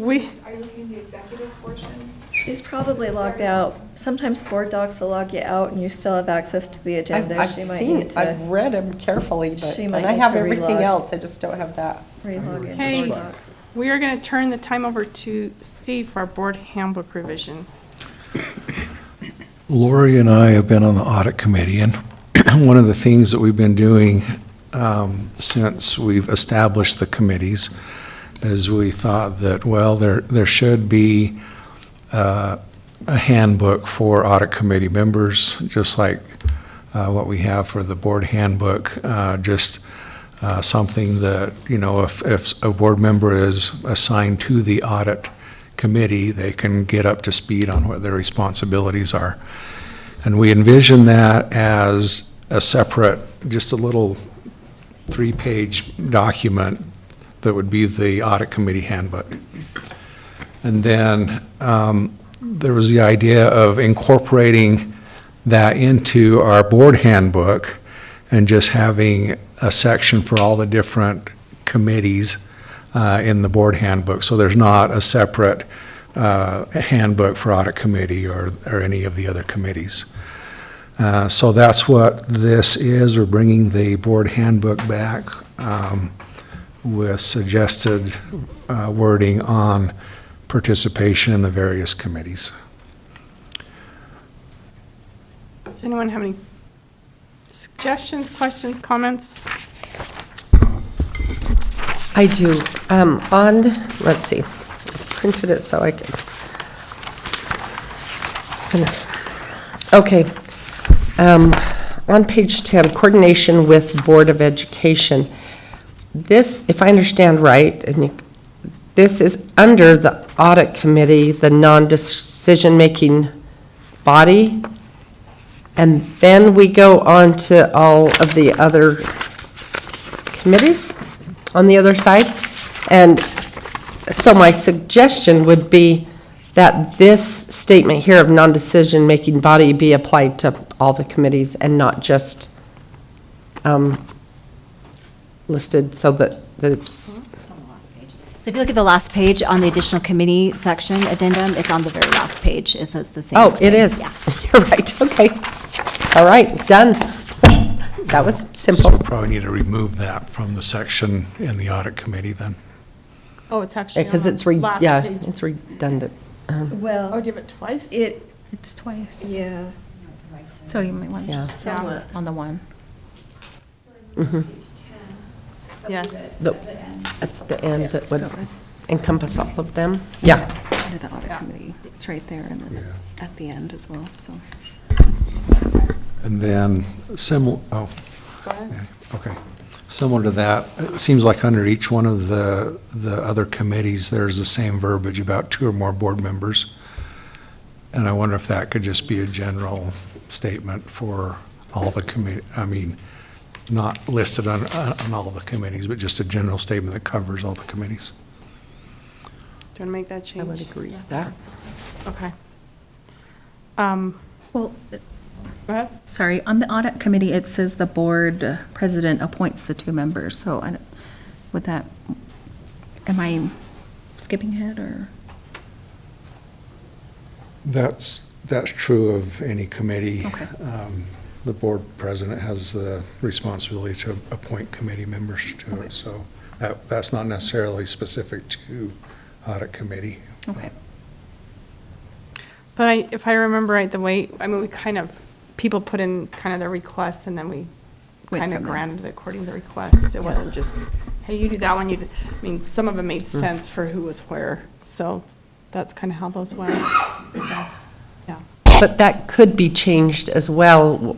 Speaker 7: Are you looking at the executive portion? She's probably logged out. Sometimes board docs will log you out and you still have access to the agenda.
Speaker 6: I've read them carefully, but,
Speaker 7: She
Speaker 6: and
Speaker 7: might
Speaker 6: I
Speaker 7: need
Speaker 6: have
Speaker 7: to
Speaker 6: everything
Speaker 7: relog.
Speaker 6: else, I just don't have that.
Speaker 7: Relog into
Speaker 1: Okay.
Speaker 7: board docs.
Speaker 1: We are going to turn the time over to Steve for our board handbook revision.
Speaker 3: Lori and I have been on the audit committee, and one of the things that we've been doing since we've established the committees is we thought that, well, there should be a handbook for audit committee members, just like what we have for the board handbook, just something that, you know, if a board member is assigned to the audit committee, they can get up to speed on what their responsibilities are. And we envision that as a separate, just a little 3-page document that would be the audit committee handbook. And then there was the idea of incorporating that into our board handbook and just having a section for all the different committees in the board handbook. So there's not a separate handbook for audit committee or any of the other committees. So that's what this is. We're bringing the board handbook back with suggested wording on participation in the various committees.
Speaker 1: Does anyone have any suggestions, questions, comments?
Speaker 6: I do. Let's see, printed it so I can. Goodness. Okay. On page 10, coordination with Board of Education. This, if I understand right, this is under the audit committee, the non-decision-making body, and then we go on to all of the other committees on the other side. And so my suggestion would be that this statement here of non-decision-making body be applied to all the committees and not just listed so that it's.
Speaker 2: So if you look at the last page on the additional committee section addendum, it's on the very last page. It says the same.
Speaker 6: Oh, it
Speaker 2: thing.
Speaker 6: is.
Speaker 2: Yeah.
Speaker 6: You're right. Okay. All right, done. That was simple.
Speaker 3: So we probably need to remove that from the section in the audit committee then.
Speaker 1: Oh, it's actually
Speaker 6: Because
Speaker 1: on
Speaker 6: it's,
Speaker 1: the last page.
Speaker 6: it's redundant.
Speaker 7: Well,
Speaker 1: Oh, do you have it twice?
Speaker 11: It's twice.
Speaker 7: yeah.
Speaker 11: So you might want to
Speaker 6: Yeah.
Speaker 11: just sell it on the one.
Speaker 1: Yes.
Speaker 6: At the end, that would
Speaker 11: So it's
Speaker 6: encompass all of them? Yeah.
Speaker 11: under the audit committee. It's right there, and then it's at the end as well, so.
Speaker 3: And then similar,
Speaker 1: Go ahead.
Speaker 3: yeah, okay. Similar to that, it seems like under each one of the other committees, there's the same verbiage about 2 or more board members. And I wonder if that could just be a general statement for all the not listed on all the committees, but just a general statement that covers all the committees.
Speaker 1: Do you want to make that change?
Speaker 6: I would agree with that.
Speaker 1: Okay.
Speaker 11: Well,
Speaker 1: Go ahead.
Speaker 11: sorry, on the audit committee, it says the board president appoints the 2 members, so would that, am I skipping ahead, or?
Speaker 3: That's true of any committee.
Speaker 11: Okay.
Speaker 3: The board president has the responsibility to appoint committee members to it, so that's not necessarily specific to audit committee.
Speaker 11: Okay.
Speaker 1: But if I remember right, we kind of, people put in kind of their requests, and then we
Speaker 11: Went
Speaker 1: kind of
Speaker 11: from there.
Speaker 1: granted it according to the requests. It wasn't just, hey, you do that one, some of them made sense for who was where, so that's kind of how those went. So, yeah.
Speaker 6: But that could be changed as well,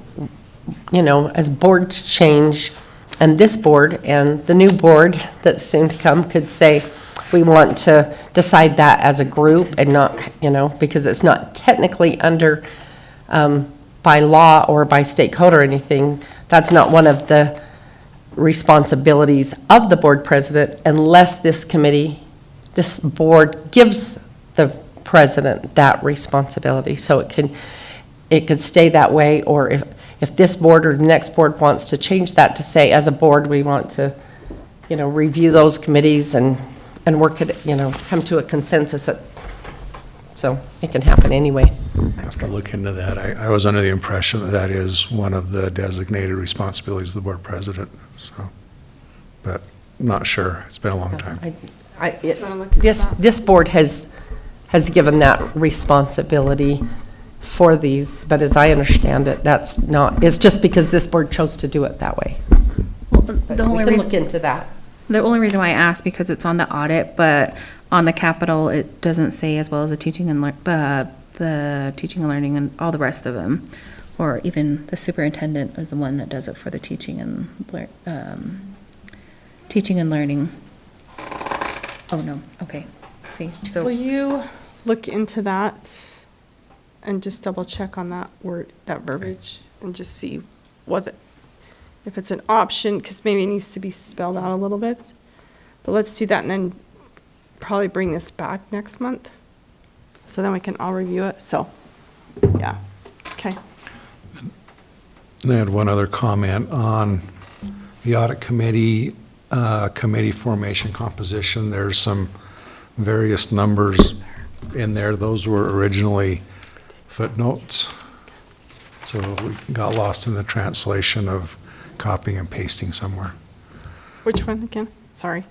Speaker 6: you know, as boards change, and this board and the new board that's soon to come could say, we want to decide that as a group and not, you know, because it's not technically under, by law or by state code or anything, that's not one of the responsibilities of the board president unless this board gives the president that responsibility. So it could stay that way, or if this board or the next board wants to change that to say, as a board, we want to, you know, review those committees and work it, you know, come to a consensus. So it can happen anyway.
Speaker 3: I have to look into that. I was under the impression that is one of the designated responsibilities of the board president, so, but not sure. It's been a long time.
Speaker 6: This board has given that responsibility for these, but as I understand it, that's not, it's just because this board chose to do it that way. But
Speaker 11: The
Speaker 6: we
Speaker 11: only
Speaker 6: can
Speaker 11: reason,
Speaker 6: look into that.
Speaker 11: the only reason why I asked, because it's on the audit, but on the capital, it doesn't say as well as the teaching and learning and all the rest of them. Or even the superintendent is the one that does it for the teaching and learning. Oh, no, okay, see,
Speaker 1: Will
Speaker 11: so,
Speaker 1: you look into that and just double check on that word, that verbiage, and just see if it's an option, because maybe it needs to be spelled out a little bit. But let's do that and then probably bring this back next month, so then we can all review it, so, yeah, okay.
Speaker 3: And I had one other comment on the audit committee, committee formation composition. There's some various numbers in there. Those were originally footnotes. So we got lost in the translation of copying and pasting somewhere.
Speaker 1: Which one again? Sorry.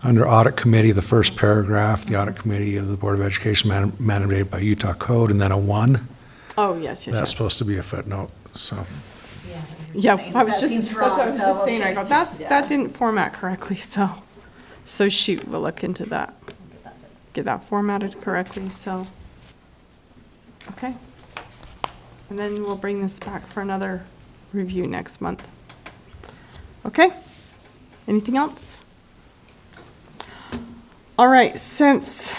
Speaker 3: Under audit committee, the first paragraph, the audit committee of the Board of Education mandated by Utah code, and then a 1.
Speaker 1: Oh, yes, yes,
Speaker 3: That's
Speaker 1: yes.
Speaker 3: supposed to be a footnote, so.
Speaker 1: Yeah, I was
Speaker 2: That
Speaker 1: just,
Speaker 2: seems
Speaker 1: that's what I
Speaker 2: wrong,
Speaker 1: was
Speaker 2: so
Speaker 1: just
Speaker 2: we'll
Speaker 1: saying, I
Speaker 2: take
Speaker 1: go,
Speaker 2: it.
Speaker 1: that didn't format correctly, so shoot, we'll look into that. Get that formatted correctly, so, okay. And then we'll bring this back for another review next month. Okay? Anything else? All right, since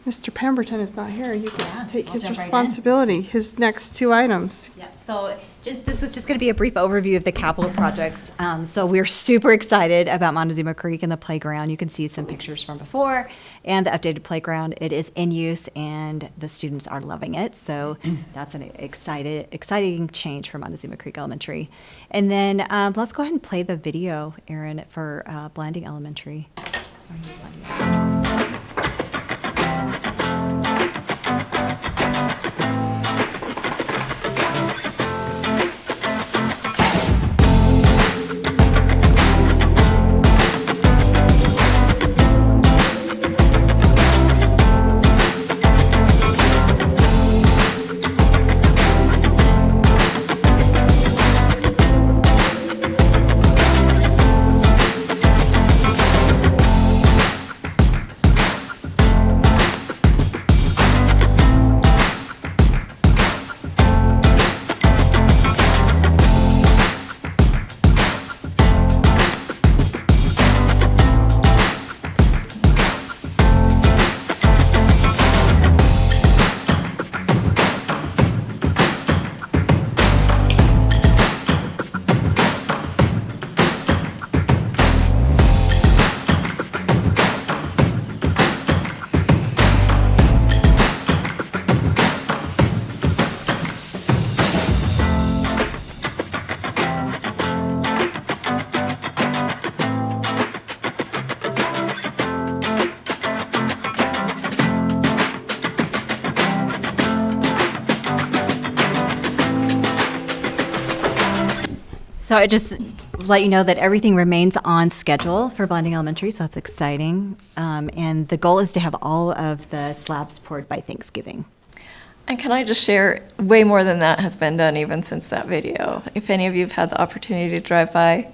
Speaker 1: Mr. Pemberton is not here, you can take
Speaker 2: I'll
Speaker 1: his
Speaker 2: jump right in.
Speaker 1: responsibility, his next 2 items.
Speaker 2: Yep, so this was just going to be a brief overview of the capital projects. So we're super excited about Montezuma Creek and the playground. You can see some pictures from before and the updated playground. It is in use and the students are loving it. So that's an exciting change for Montezuma Creek Elementary. And then let's go ahead and play the video, Erin, for Blanding Elementary. So I just let you know that everything remains on schedule for Blanding Elementary, so that's exciting. And the goal is to have all of the slabs poured by Thanksgiving.
Speaker 7: And can I just share, way more than that has been done even since that video. If any of you have had the opportunity to drive by,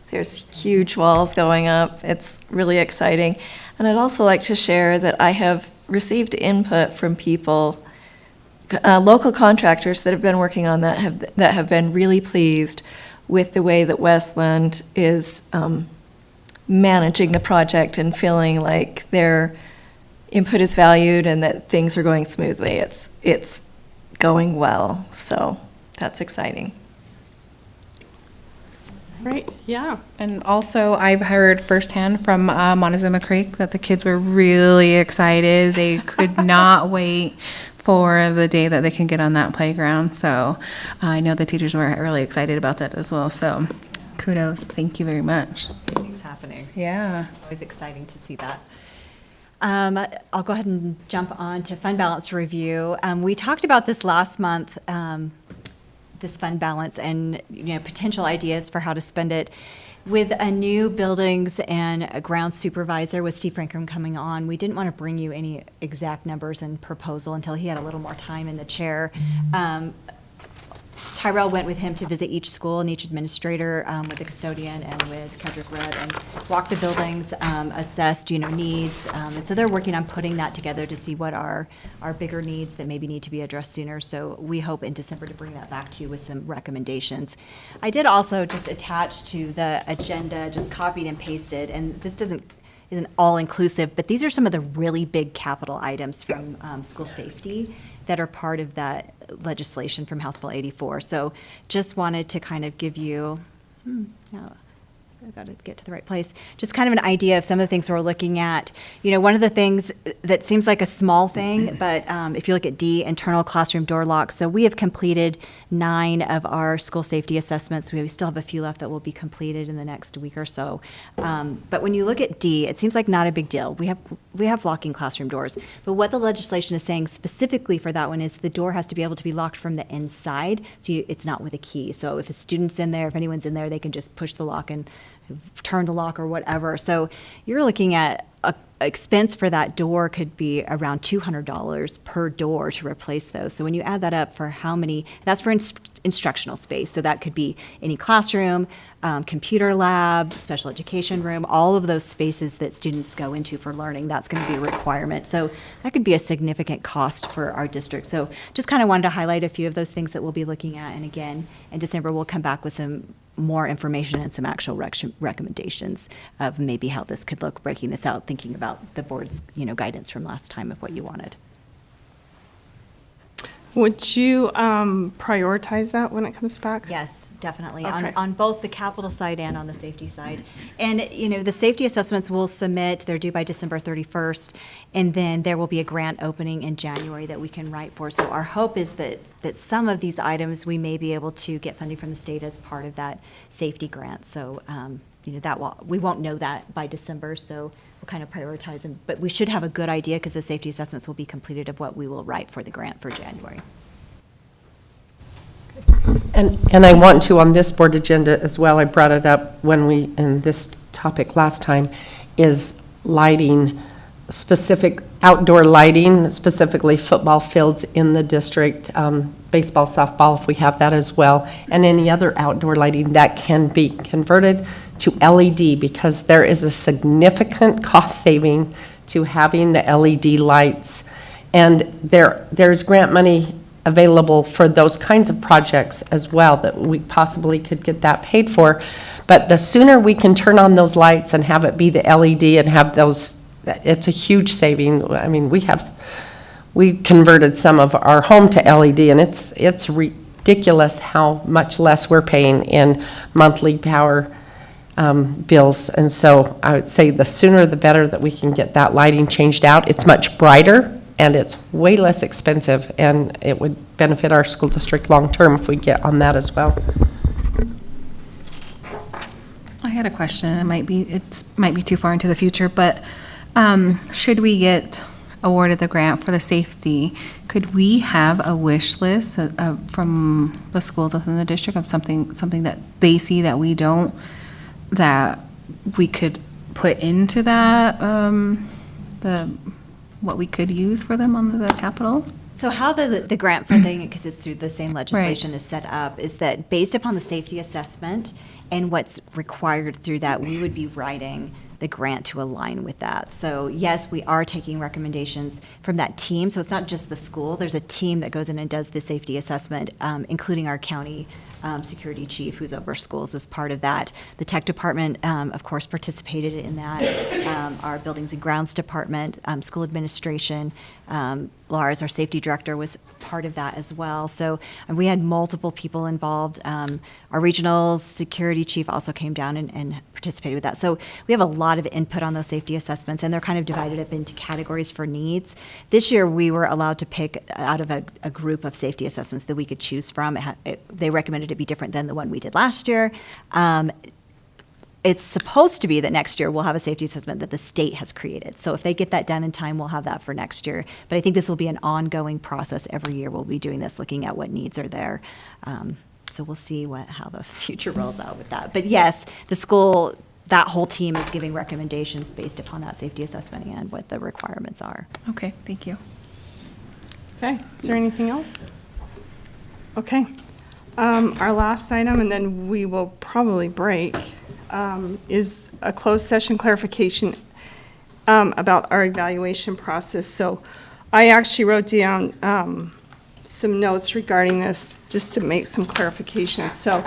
Speaker 7: there's huge walls going up. It's really exciting. And I'd also like to share that I have received input from people, local contractors that have been working on that have been really pleased with the way that Westland is managing the project and feeling like their input is valued and that things are going smoothly. It's going well, so that's exciting.
Speaker 1: Right, yeah.
Speaker 11: And also, I've heard firsthand from Montezuma Creek that the kids were really excited. They could not wait for the day that they can get on that playground. So I know the teachers were really excited about that as well. So kudos. Thank you very much.
Speaker 2: Things happening.
Speaker 11: Yeah.
Speaker 2: Always exciting to see that. I'll go ahead and jump on to fund balance review. We talked about this last month, this fund balance and potential ideas for how to spend it. With a new buildings and a ground supervisor with Steve Franklin coming on, we didn't want to bring you any exact numbers and proposal until he had a little more time in the chair. Tyrell went with him to visit each school and each administrator with the custodian and with Kendrick Rudd and walk the buildings, assessed, needs. And so they're working on putting that together to see what are our bigger needs that maybe need to be addressed sooner. So we hope in December to bring that back to you with some recommendations. I did also just attach to the agenda, just copied and pasted, and this isn't all-inclusive, but these are some of the really big capital items from school safety that are part of that legislation from House Bill 84. So just wanted to kind of give you, I've got to get to the right place, just kind of an idea of some of the things we're looking at. One of the things that seems like a small thing, but if you look at D, internal classroom door locks. So we have completed 9 of our school safety assessments. We still have a few left that will be completed in the next week or so. But when you look at D, it seems like not a big deal. We have locking classroom doors. But what the legislation is saying specifically for that one is the door has to be able to be locked from the inside. So it's not with a key. So if a student's in there, if anyone's in there, they can just push the lock and turn the lock or whatever. So you're looking at a expense for that door could be around $200 per door to replace those. So when you add that up for how many, that's for instructional space. So that could be any classroom, computer lab, special education room, all of those spaces that students go into for learning, that's going to be a requirement. So that could be a significant cost for our district. So just kind of wanted to highlight a few of those things that we'll be looking at. And again, in December, we'll come back with some more information and some actual recommendations of maybe how this could look, breaking this out, thinking about the board's, guidance from last time of what you wanted.
Speaker 1: Would you prioritize that when it comes back?
Speaker 2: Yes, definitely,
Speaker 1: Okay.
Speaker 2: on both the capital side and on the safety side. And, the safety assessments we'll submit, they're due by December 31st, and then there will be a grant opening in January that we can write for. So our hope is that some of these items, we may be able to get funding from the state as part of that safety grant. So, we won't know that by December, so we'll kind of prioritize them. But we should have a good idea because the safety assessments will be completed of what we will write for the grant for January.
Speaker 6: And I want to, on this board agenda as well, I brought it up in this topic last time, is lighting, specific outdoor lighting, specifically football fields in the district, baseball, softball, if we have that as well, and any other outdoor lighting that can be converted to LED, because there is a significant cost saving to having the LED lights. And there's grant money available for those kinds of projects as well, that we possibly could get that paid for. But the sooner we can turn on those lights and have it be the LED and have those, it's a huge saving. I mean, we converted some of our home to LED, and it's ridiculous how much less we're paying in monthly power bills. And so I would say the sooner the better that we can get that lighting changed out. It's much brighter and it's way less expensive, and it would benefit our school district long-term if we get on that as well.
Speaker 11: I had a question. It might be too far into the future, but should we get awarded the grant for the safety, could we have a wish list from the schools within the district of something that they see that we don't, that we could put into that, what we could use for them on the capital?
Speaker 2: So how the grant funding, because it's through the same legislation, is set up, is that based upon the safety assessment and what's required through that, we would be writing the grant to align with that. So yes, we are taking recommendations from that team. So it's not just the school. There's a team that goes in and does the safety assessment, including our county security chief who's over schools as part of that. The tech department, of course, participated in that. Our buildings and grounds department, school administration, Lars, our safety director, was part of that as well. So we had multiple people involved. Our regional security chief also came down and participated with that. So we have a lot of input on those safety assessments, and they're kind of divided up into categories for needs. This year, we were allowed to pick out of a group of safety assessments that we could choose from. They recommended it be different than the one we did last year. It's supposed to be that next year we'll have a safety assessment that the state has created. So if they get that done in time, we'll have that for next year. But I think this will be an ongoing process. Every year we'll be doing this, looking at what needs are there. So we'll see how the future rolls out with that. But yes, the school, that whole team is giving recommendations based upon that safety assessment and what the requirements are.
Speaker 11: Okay, thank you.
Speaker 1: Okay, is there anything else? Okay. Our last item, and then we will probably break, is a closed session clarification about our evaluation process. So I actually wrote down some notes regarding this, just to make some clarifications. So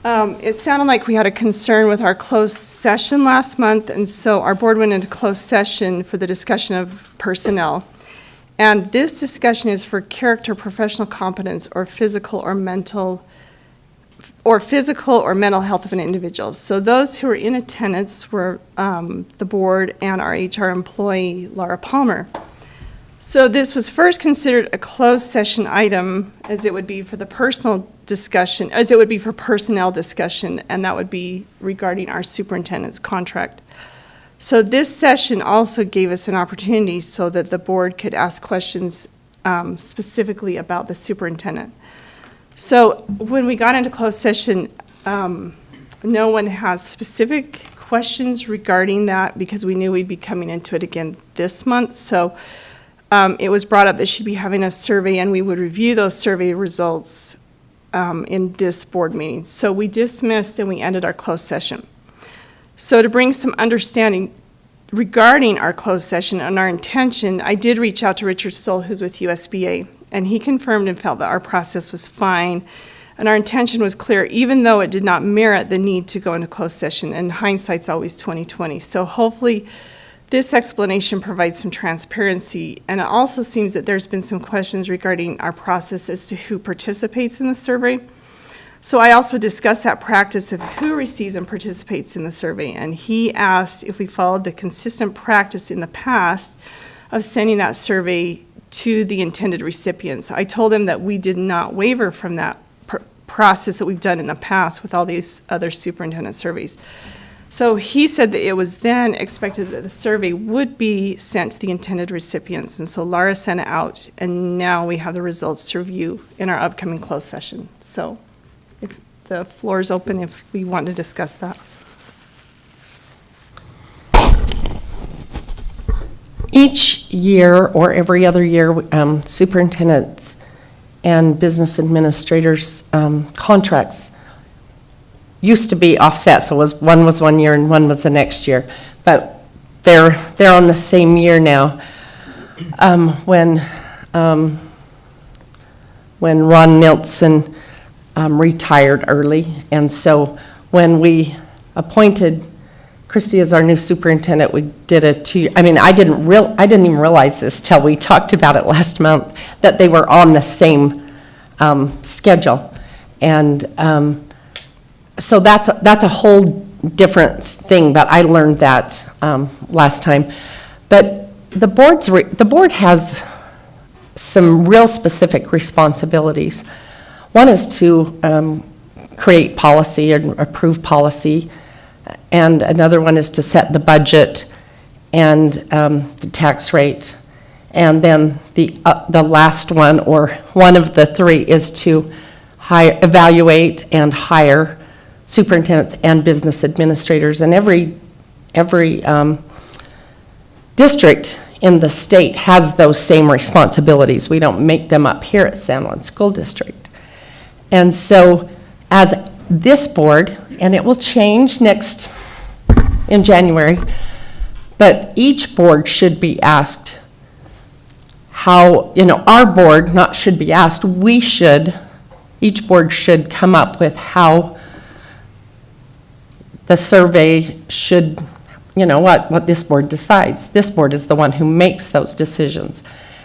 Speaker 1: it sounded like we had a concern with our closed session last month, and so our board went into closed session for the discussion of personnel. And this discussion is for character, professional competence, or physical or mental health of an individual. So those who were in attendance were the board and our HR employee, Laura Palmer. So this was first considered a closed session item, as it would be for the personal discussion, as it would be for personnel discussion, and that would be regarding our superintendent's contract. So this session also gave us an opportunity so that the board could ask questions specifically about the superintendent. So when we got into closed session, no one has specific questions regarding that because we knew we'd be coming into it again this month. So it was brought up that she'd be having a survey and we would review those survey results in this board meeting. So we dismissed and we ended our closed session. So to bring some understanding regarding our closed session and our intention, I did reach out to Richard Stoll, who's with USBA, and he confirmed and felt that our process was fine, and our intention was clear, even though it did not merit the need to go into closed session, and hindsight's always 20/20. So hopefully this explanation provides some transparency, and it also seems that there's been some questions regarding our process as to who participates in the survey. So I also discussed that practice of who receives and participates in the survey, and he asked if we followed the consistent practice in the past of sending that survey to the intended recipients. I told him that we did not waver from that process that we've done in the past with all these other superintendent surveys. So he said that it was then expected that the survey would be sent to the intended recipients, and so Laura sent it out, and now we have the results to review in our upcoming closed session. So if the floor is open if we want to discuss that.
Speaker 6: Each year or every other year, superintendents and business administrators' contracts used to be offset, so one was 1 year and one was the next year, but they're on the same year now. When Ron Nilsson retired early, and so when we appointed Christy as our new superintendent, we did a 2 year. I mean, I didn't even realize this till we talked about it last month, that they were on the same schedule, and so that's a whole different thing. But I learned that last time. But the board has some real specific responsibilities. One is to create policy and approve policy. And another one is to set the budget and the tax rate. And then the last one, or one of the three, is to evaluate and hire superintendents and business administrators. And every district in the state has those same responsibilities. We don't make them up here at San Juan School District. And so as this board, and it will change in January, but each board should be asked how, our board should be asked, each board should come up with how the survey should, what this board decides. This board is the one who makes those decisions.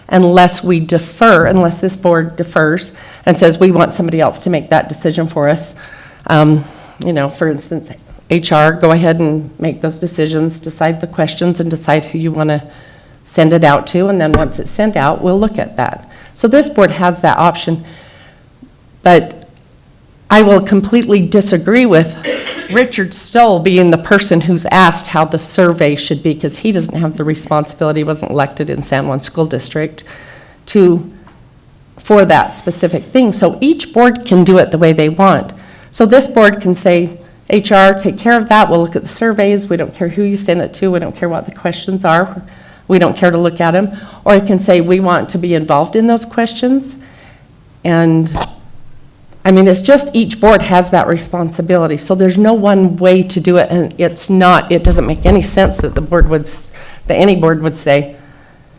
Speaker 6: Unless this board defers and says we want somebody else to make that decision for us. For instance, HR, go ahead and make those decisions, decide the questions, and decide who you want to send it out to, and then once it's sent out, we'll look at that. So this board has that option, but I will completely disagree with Richard Stoll being the person who's asked how the survey should be, because he doesn't have the responsibility, wasn't elected in San Juan School District, to for that specific thing. So each board can do it the way they want. So this board can say, HR, take care of that. We'll look at the surveys. We don't care who you send it to. We don't care what the questions are. We don't care to look at them. Or it can say, we want to be involved in those questions. And I mean, it's just each board has that responsibility. So there's no one way to do it. And it doesn't make any sense that that any board would say,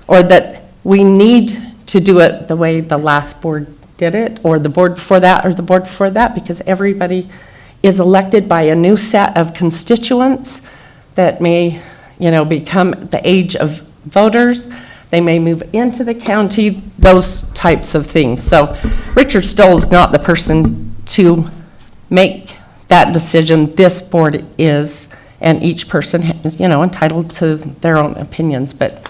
Speaker 6: or that we need to do it the way the last board did it, or the board before that, or the board before that, because everybody is elected by a new set of constituents that may, become the age of voters. They may move into the county, those types of things. So Richard Stoll is not the person to make that decision. This board is, and each person is, entitled to their own opinions. But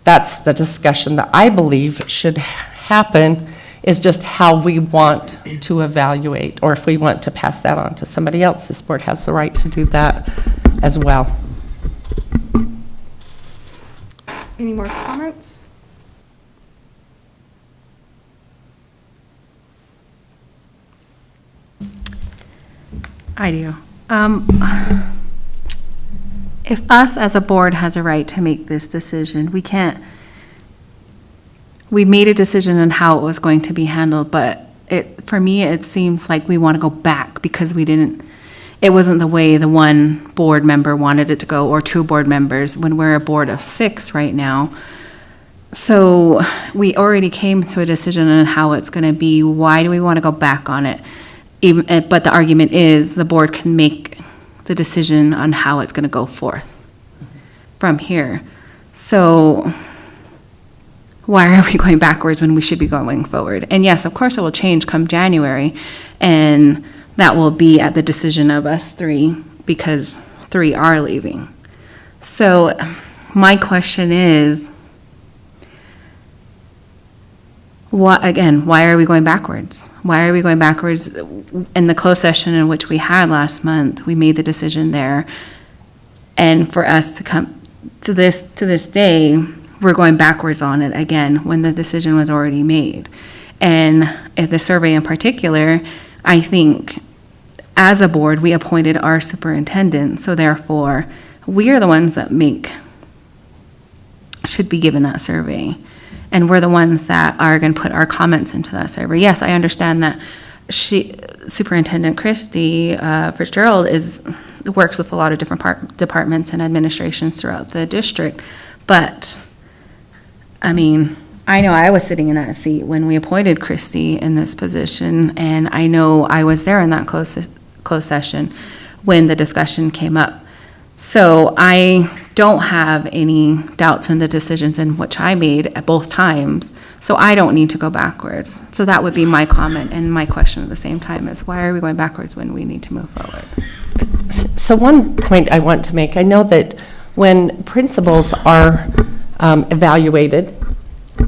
Speaker 6: that's the discussion that I believe should happen, is just how we want to evaluate, or if we want to pass that on to somebody else, this board has the right to do that as well.
Speaker 1: Any more comments?
Speaker 11: I do. If us as a board has a right to make this decision, we made a decision on how it was going to be handled, but for me, it seems like we want to go back because it wasn't the way the one board member wanted it to go, or two board members, when we're a board of 6 right now. So we already came to a decision on how it's going to be. Why do we want to go back on it? But the argument is the board can make the decision on how it's going to go forth from here. So why are we going backwards when we should be going forward? And yes, of course, it will change come January, and that will be at the decision of us 3, because 3 are leaving. So my question is, why are we going backwards? Why are we going backwards? In the closed session in which we had last month, we made the decision there. And for us to come to this day, we're going backwards on it again when the decision was already made. And at the survey in particular, I think as a board, we appointed our superintendent. So therefore, we are the ones that should be given that survey. And we're the ones that are going to put our comments into that survey. Yes, I understand that Superintendent Christie Fitzgerald works with a lot of different departments and administrations throughout the district. But, I mean, I know I was sitting in that seat when we appointed Christie in this position, and I know I was there in that closed session when the discussion came up. So I don't have any doubts in the decisions in which I made at both times, so I don't need to go backwards. So that would be my comment, and my question at the same time is, why are we going backwards when we need to move forward?
Speaker 6: So one point I want to make, I know that when principals are evaluated,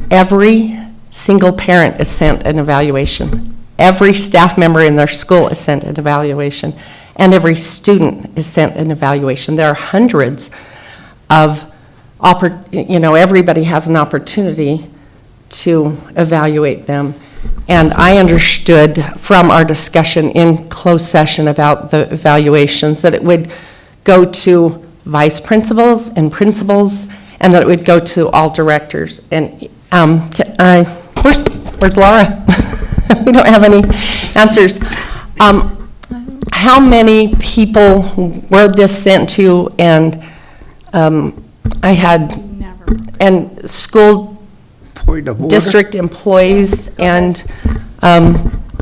Speaker 6: every single parent is sent an evaluation. Every staff member in their school is sent an evaluation, and every student is sent an evaluation. There are hundreds of, everybody has an opportunity to evaluate them. And I understood from our discussion in closed session about the evaluations that it would go to vice principals and principals, and that it would go to all directors. And where's Laura? We don't have any answers. How many people were this sent to? And and school district employees and.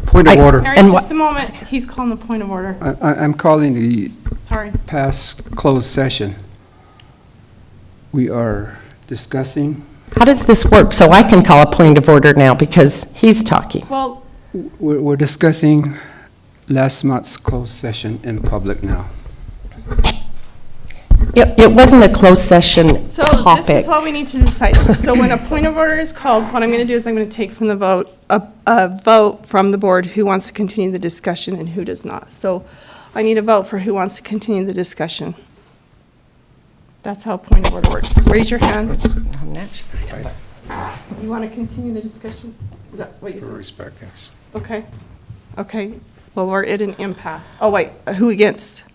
Speaker 4: Point of order.
Speaker 1: Mary, just a moment. He's calling the point of order.
Speaker 4: I'm calling the
Speaker 1: Sorry.
Speaker 4: past closed session. We are discussing.
Speaker 6: How does this work? So I can call a point of order now because he's talking.
Speaker 1: Well,
Speaker 4: We're discussing last month's closed session in public now.
Speaker 6: It wasn't a closed session
Speaker 1: so
Speaker 6: topic.
Speaker 1: this is what we need to decide. So when a point of order is called, what I'm going to do is I'm going to take from the vote, a vote from the board who wants to continue the discussion and who does not. So I need a vote for who wants to continue the discussion. That's how point of order works. Raise your hand. You want to continue the discussion? Is that what you
Speaker 3: For
Speaker 1: said?
Speaker 3: respect, yes.
Speaker 1: Okay. Okay. Well, we're at an impasse. Oh, wait, who against?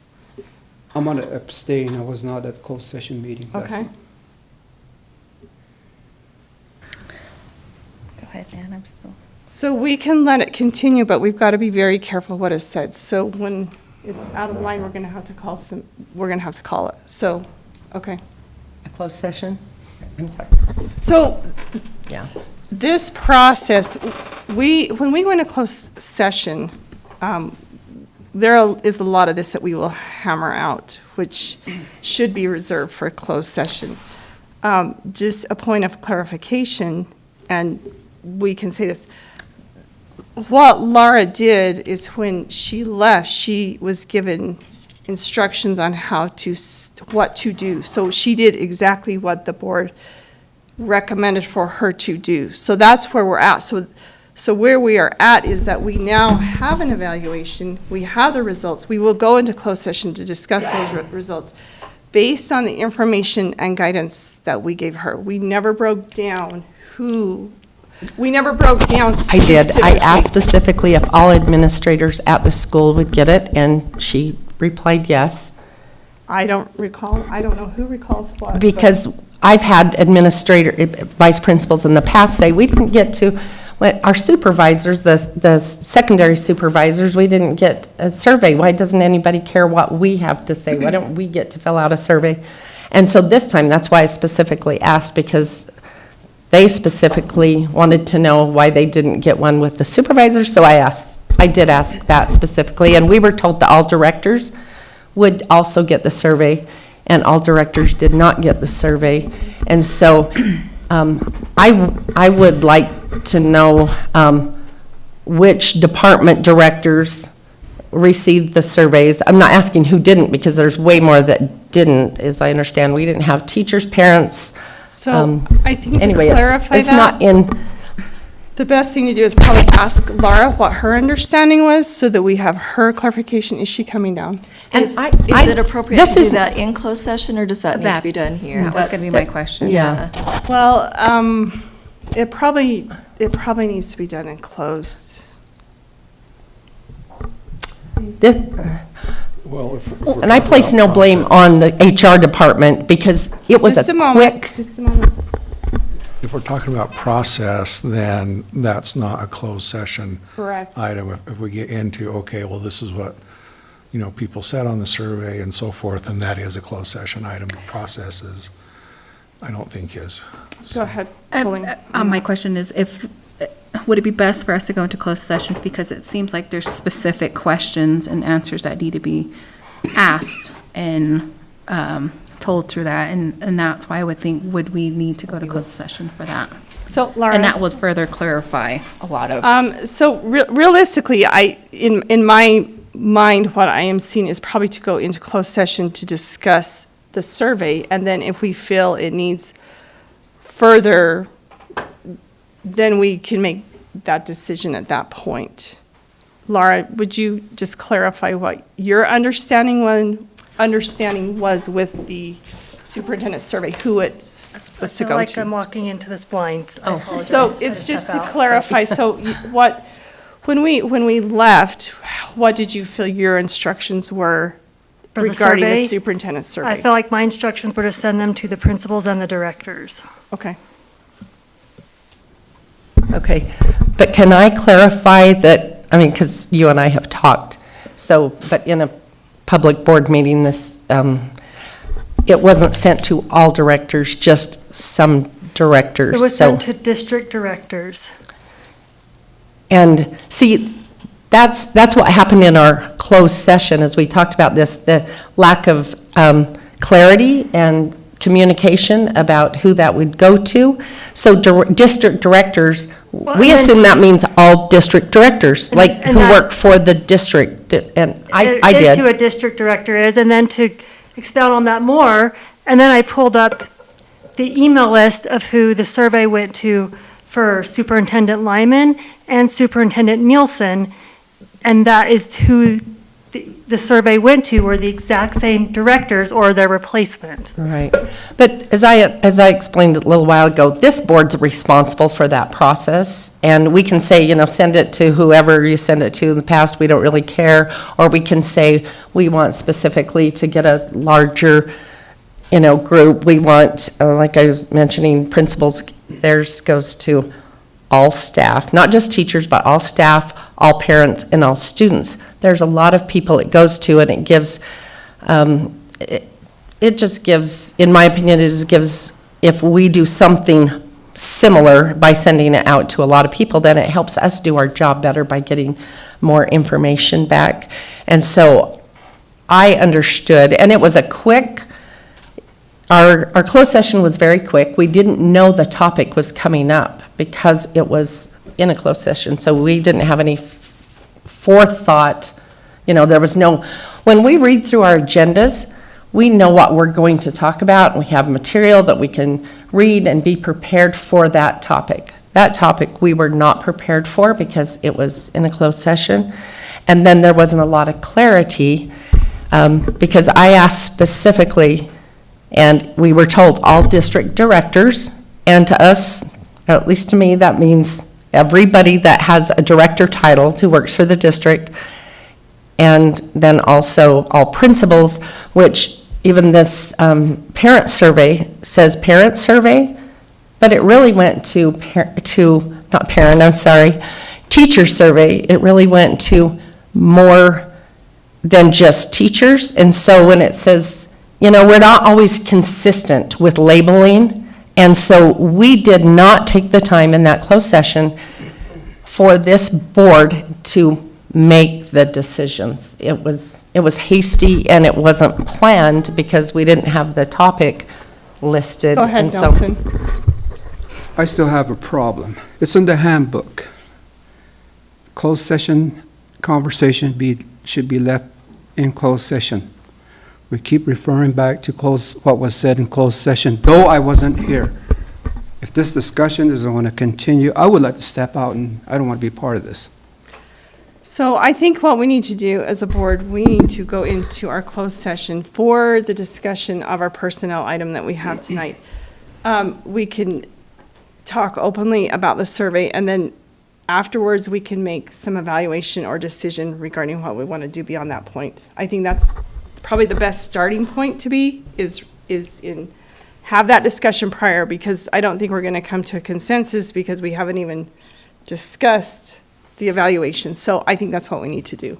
Speaker 4: I'm going to abstain. I was not at closed session meeting. last
Speaker 1: Okay.
Speaker 4: month.
Speaker 11: Go ahead, Dan, I'm still.
Speaker 1: So we can let it continue, but we've got to be very careful what is said. So when it's out of line, we're going to have to call it. So, okay.
Speaker 6: A closed session? I'm sorry.
Speaker 1: So
Speaker 6: Yeah.
Speaker 1: this process, when we go into closed session, there is a lot of this that we will hammer out, which should be reserved for a closed session. Just a point of clarification, and we can say this. What Laura did is when she left, she was given instructions on what to do. So she did exactly what the board recommended for her to do. So that's where we're at. So where we are at is that we now have an evaluation, we have the results, we will go into closed session to discuss those results based on the information and guidance that we gave her. We never broke down
Speaker 6: I did. I asked specifically if all administrators at the school would get it, and she replied yes.
Speaker 1: I don't know who recalls what. but-
Speaker 6: Because I've had vice principals in the past say, we didn't get to, our supervisors, the secondary supervisors, we didn't get a survey. Why doesn't anybody care what we have to say? Why don't we get to fill out a survey? And so this time, that's why I specifically asked, because they specifically wanted to know why they didn't get one with the supervisors, so I did ask that specifically, and we were told that all directors would also get the survey, and all directors did not get the survey. And so I would like to know which department directors received the surveys. I'm not asking who didn't, because there's way more that didn't, as I understand. We didn't have teachers, parents.
Speaker 1: So I think to
Speaker 6: Anyway,
Speaker 1: clarify
Speaker 6: it's not in,
Speaker 1: the best thing to do is probably ask Laura what her understanding was so that we have her clarification. Is she coming down?
Speaker 7: Is it appropriate to do that in closed session, or does that need to be done here?
Speaker 11: That was gonna be my question.
Speaker 6: yeah.
Speaker 1: Well, it probably needs to be done in closed.
Speaker 6: This,
Speaker 3: Well, if we're
Speaker 6: and I
Speaker 3: talking
Speaker 6: place
Speaker 3: about
Speaker 6: no blame
Speaker 3: process-
Speaker 6: on the HR department, because it was
Speaker 1: Just
Speaker 6: a
Speaker 1: a moment,
Speaker 6: quick.
Speaker 1: just a moment.
Speaker 3: If we're talking about process, then that's not a closed session
Speaker 1: Correct.
Speaker 3: item. If we get into, okay, well, this is what, people said on the survey and so forth, and that is a closed session item. Processes, I don't think is.
Speaker 1: Go ahead. Colleen.
Speaker 11: My question is, would it be best for us to go into closed sessions, because it seems like there's specific questions and answers that need to be asked and told through that, and that's why I would think, would we need to go to closed session for that?
Speaker 1: So Laura.
Speaker 11: And that would further clarify a lot of.
Speaker 1: So realistically, in my mind, what I am seeing is probably to go into closed session to discuss the survey, and then if we feel it needs further, then we can make that decision at that point. Laura, would you just clarify what your understanding was with the superintendent survey, who it was to
Speaker 15: I feel
Speaker 1: go
Speaker 15: like
Speaker 1: to?
Speaker 15: I'm walking into this blind. I apologize.
Speaker 1: So
Speaker 15: I
Speaker 1: it's just
Speaker 15: step
Speaker 1: to
Speaker 15: out,
Speaker 1: clarify, so when we left, what did you feel your instructions were
Speaker 15: For the
Speaker 1: regarding the
Speaker 15: survey,
Speaker 1: superintendent's survey?
Speaker 15: I felt like my instructions were to send them to the principals and the directors.
Speaker 1: Okay.
Speaker 6: Okay, but can I clarify that, because you and I have talked, but in a public board meeting, it wasn't sent to all directors, just some directors.
Speaker 15: It was
Speaker 6: So-
Speaker 15: sent to district directors.
Speaker 6: And see, that's what happened in our closed session, as we talked about this, the lack of clarity and communication about who that would go to. So district directors, we assume that means all district directors, like
Speaker 15: and
Speaker 6: who
Speaker 15: that-
Speaker 6: work for the district, and I
Speaker 15: It is who
Speaker 6: did.
Speaker 15: a district director is, and then to expound on that more, and then I pulled up the email list of who the survey went to for Superintendent Lyman and Superintendent Nielsen, and that is who the survey went to were the exact same directors or their replacement.
Speaker 6: Right. But as I explained a little while ago, this board's responsible for that process. And we can say, send it to whoever you send it to in the past, we don't really care. Or we can say, we want specifically to get a larger, group. We want, like I was mentioning, principals, theirs goes to all staff, not just teachers, but all staff, all parents, and all students. There's a lot of people it goes to, and it gives, it just gives, in my opinion, it just gives, if we do something similar by sending it out to a lot of people, then it helps us do our job better by getting more information back. And so I understood, and it was a quick, our closed session was very quick. We didn't know the topic was coming up because it was in a closed session, so we didn't have any forethought. There was no, when we read through our agendas, we know what we're going to talk about, and we have material that we can read and be prepared for that topic. That topic we were not prepared for because it was in a closed session. And then there wasn't a lot of clarity because I asked specifically, and we were told all district directors, and to us, at least to me, that means everybody that has a director title who works for the district, and then also all principals, which even this parent survey says parent survey, but it really went to teacher survey. It really went to more than just teachers. And so when it says, we're not always consistent with labeling, and so we did not take the time in that closed session for this board to make the decisions. It was hasty, and it wasn't planned because we didn't have the topic listed.
Speaker 1: Go ahead,
Speaker 6: And so-
Speaker 1: Nelson.
Speaker 4: I still have a problem. It's in the handbook. Closed session conversation should be left in closed session. We keep referring back to what was said in closed session, though I wasn't here. If this discussion is going to continue, I would like to step out, and I don't want to be part of this.
Speaker 1: So I think what we need to do as a board, we need to go into our closed session for the discussion of our personnel item that we have tonight. We can talk openly about the survey, and then afterwards, we can make some evaluation or decision regarding what we want to do beyond that point. I think that's probably the best starting point to be, is in, have that discussion prior, because I don't think we're going to come to a consensus because we haven't even discussed the evaluation. So I think that's what we need to do.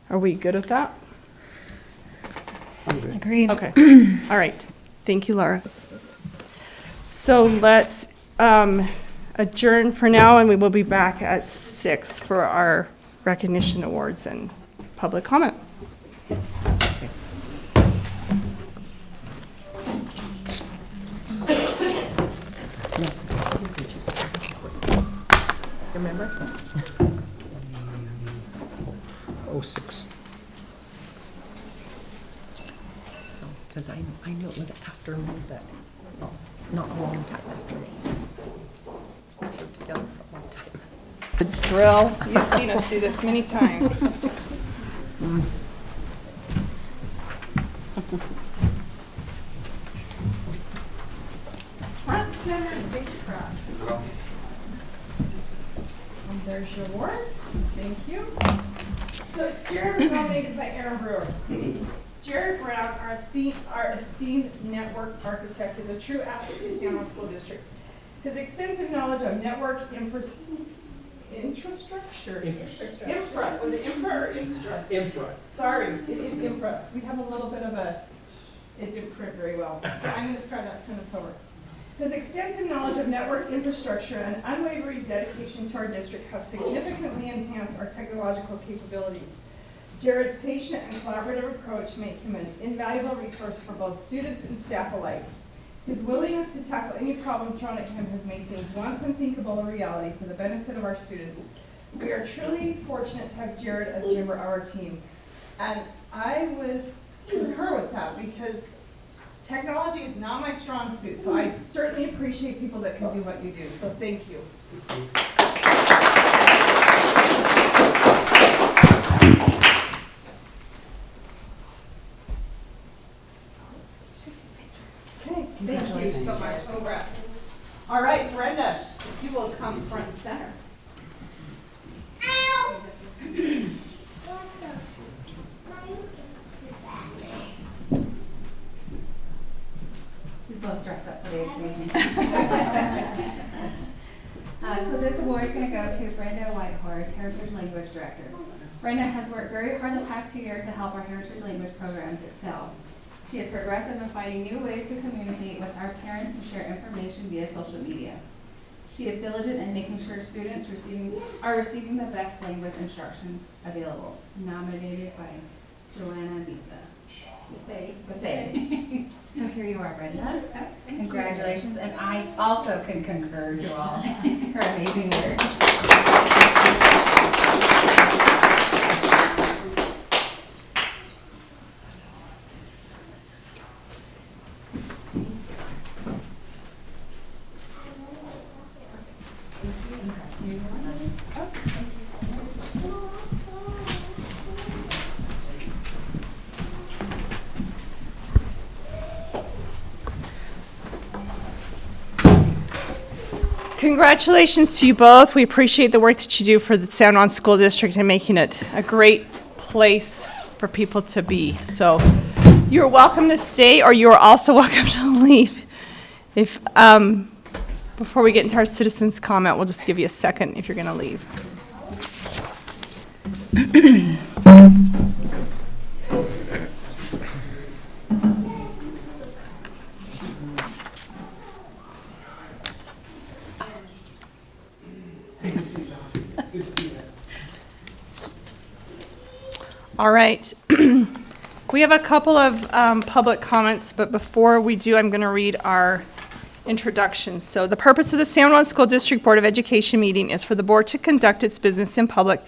Speaker 1: Are we good with that?
Speaker 2: Agreed.
Speaker 1: Okay. All right. Thank you, Laura. So let's adjourn for now, and we will be back at 6 for our recognition awards and public comment. Remember?
Speaker 4: 06.
Speaker 6: Because I knew it was after me, but not a long time after me. We served together for a long time.
Speaker 1: The drill. You've seen us do this many times. Front, center, and face the crowd. And there's your award. Thank you. So Jared was nominated by Aaron Brewer. Jared Brown, our esteemed network architect, is a true asset to San Juan School District. His extensive knowledge of network infrastructure. Infra. Was it infra or instra? Infra. Sorry, it is infra. We have a little bit of a, it didn't print very well. So I'm going to start that sentence over. His extensive knowledge of network infrastructure and unwavering dedication to our district have significantly enhanced our technological capabilities. Jared's patient and collaborative approach make him an invaluable resource for both students and staff alike. His willingness to tackle any problem thrown at him has made things once unthinkable a reality for the benefit of our students. We are truly fortunate to have Jared as a member of our team. And I would concur with that because technology is not my strong suit, so I certainly appreciate people that can do what you do, so thank you.
Speaker 11: Brenda Whitehorse, Heritage Language Director. Brenda has worked very hard the past 2 years to help our heritage language programs excel. She is progressive in finding new ways to communicate with our parents and share information via social media. She is diligent in making sure students are receiving the best language instruction available. Nominated by Joanna Bethay. So here you are, Brenda. Congratulations, and I also can concur to all her amazing work.
Speaker 1: Congratulations to you both. We appreciate the work that you do for the San Juan School District and making it a great place for people to be. So you're welcome to stay, or you're also welcome to leave. If before we get into our citizens' comment, we'll just give you a second if you're going to leave. All right. We have a couple of public comments, but before we do, I'm going to read our introductions. So the purpose of the San Juan School District Board of Education meeting is for the board to conduct its business in public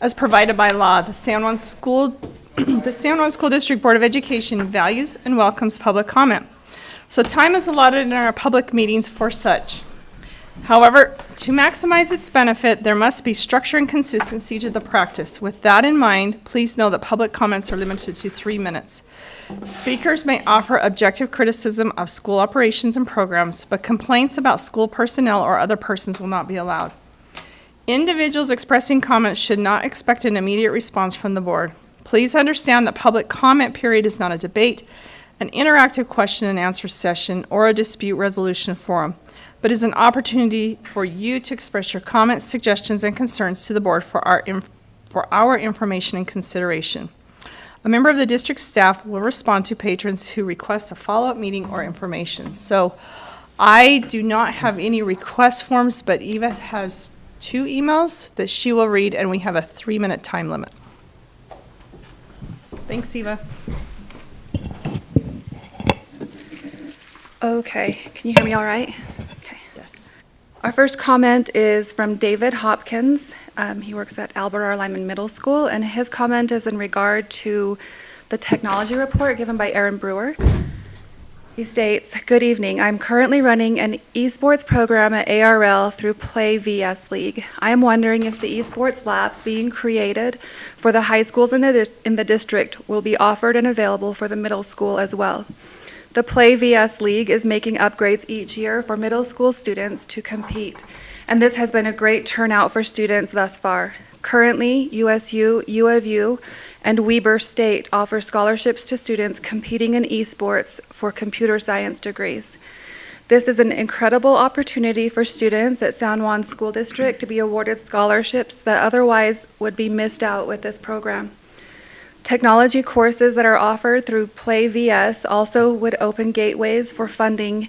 Speaker 1: as provided by law. The San Juan School District Board of Education values and welcomes public comment. So time is allotted in our public meetings for such. However, to maximize its benefit, there must be structure and consistency to the practice. With that in mind, please know that public comments are limited to 3 minutes. Speakers may offer objective criticism of school operations and programs, but complaints about school personnel or other persons will not be allowed. Individuals expressing comments should not expect an immediate response from the board. Please understand that public comment period is not a debate, an interactive question and answer session, or a dispute resolution forum, but is an opportunity for you to express your comments, suggestions, and concerns to the board for our information and consideration. A member of the district staff will respond to patrons who request a follow-up meeting or information. So I do not have any request forms, but Eva has 2 emails that she will read, and we have a 3-minute time limit. Thanks, Eva.
Speaker 17: Okay, can you hear me all right? Okay.
Speaker 1: Yes.
Speaker 17: Our first comment is from David Hopkins. He works at Albert R. Lyman Middle School, and his comment is in regard to the technology report given by Aaron Brewer. He states, "Good evening. I'm currently running an esports program at ARL through Play VS League. I am wondering if the esports labs being created for the high schools in the district will be offered and available for the middle school as well. The Play VS League is making upgrades each year for middle school students to compete, and this has been a great turnout for students thus far. Currently, USU, U of U, and Weber State offer scholarships to students competing in esports for computer science degrees. This is an incredible opportunity for students at San Juan School District to be awarded scholarships that otherwise would be missed out with this program. Technology courses that are offered through Play VS also would open gateways for funding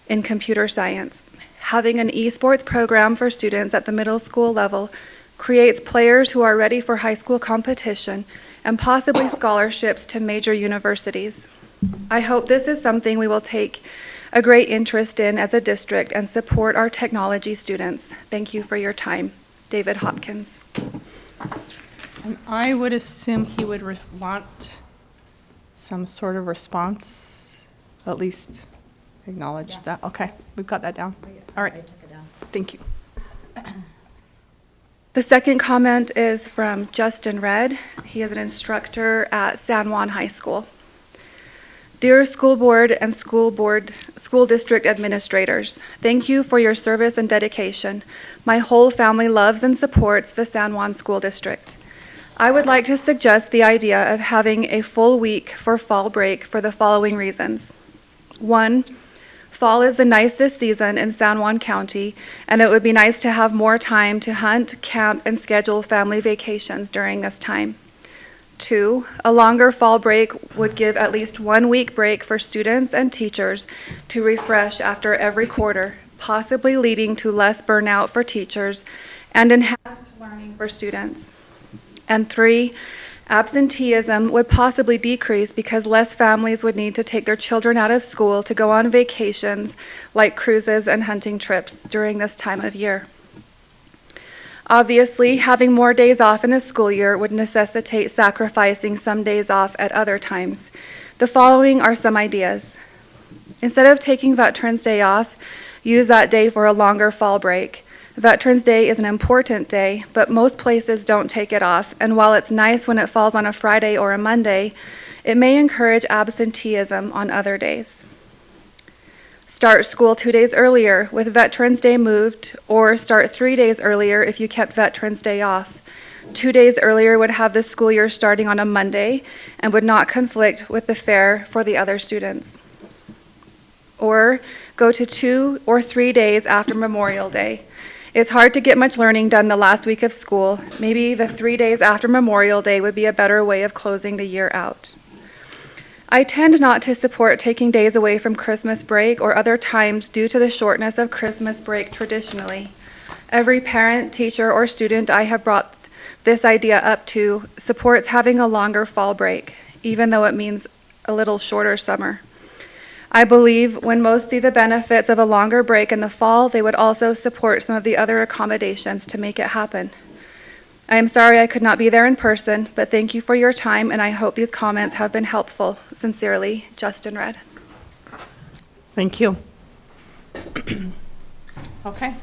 Speaker 17: in computer science. Having an esports program for students at the middle school level creates players who are ready for high school competition and possibly scholarships to major universities. I hope this is something we will take a great interest in as a district and support our technology students. Thank you for your time. David Hopkins."
Speaker 1: And I would assume he would want some sort of response, at least acknowledge that. Okay, we've got that down. All right, thank you.
Speaker 17: The second comment is from Justin Red. He is an instructor at San Juan High School. "Dear school board and school district administrators, thank you for your service and dedication. My whole family loves and supports the San Juan School District. I would like to suggest the idea of having a full week for fall break for the following reasons. 1, Fall is the nicest season in San Juan County, and it would be nice to have more time to hunt, camp, and schedule family vacations during this time. 2, a longer fall break would give at least 1 week break for students and teachers to refresh after every quarter, possibly leading to less burnout for teachers and enhanced learning for students. And 3, absenteeism would possibly decrease because less families would need to take their children out of school to go on vacations like cruises and hunting trips during this time of year. Obviously, having more days off in the school year would necessitate sacrificing some days off at other times. The following are some ideas. Instead of taking Veterans Day off, use that day for a longer fall break. Veterans Day is an important day, but most places don't take it off, and while it's nice when it falls on a Friday or a Monday, it may encourage absenteeism on other days. Start school 2 days earlier with Veterans Day moved, or start 3 days earlier if you kept Veterans Day off. 2 days earlier would have the school year starting on a Monday and would not conflict with the fair for the other students. Or go to 2 or 3 days after Memorial Day. It's hard to get much learning done the last week of school. Maybe the 3 days after Memorial Day would be a better way of closing the year out. I tend not to support taking days away from Christmas break or other times due to the shortness of Christmas break traditionally. Every parent, teacher, or student I have brought this idea up to supports having a longer fall break, even though it means a little shorter summer. I believe when most see the benefits of a longer break in the fall, they would also support some of the other accommodations to make it happen. I am sorry I could not be there in person, but thank you for your time, and I hope these comments have been helpful. Sincerely, Justin Red.
Speaker 1: Thank you. Okay.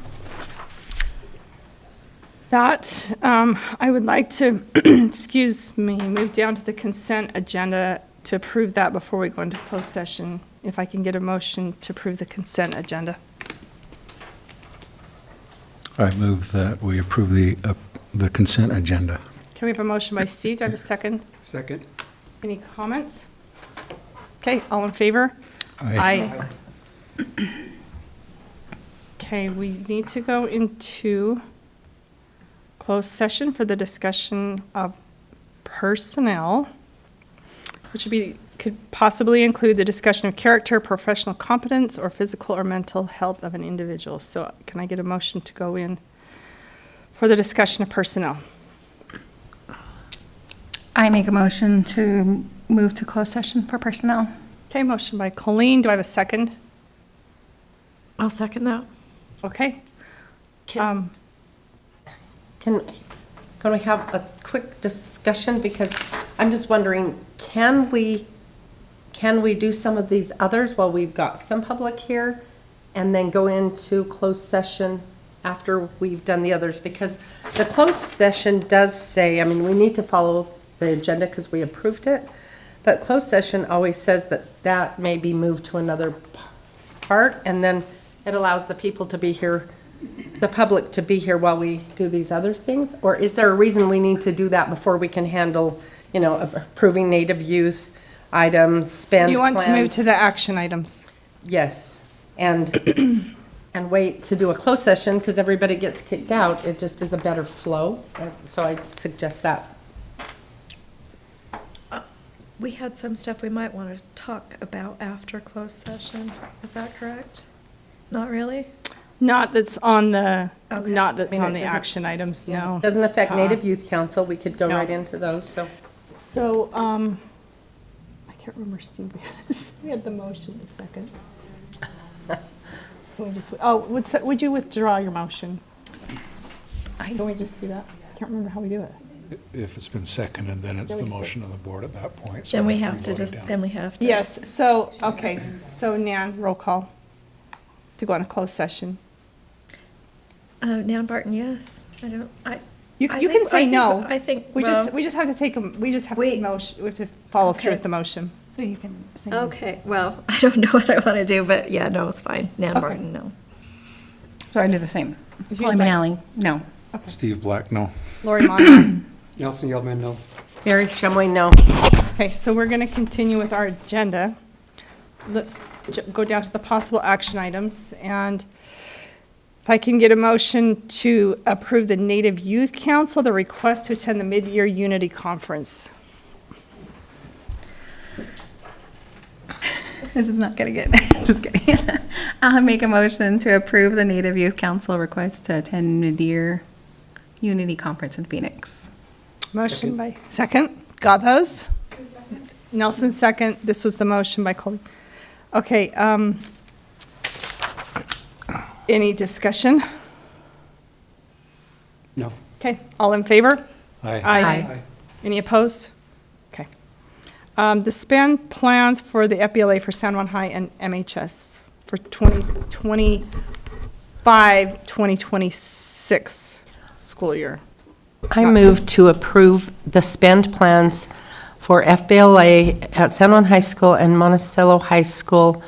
Speaker 1: That, I would like to, excuse me, move down to the consent agenda to approve that before we go into closed session. If I can get a motion to approve the consent agenda.
Speaker 3: I move that we approve the consent agenda.
Speaker 1: Can we have a motion by Steve? Do I have a second?
Speaker 4: Second.
Speaker 1: Any comments? Okay, all in favor?
Speaker 3: Aye.
Speaker 1: Okay, we need to go into closed session for the discussion of personnel, which could possibly include the discussion of character, professional competence, or physical or mental health of an individual. So can I get a motion to go in for the discussion of personnel?
Speaker 11: I make a motion to move to closed session for personnel.
Speaker 1: Okay, motion by Colleen. Do I have a second?
Speaker 6: I'll second that.
Speaker 1: Okay.
Speaker 6: Can we have a quick discussion? Because I'm just wondering, can we do some of these others while we've got some public here and then go into closed session after we've done the others? Because the closed session does say, I mean, we need to follow the agenda because we approved it, but closed session always says that may be moved to another part, and then it allows the people to be here, the public to be here while we do these other things? Or is there a reason we need to do that before we can handle, approving Native youth items, spend
Speaker 1: You want to move
Speaker 6: plans?
Speaker 1: to the action items?
Speaker 6: Yes, and wait to do a closed session because everybody gets kicked out. It just is a better flow, so I suggest that.
Speaker 7: We had some stuff we might want to talk about after closed session. Is that correct? Not really?
Speaker 1: Not that's on the,
Speaker 7: Okay.
Speaker 1: not that's
Speaker 6: I mean,
Speaker 1: on
Speaker 6: it
Speaker 1: the
Speaker 6: doesn't-
Speaker 1: action items, no.
Speaker 6: Doesn't affect Native
Speaker 1: Uh-uh.
Speaker 6: Youth Council. We could go
Speaker 1: No.
Speaker 6: right into those, so.
Speaker 1: So, I can't remember, Steve, we had the motion a second. Can we just, would you withdraw your motion? Can we just do that? I can't remember how we do it.
Speaker 3: If it's been seconded, then it's the motion of the board at that point. so
Speaker 7: Then we
Speaker 3: I
Speaker 7: have to
Speaker 3: vote it
Speaker 7: just,
Speaker 3: down.
Speaker 7: then we have to.
Speaker 1: Yes, so, okay, so Nan, roll call to go on a closed session.
Speaker 7: Nan Barton, yes.
Speaker 1: You
Speaker 7: I
Speaker 1: can
Speaker 7: think-
Speaker 1: say no.
Speaker 7: I think,
Speaker 1: We
Speaker 7: well,
Speaker 1: just have to take we just have to motion, we have to follow through
Speaker 7: Okay.
Speaker 1: with the motion.
Speaker 11: So you can say.
Speaker 7: okay, well, I don't know what I want to do, but yeah, no, it's fine. Nan
Speaker 11: Okay.
Speaker 7: Barton, no.
Speaker 11: So I do the same.
Speaker 1: If you'd
Speaker 11: Holly
Speaker 1: like-
Speaker 11: Manali, no.
Speaker 3: Steve Black, no.
Speaker 1: Lori Monahan.
Speaker 4: Nelson Yeldman, no.
Speaker 6: Barry Shumway, no.
Speaker 1: Okay, so we're going to continue with our agenda. let's go down to the possible action items. And if I can get a motion to approve the Native Youth Council, the request to attend the Mid-Year Unity Conference.
Speaker 11: This is not gonna get, just kidding. I'll make a motion to approve the Native Youth Council request to attend Mid-Year Unity Conference in Phoenix.
Speaker 1: Motion by, second, got those? Nelson, second. This was the motion by Coley. Okay, any discussion?
Speaker 4: No.
Speaker 1: Okay, all in favor?
Speaker 3: Aye.
Speaker 1: Aye. Any opposed? Okay. The spend plans for the FBLA for San Juan High and MHS for 2025, 2026 school year.
Speaker 6: I move to approve the spend plans for FBLA at San Juan High School and Monticello High School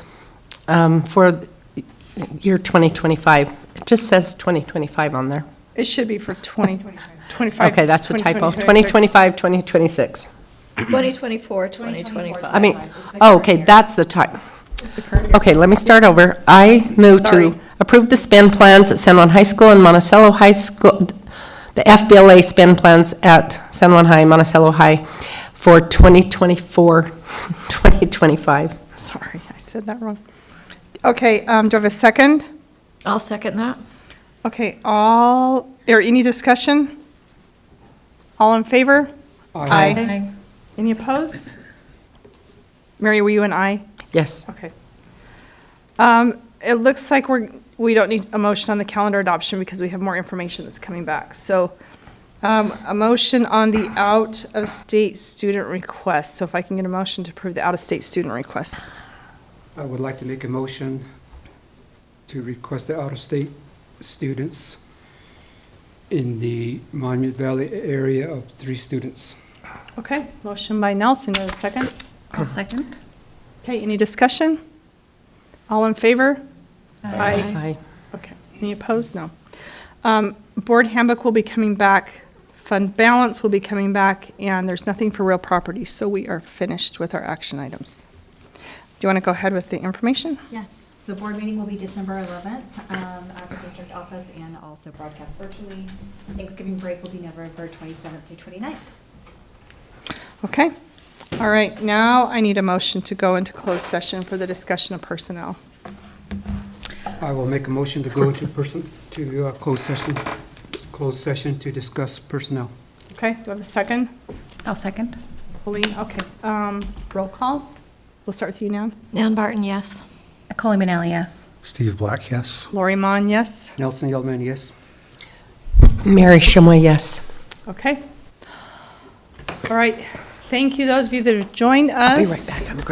Speaker 6: for year 2025. It just says 2025 on there.
Speaker 1: It should be for 2025.
Speaker 6: Okay, that's a typo. 2025, 2026.
Speaker 7: 2024, 2025.
Speaker 6: I mean, oh, okay, that's the type. Okay, let me start over. I move
Speaker 1: Sorry.
Speaker 6: to approve the spend plans at San Juan High School and Monticello High School, the FBLA spend plans at San Juan High, Monticello High for 2024, 2025.
Speaker 1: Sorry, I said that wrong. Okay, do I have a second?
Speaker 7: I'll second that.
Speaker 1: Okay, any discussion? All in favor? Aye. Any opposed? Mary, were you an aye?
Speaker 6: Yes.
Speaker 1: Okay. It looks like we don't need a motion on the calendar adoption because we have more information that's coming back. So, a motion on the out-of-state student request. So if I can get a motion to approve the out-of-state student requests.
Speaker 4: I would like to make a motion to request the out-of-state students in the Monument Valley area of 3 students.
Speaker 1: Okay, motion by Nelson, is a second?
Speaker 11: I'll second.
Speaker 1: Okay, any discussion? All in favor?
Speaker 6: Aye.
Speaker 1: Okay, any opposed? No. Board handbook will be coming back, fund balance will be coming back, and there's nothing for real property, so we are finished with our action items. Do you want to go ahead with the information?
Speaker 2: Yes, so board meeting will be December 11th at the district office and also broadcast virtually. Thanksgiving break will be November 27th through 29th.
Speaker 1: Okay, all right, now I need a motion to go into closed session for the discussion of personnel.
Speaker 4: I will make a motion to go into closed session to discuss personnel.
Speaker 1: Okay, do I have a second?
Speaker 11: I'll second.
Speaker 1: Pauline, okay, roll call. We'll start with you now.
Speaker 7: Nan Barton, yes.
Speaker 11: Coley Manelli, yes.
Speaker 3: Steve Black, yes.
Speaker 1: Lori Mon, yes?
Speaker 4: Nelson Yeldman, yes.
Speaker 6: Mary Shumway, yes.
Speaker 1: Okay. All right, thank you, those of you that have joined us.
Speaker 6: I'll be right back. I'm grabbing